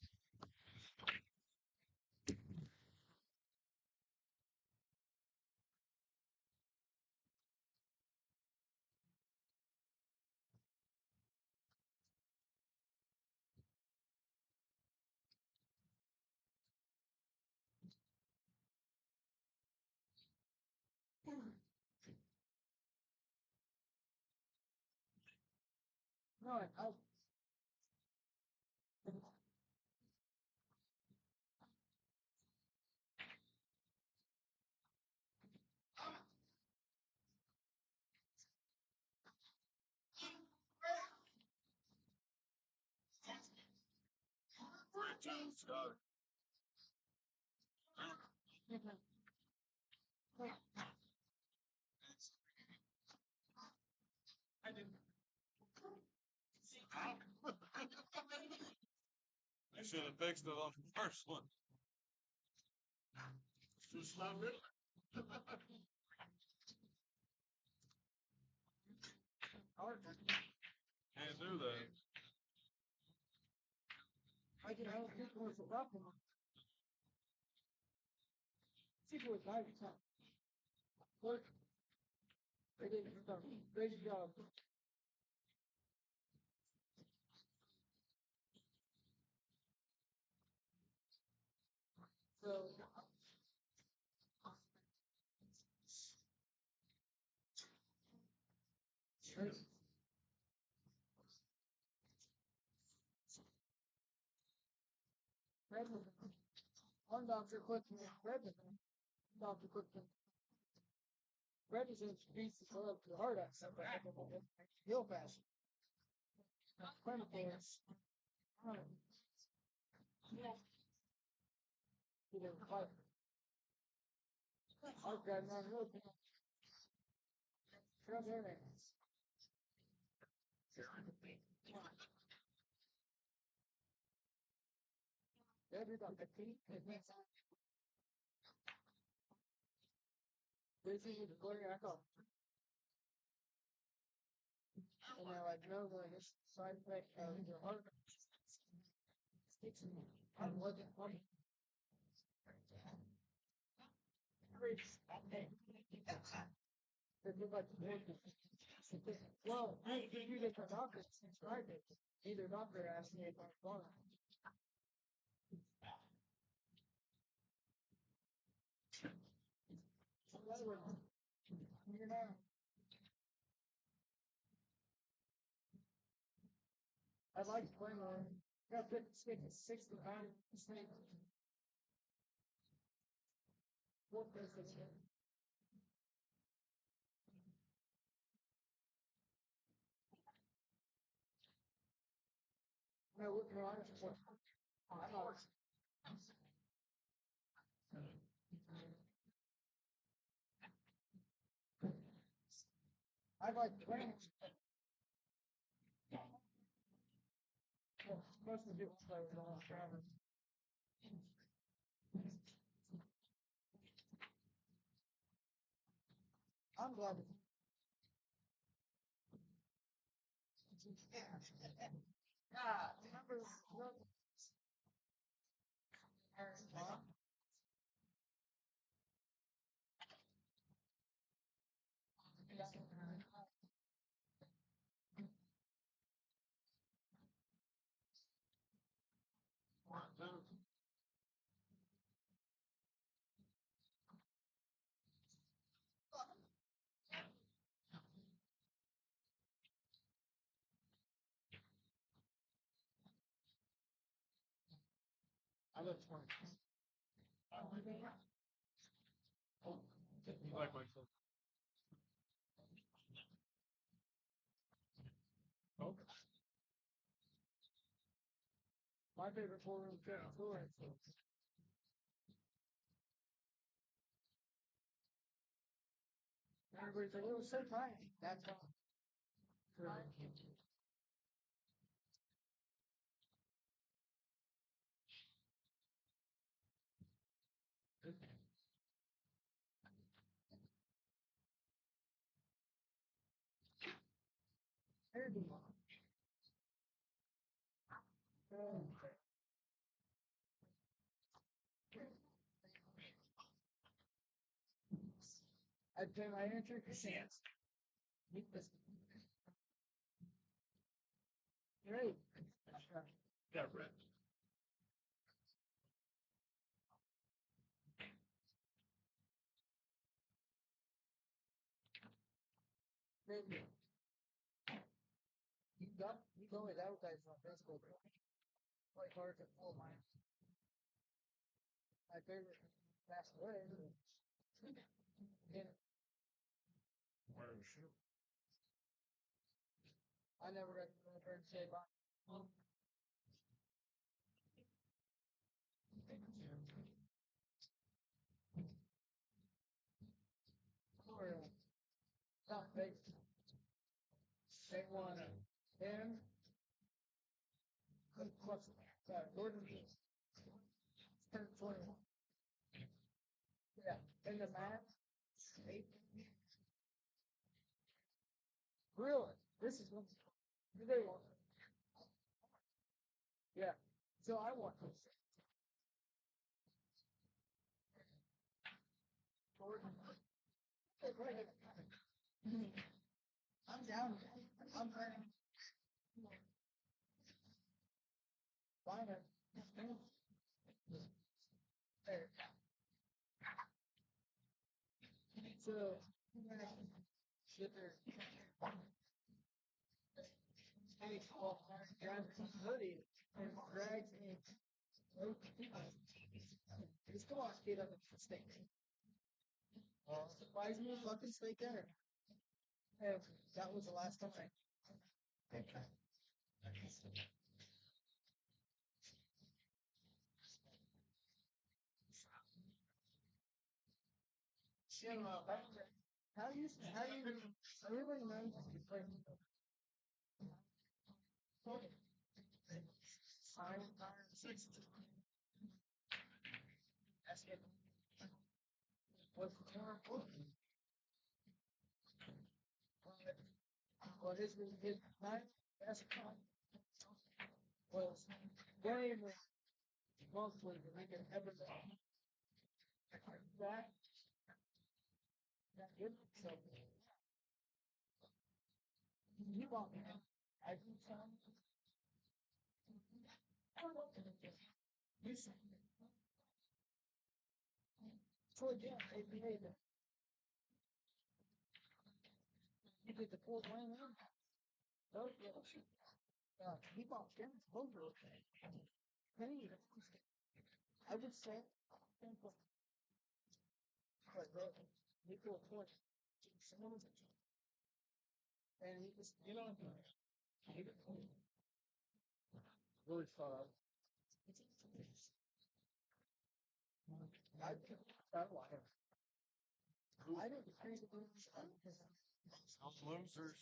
No, I. You should have fixed it on the first one. Just not really. Can't do that. I can have people with the problem. People with 90 times. Work. They did a great job. So. One doctor put me in Redmond. Doctor put me. Redmond beats the blood to the heart out. So I have to heal fast. Clinical. He didn't fight. I've got none of those. Trust everything. Every about 15. Busy with the blurry I call. And they're like, no, this side effect of your heart. I'm looking for me. Well, you get your doctor prescribed it. Either doctor asked me if I'm fine. You know, I like playing on. Got 50 stick at 60 pounds. What does this mean? No, no, I just want. I like playing. Most of the people play with all the I'm glad. Yeah, remember. I love 20. You like myself? Oh. My favorite 4-room tour. Everybody's like, it was so tiny. That's all. I pay my answer to chance. Great. Yeah, right. You go with advertising on Facebook. Like hard to pull mine. My favorite passed away. And I never got to go to her and say bye. Or not fake. They want him. Gordon. Yeah. In the math. Really? This is what they want. Yeah. So I want this. Gordon. I'm down. I'm ready. Fine. There. So, Szuter. Grabs his hoodie and drags me. Just come on, speed up the steak. Why is me fucking steak dinner? And that was the last time I. How do you everybody knows you play basket was more important. But his my basketball was way more monthly than I could ever do. That that good. So you want me? I do some. You said. So yeah, they made it. You did the Fort Wayne one? Oh, yeah. He bought Jim's over. Penny, I would say, but he put 20. And he just, you know, he really fun. I liar. I didn't agree to do this. Some losers.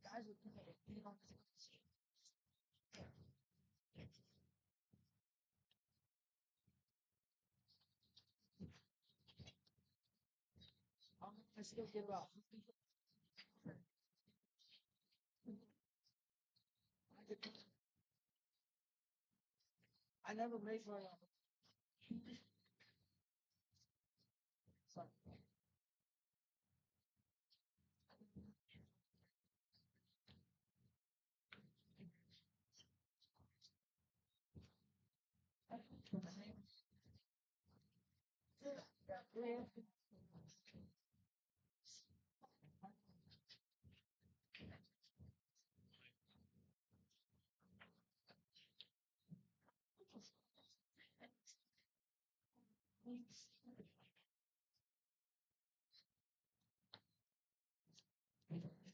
Guys would think that, you know, I still give up. I never made my son.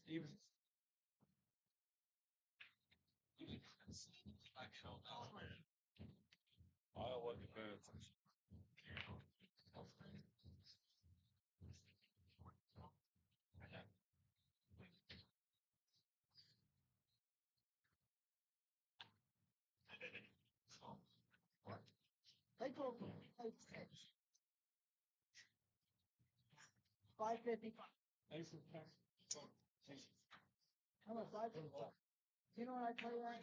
Even I don't know, man. I'll look at that. They go 555. Thanks for How much 555? You know what I play that?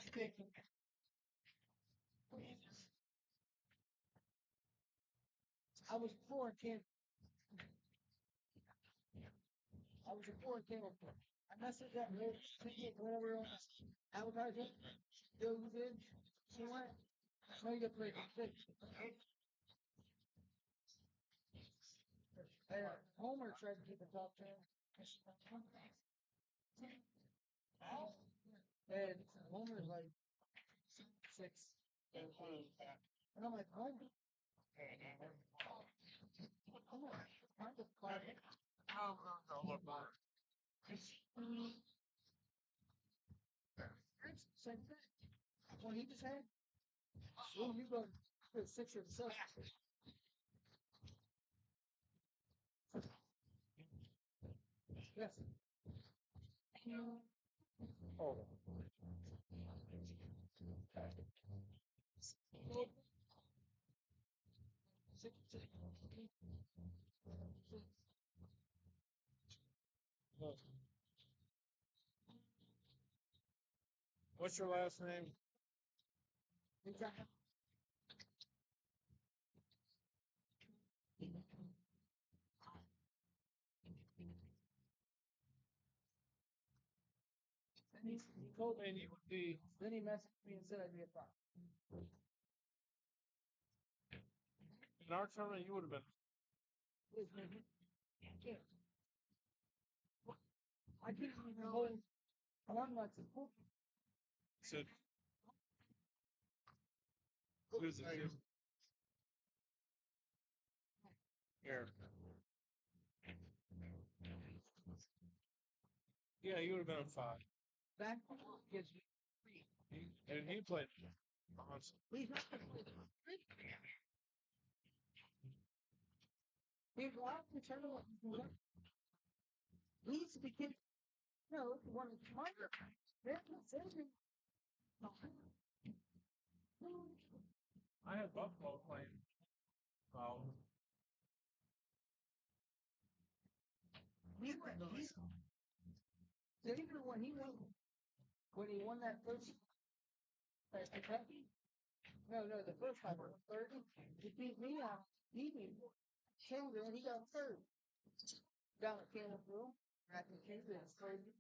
I was poor kid. I was a poor kid. I messed up that whatever advertising. Do you did? See what? No, you play six. Homer tried to keep the top 10. And Homer's like 6. And I'm like, Homer. Homer. I'm just clapping. Same thing. What he just had? Well, you go to 6 or 7. Yes. Oh. What's your last name? He told me he would be. Then he messaged me and said I'd be a problem. In our tournament, you would have been. I couldn't even hold. I'm not supposed to. So, who's it? Here. Yeah, you would have been on 5. Back gives me 3. And he played awesome. He's not going to play. He's allowed to turn on. He needs to be kidding. No, one of my I had Buffalo playing. Well, Even when he won that first Kentucky. No, the first time, third. He beat me out. He beat Chandler, and he got third. Down at Cannon Pool. I think Chandler is crazy.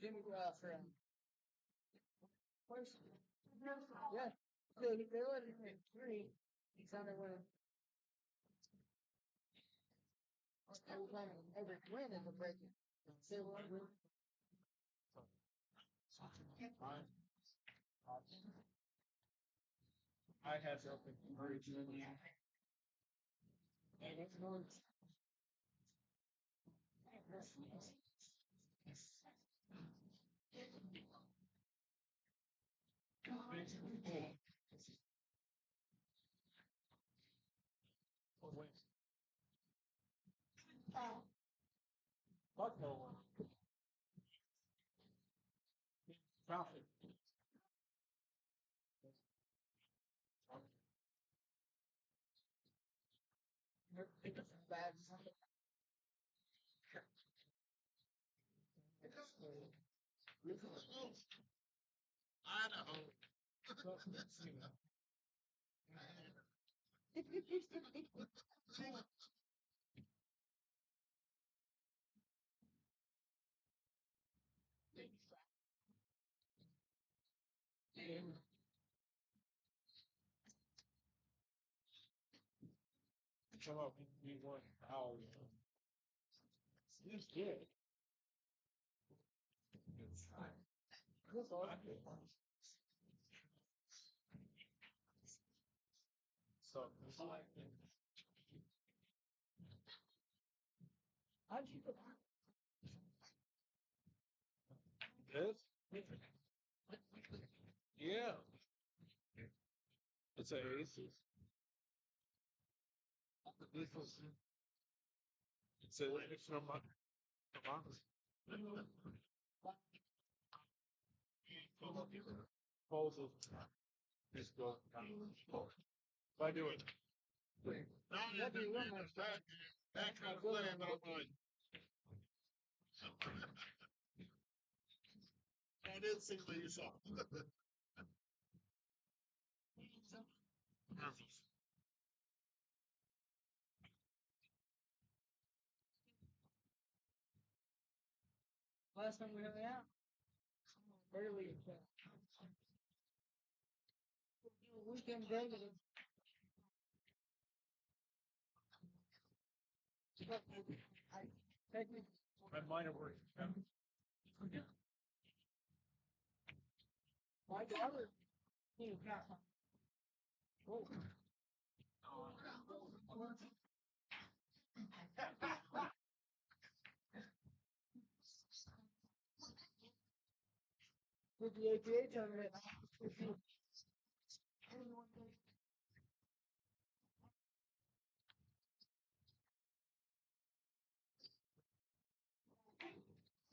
Jimmy for first. Yeah. So they let him in 3. He's on their way. Every time every win is a breaking. Say what? I had something very good. And it's going. Fuck no one. Profit. Bad. Idaho. Come up and be one hour. It's good. It's This all. so How'd you put this? Yeah. It's an ace. It's a it's from proposal. Just go. If I do it. That kind of land, but I'm like, I didn't see what you saw. last time we hung out? Early. Weekend David. I technically. My minor work. My daughter. Oh. With the APA tournament.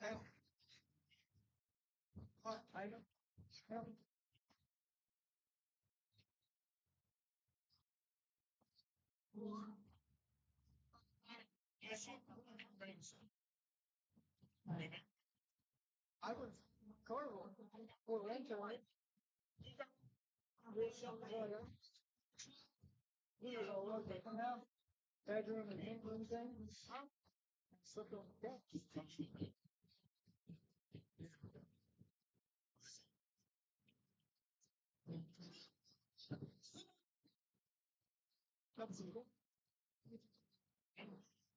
I don't. I was Carnival or Winter. We was all over the house, bedroom and England thing. Slept on the deck.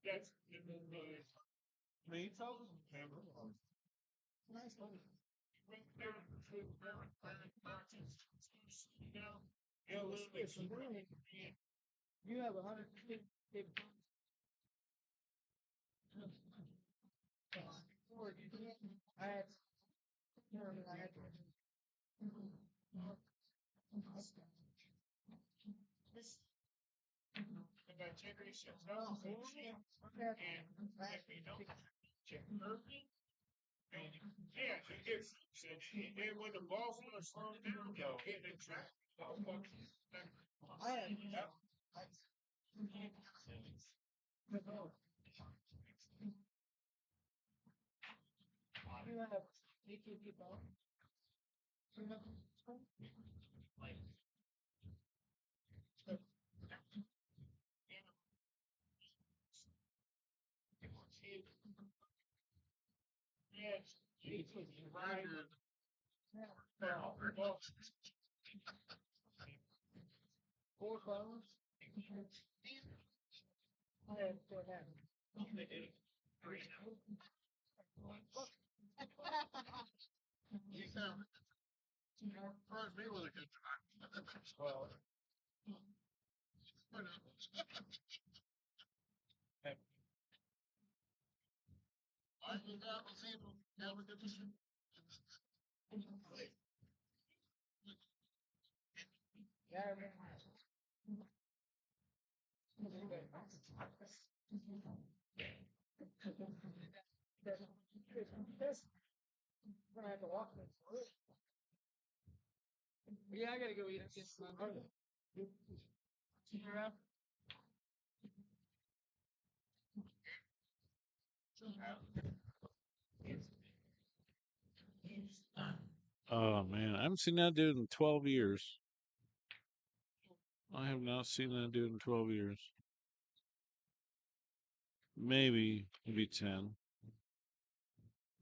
Yes. Me too. Nice one. You have 150. I had. I had. And when the boss was slowed down, though, hit the track. I am. You have YouTube people. Four phones. You sound first me with a good time. Well, I think I was able to have a good time. Gonna have to walk this. Yeah, I gotta go eat it. Oh man, I haven't seen that dude in 12 years. I have not seen that dude in 12 years. Maybe 10.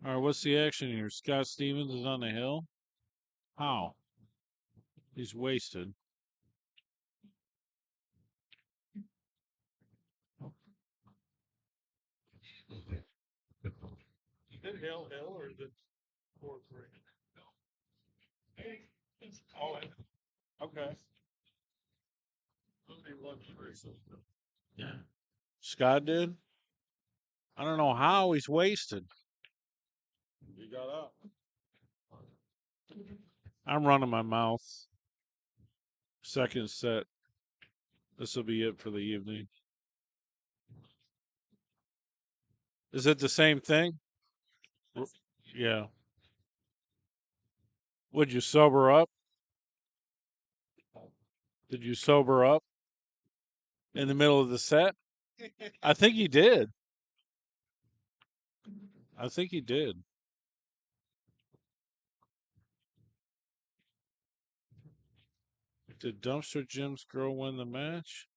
All right, what's the action here? Scott Stevens is on the hill. How? He's wasted. Is it Hill or is it 4-3? Oh, okay. Somebody loves the races. Yeah. Scott did? I don't know how he's wasted. You got up. I'm running my mouth. Second set. This will be it for the evening. Is it the same thing? Yeah. Would you sober up? Did you sober up in the middle of the set? I think he did. I think he did. Did Dumpster Jim's girl win the match?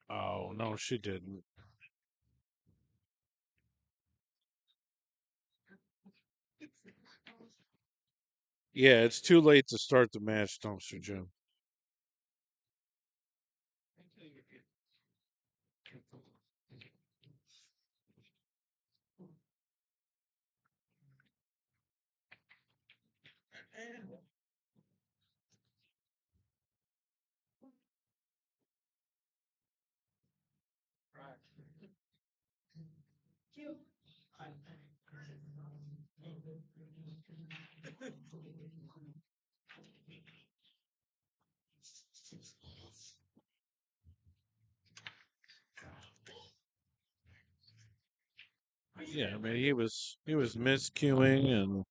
Oh, no, she didn't. Yeah, it's too late to start the match, Dumpster Jim. Yeah, I mean he was miscuing and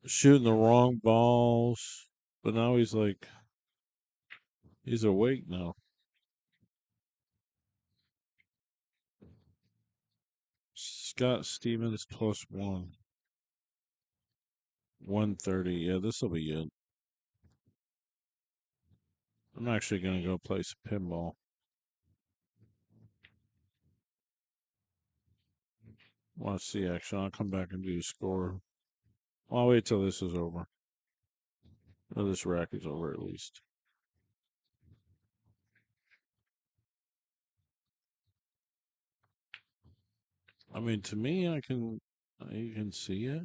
shooting the wrong balls, but now he's awake now. Scott Stevens +1. 130. Yeah, this will be it. I'm actually gonna go play some pinball. Want to see action? I'll come back and do the score. Well, I'll wait till this is over. Or this rack is over at least. I mean, to me, you can see it.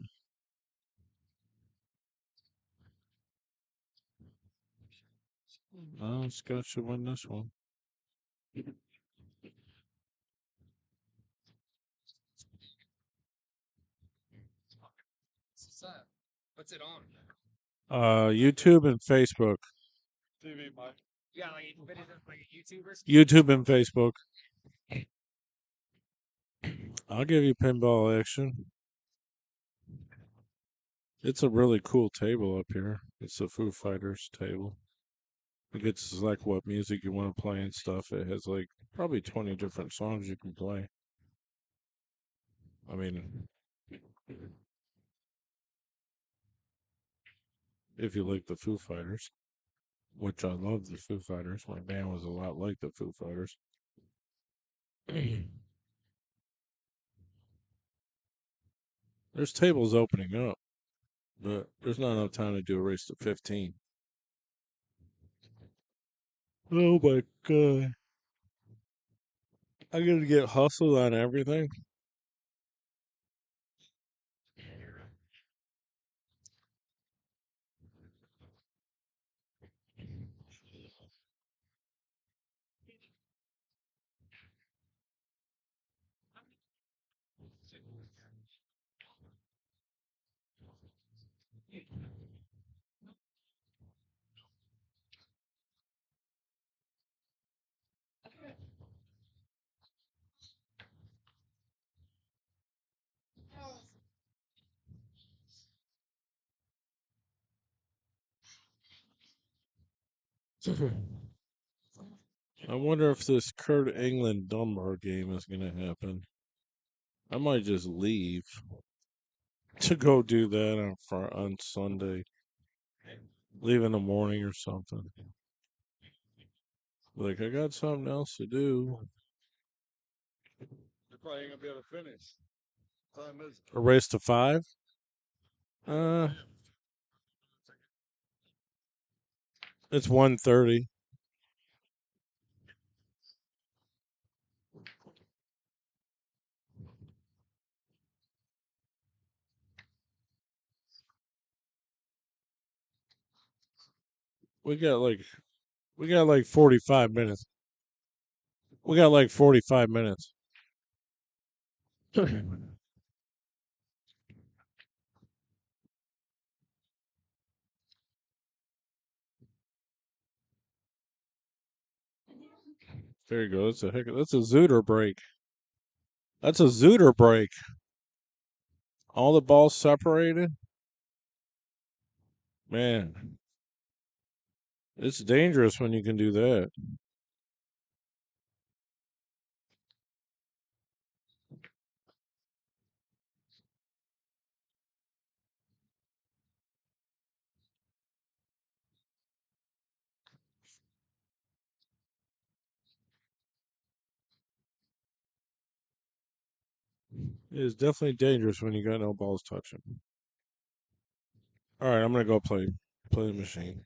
Oh, Scott should win this one. What's it on? YouTube and Facebook. TV, Mike. Yeah, like a YouTuber. YouTube and Facebook. I'll give you pinball action. It's a really cool table up here. It's a Foo Fighters table. It gets like what music you want to play and stuff. It has like probably 20 different songs you can play. I mean, if you like the Foo Fighters, which I love the Foo Fighters. My band was a lot like the Foo Fighters. There's tables opening up, but there's not enough time to do a race to 15. Oh my god. I'm gonna get hustled on everything. I wonder if this Kurt England Dunbar game is gonna happen. I might just leave to go do that on Sunday. Leave in the morning or something. Like I got something else to do. You're probably ain't gonna be able to finish. Time is A race to 5? Uh, it's 1:30. We got like we got like 45 minutes. We got like 45 minutes. There you go. That's a Zooter break. That's a Zooter break. All the balls separated. Man, it's dangerous when you can do that. It is definitely dangerous when you got no balls touching. All right, I'm gonna go play the machine.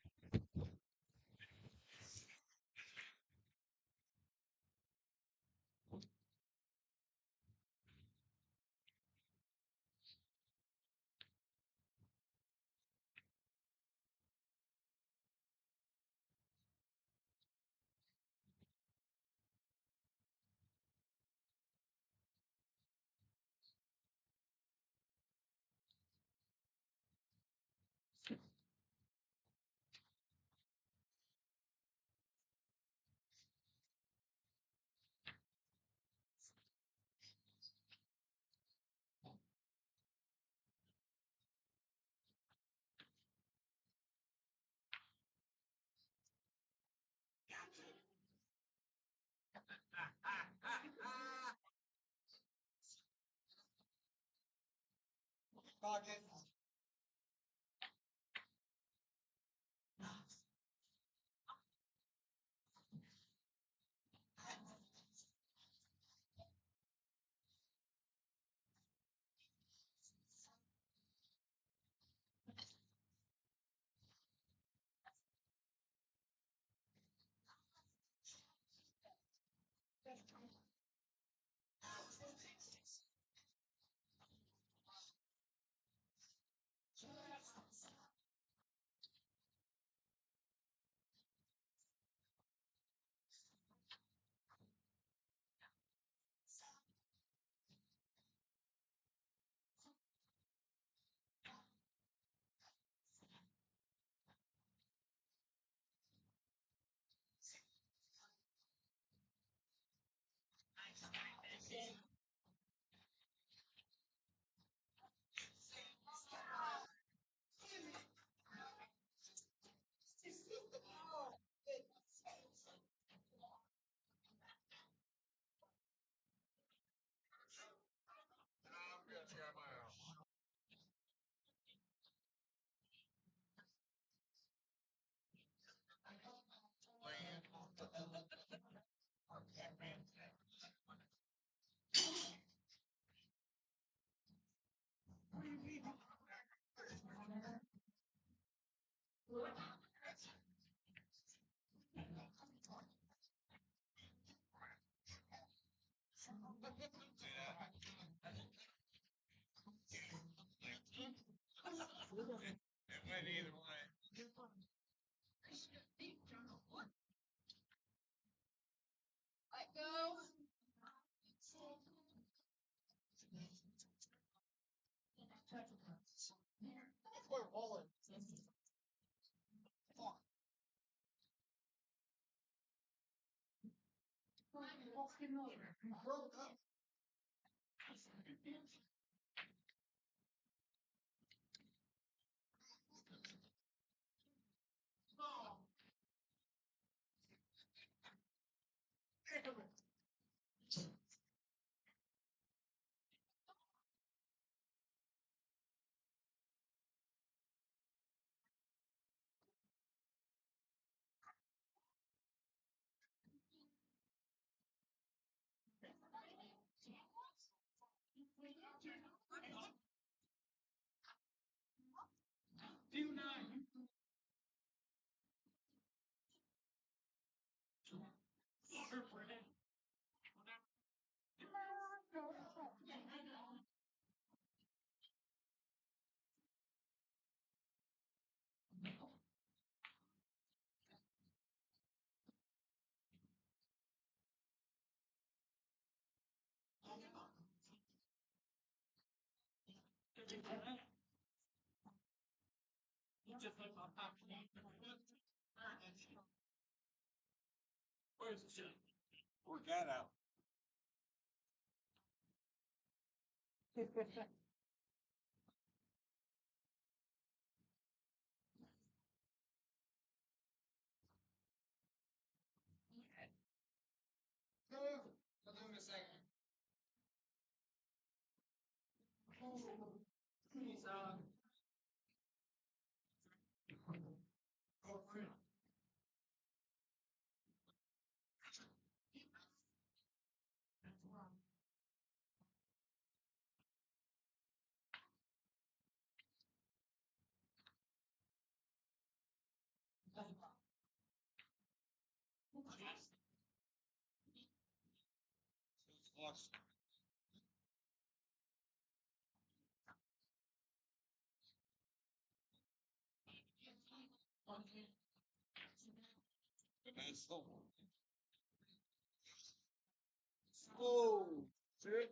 It went either way. Let go. We're rolling. Where's the shit? Work that out. Lost. That's the one. Oh, shit.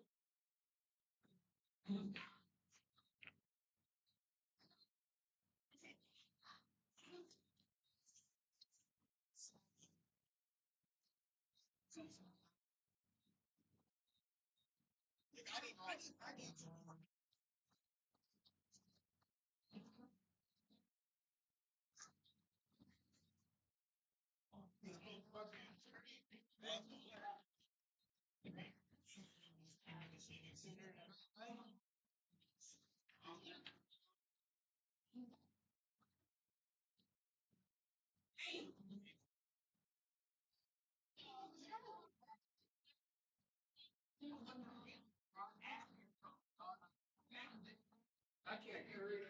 I can't hear it.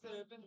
Thank you.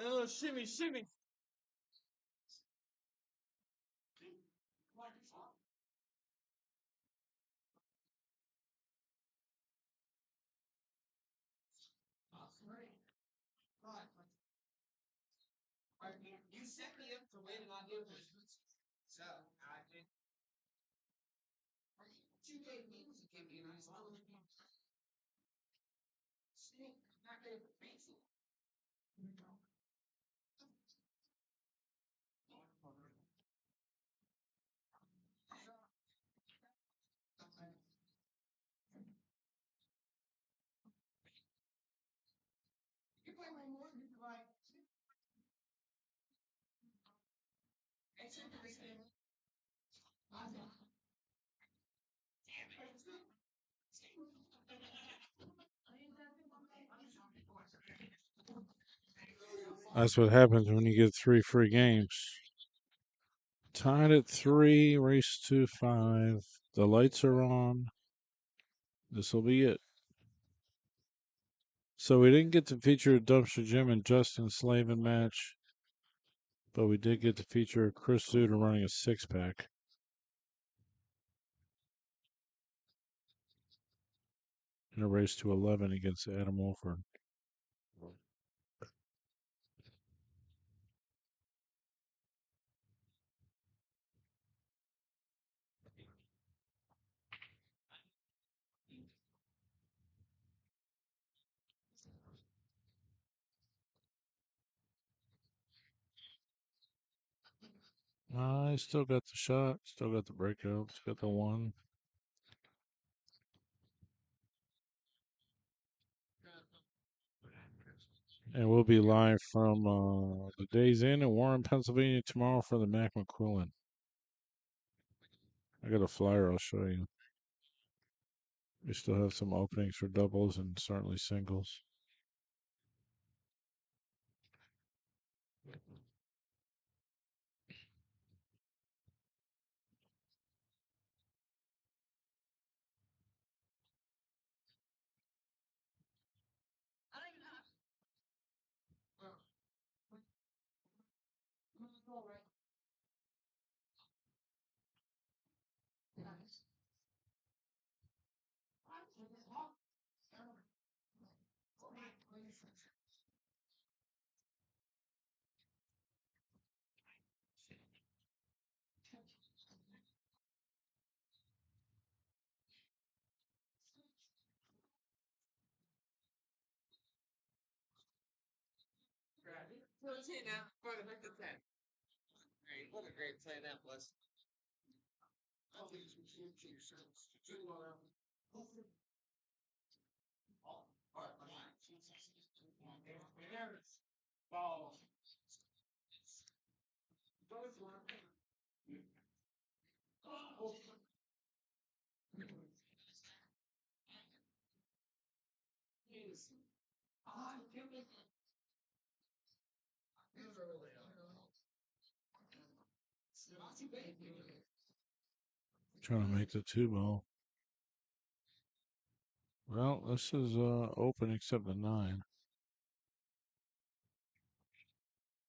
Oh, shimmy, shimmy. You set me up for winning on your business. So I did. You gave me to give me a nice little snake. Not very fancy. You play my morning like. It's interesting. I know. Damn it. That's what happens when you get 3 free games. Tied at 3, race to 5. The lights are on. This will be it. So we didn't get to feature a Dumpster Jim and Justin Slavin match, but we did get to feature Chris Szuter running a 6-pack. In a race to 11 against Adam Wolford. I still got the shot, still got the breakout, still got the one. And we'll be live from the Days Inn in Warren, Pennsylvania tomorrow for the Mac McQuillan. I got a flyer I'll show you. We still have some openings for doubles and certainly singles. What a great play that was. Trying to make the 2-ball. Well, this is open except the 9.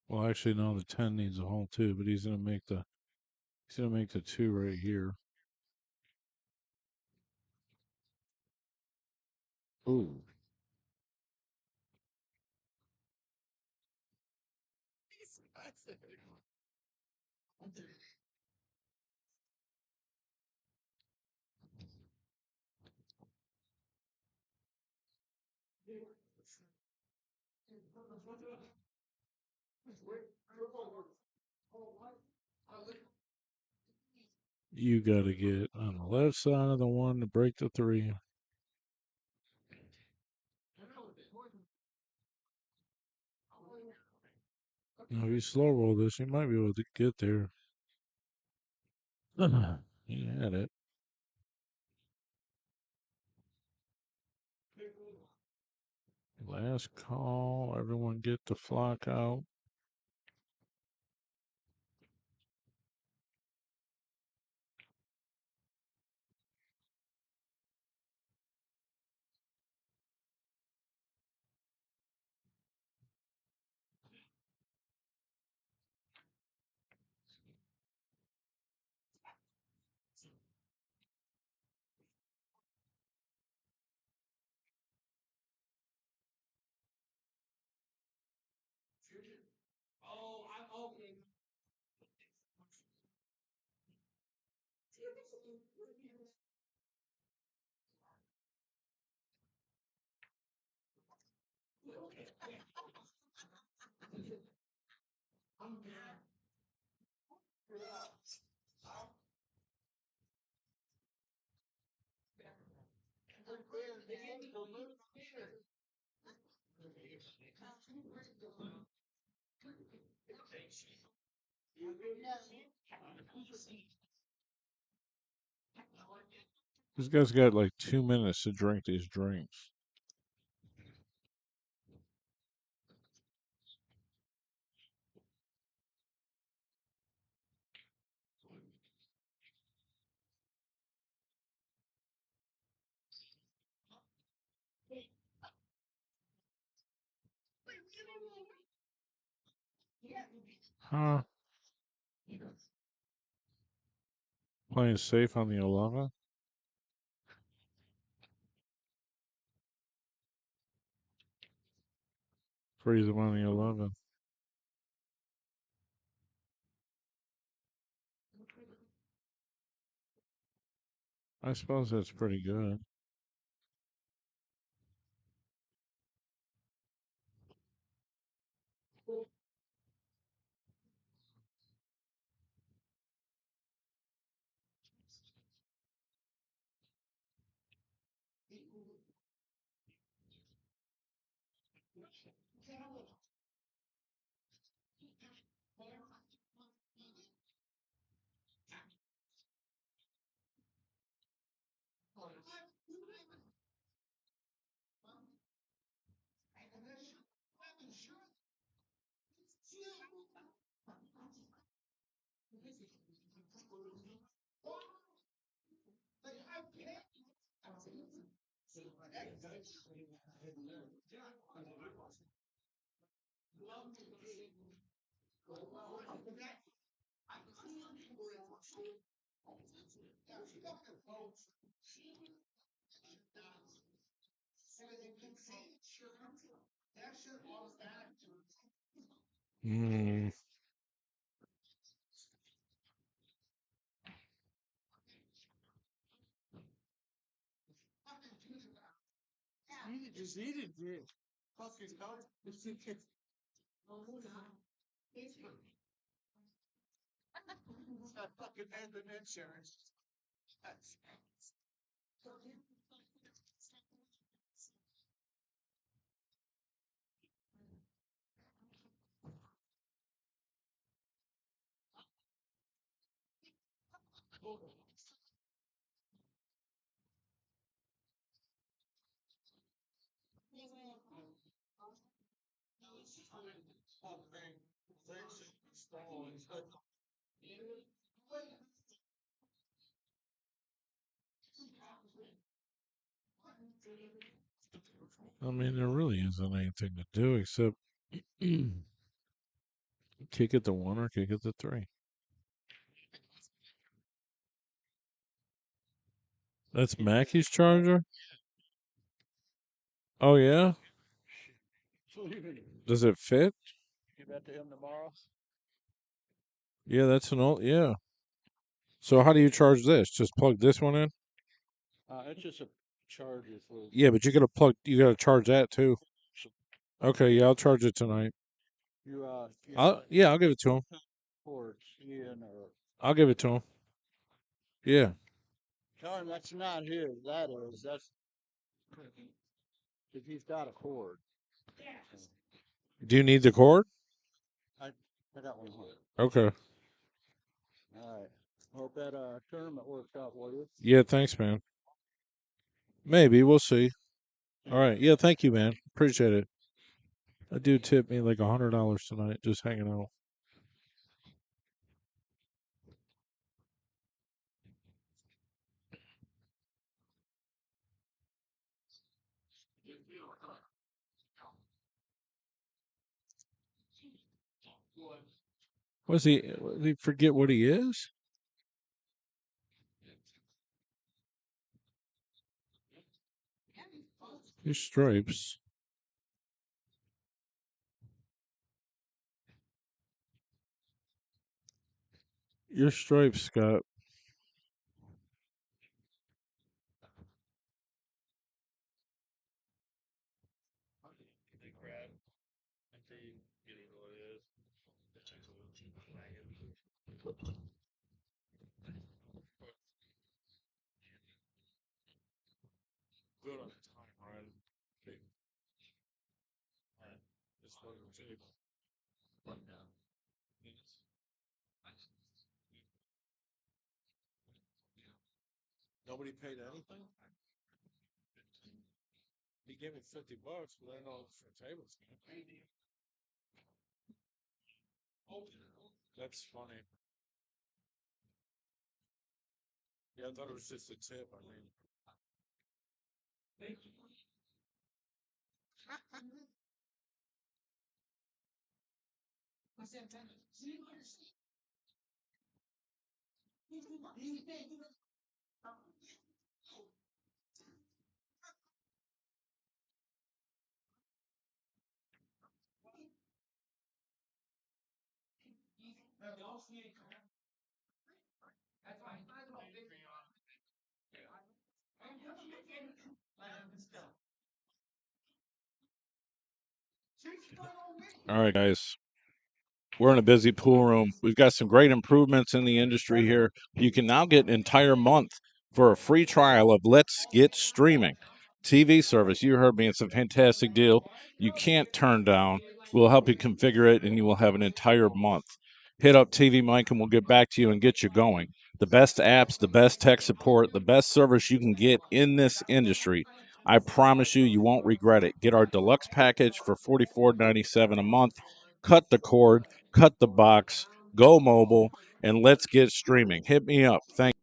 Well, actually, no, the 10 needs a hole too, but he's gonna make the 2 right here. Ooh. You gotta get on the left side of the 1 to break the 3. Now, if you slow roll this, you might be able to get there. He had it. Last call. Everyone get the flock out. This guy's got like 2 minutes to drink these drinks. Huh? Playing safe on the 11? Freeze him on the 11. I suppose that's pretty good. Hmm. Just eat it, dude. Fucking dog. It's got fucking head and insurance. I mean, there really isn't anything to do except kick it to 1 or kick it to 3. That's Mackey's charger? Oh, yeah? Does it fit? Give that to him tomorrow. Yeah, that's an old. Yeah. So, how do you charge this? Just plug this one in? It's just a charger for Yeah, but you gotta charge that too. Okay, yeah, I'll charge it tonight. you. Yeah, I'll give it to him. Ports in or I'll give it to him. Yeah. tell him that's not his. That is that's if he's got a cord. Do you need the cord? I got one here. Okay. All right. Hope that tournament works out for you. Yeah, thanks, man. Maybe we'll see. All right. Yeah, thank you, man. Appreciate it. That dude tipped me like $100 tonight, just hanging out. Was he forget what he is? Your stripes. Your stripes, Scott. Good on time, right? Okay. All right. This one was able. Nobody paid anything? He gave me $50, but I know it's for tables. That's funny. Yeah, I thought it was just a tip. I mean, All right, guys. We're in a busy pool room. We've got some great improvements in the industry here. You can now get an entire month for a free trial of Let's Get Streaming TV service. You heard me, it's a fantastic deal. You can't turn down. We'll help you configure it, and you will have an entire month. Hit up TV Mike, and we'll get back to you and get you going. The best apps, the best tech support, the best service you can get in this industry. I promise you, you won't regret it. Get our deluxe package for $44.97 a month. Cut the cord, cut the box, go mobile, and let's get streaming. Hit me up. Thank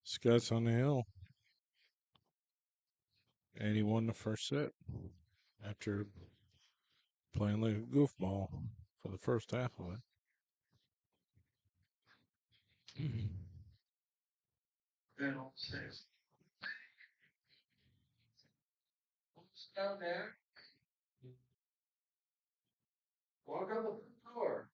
Scott's on the hill. And he won the first set after playing like a goofball for the first half of it. Down there. Walk on the floor.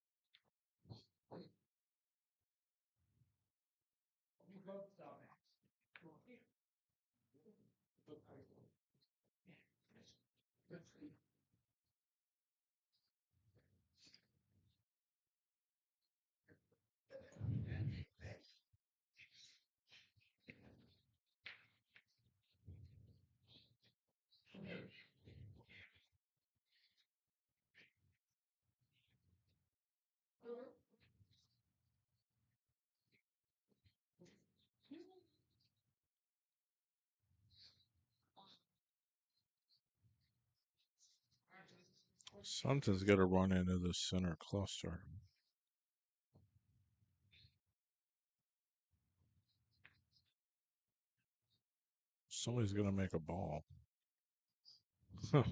'Something's got to run into the center cluster. Somebody's going to make a ball. Huh.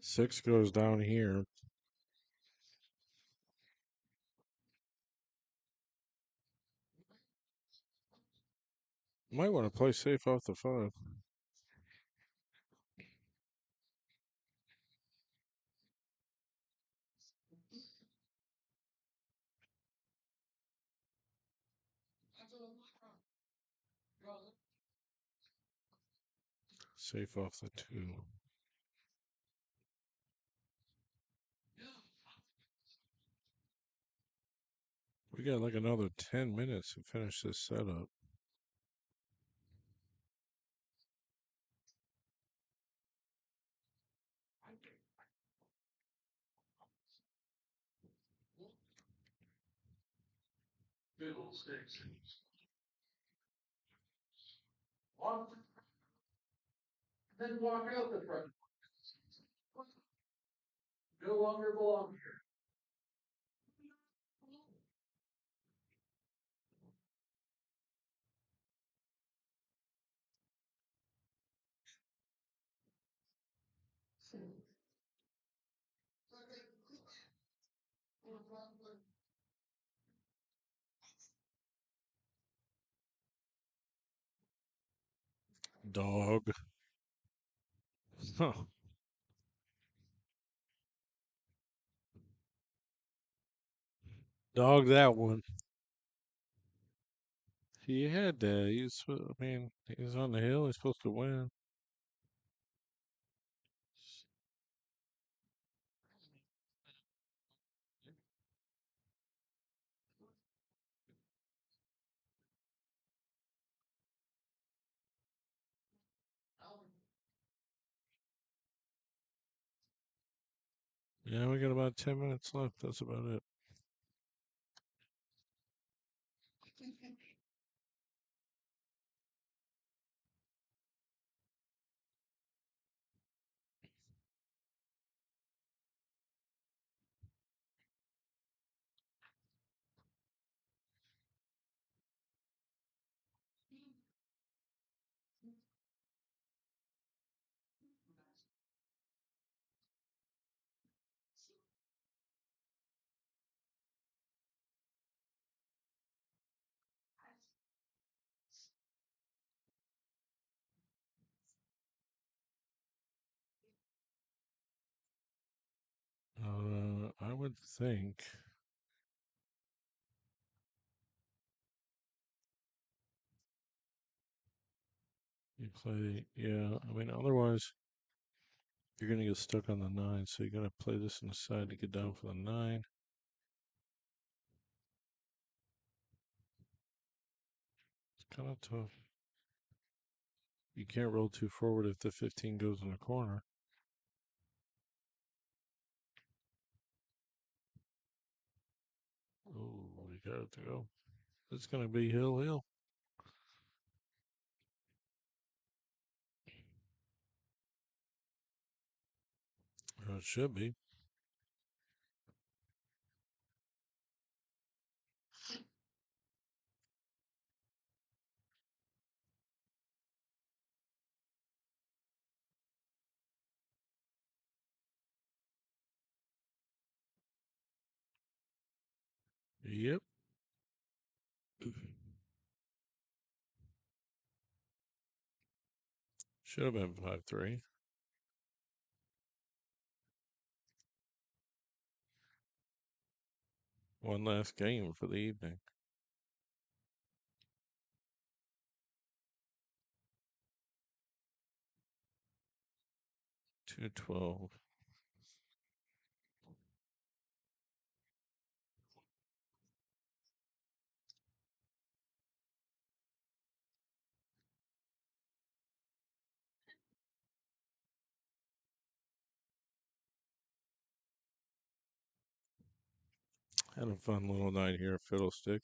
6 goes down here. Might want to play safe off the 5. Safe off the 2. We got like another 10 minutes to finish this setup. Fiddlesticks. Walk. Then walk out the front. No longer belong here. Dog. Huh. Dog that one. He had that. I mean, he's on the hill. He's supposed to win. Yeah, we got about 10 minutes left. That's about it. I would think you play. Yeah, I mean, otherwise you're gonna get stuck on the 9. So you gotta play this on the side to get down for the 9. It's kind of tough. You can't roll too forward if the 15 goes in the corner. Oh, you got it to go. It's gonna be hill hill. It should be. Yep. Should have been 5-3. One last game for the evening. 212. Had a fun little night here at Fiddlestix.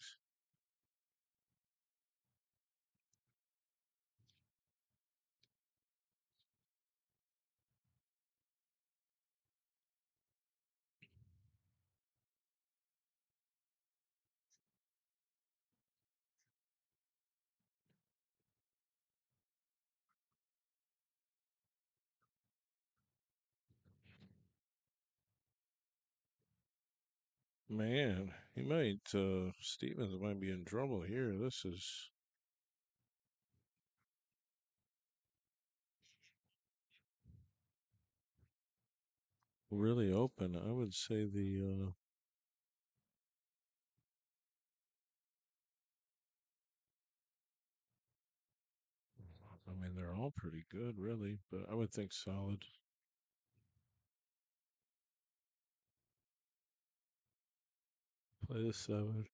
Man, Stevens might be in trouble here. This is really open. I would say I mean, they're all pretty good, really, but I would think solid. Play the 7.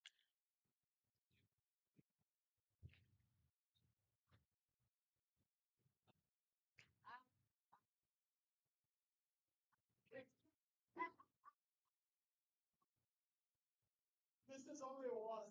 This is only a loss.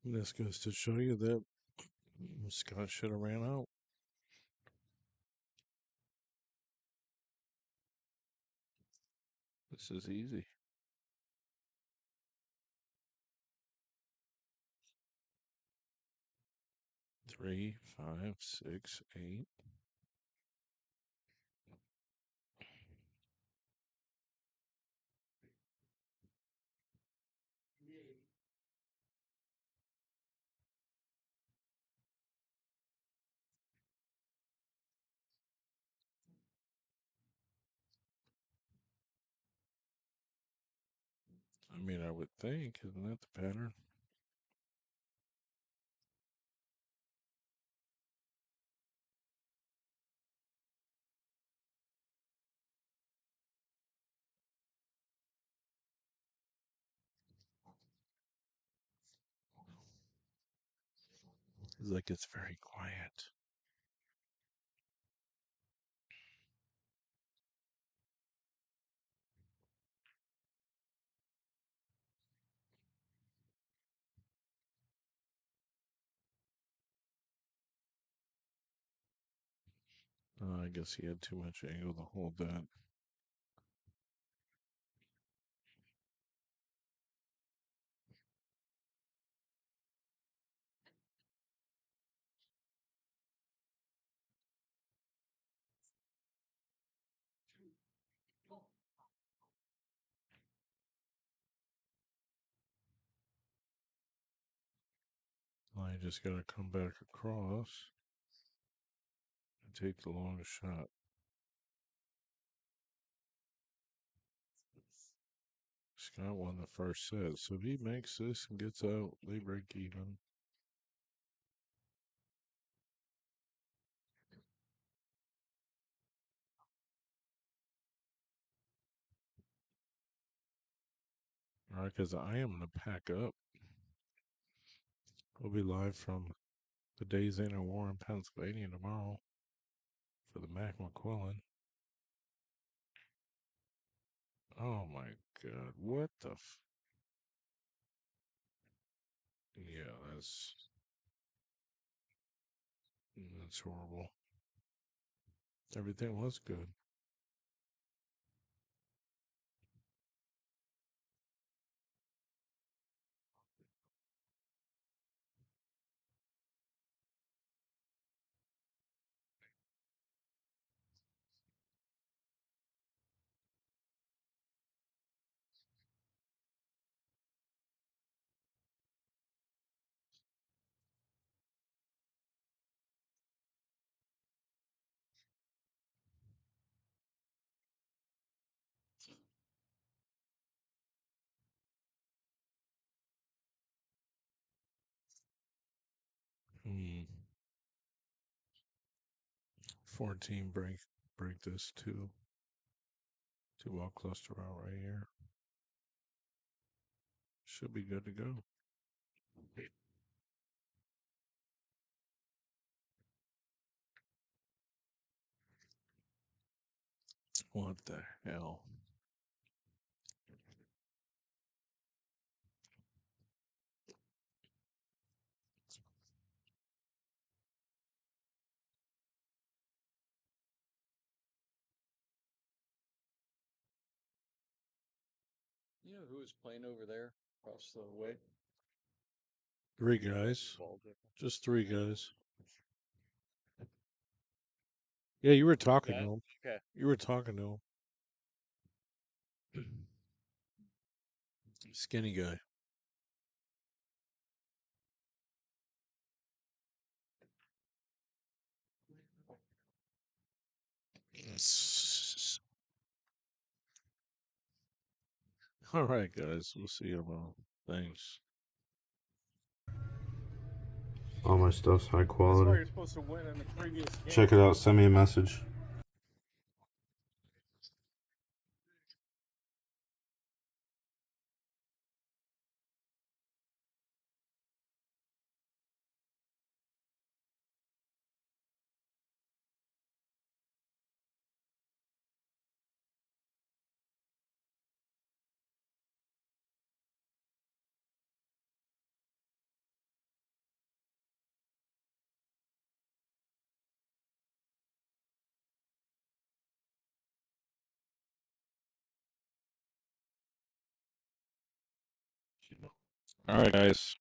And this goes to show you that Scott should have ran out. This is easy. Three, 5, 6, 8. I mean, I would think, isn't that the pattern? It's like it's very quiet. I guess he had too much angle to hold that. I just got to come back across and take the long shot. Scott won the first set, so if he makes this and gets out, they break even. All right, because I am going to pack up. We'll be live from the Days Ain't a War in Pennsylvania tomorrow for the Mac McQuillan. Oh my God, what the? Yeah, that's horrible. Everything was good. Hmm. 14 break this two ball cluster out right here. Should be good to go. What the hell? You know who was playing over there across the way? 3 guys. Just 3 guys. Yeah, you were talking to him. Okay. You were talking to him. Skinny guy. All right, guys. We'll see you tomorrow. Thanks. All my stuff's high That's why quality. you're supposed to win in the previous game. Check it out. Send me a message. All right, guys.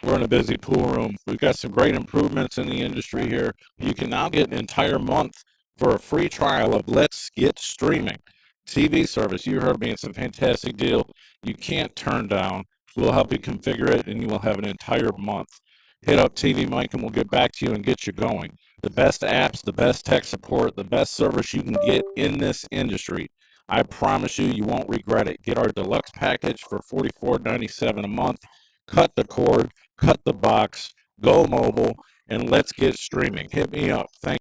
We're in a busy pool room. We've got some great improvements in the industry here. You can now get an entire month for a free trial of Let's Get Streaming TV service. You heard me, it's a fantastic deal. You can't turn down. We'll help you configure it, and you will have an entire month. Hit up TV Mike, and we'll get back to you and get you going. The best apps, the best tech support, the best service you can get in this industry. I promise you, you won't regret it. Get our deluxe package for $44.97 a month. Cut the cord, cut the box, go mobile, and let's get streaming. Hit me up. Thank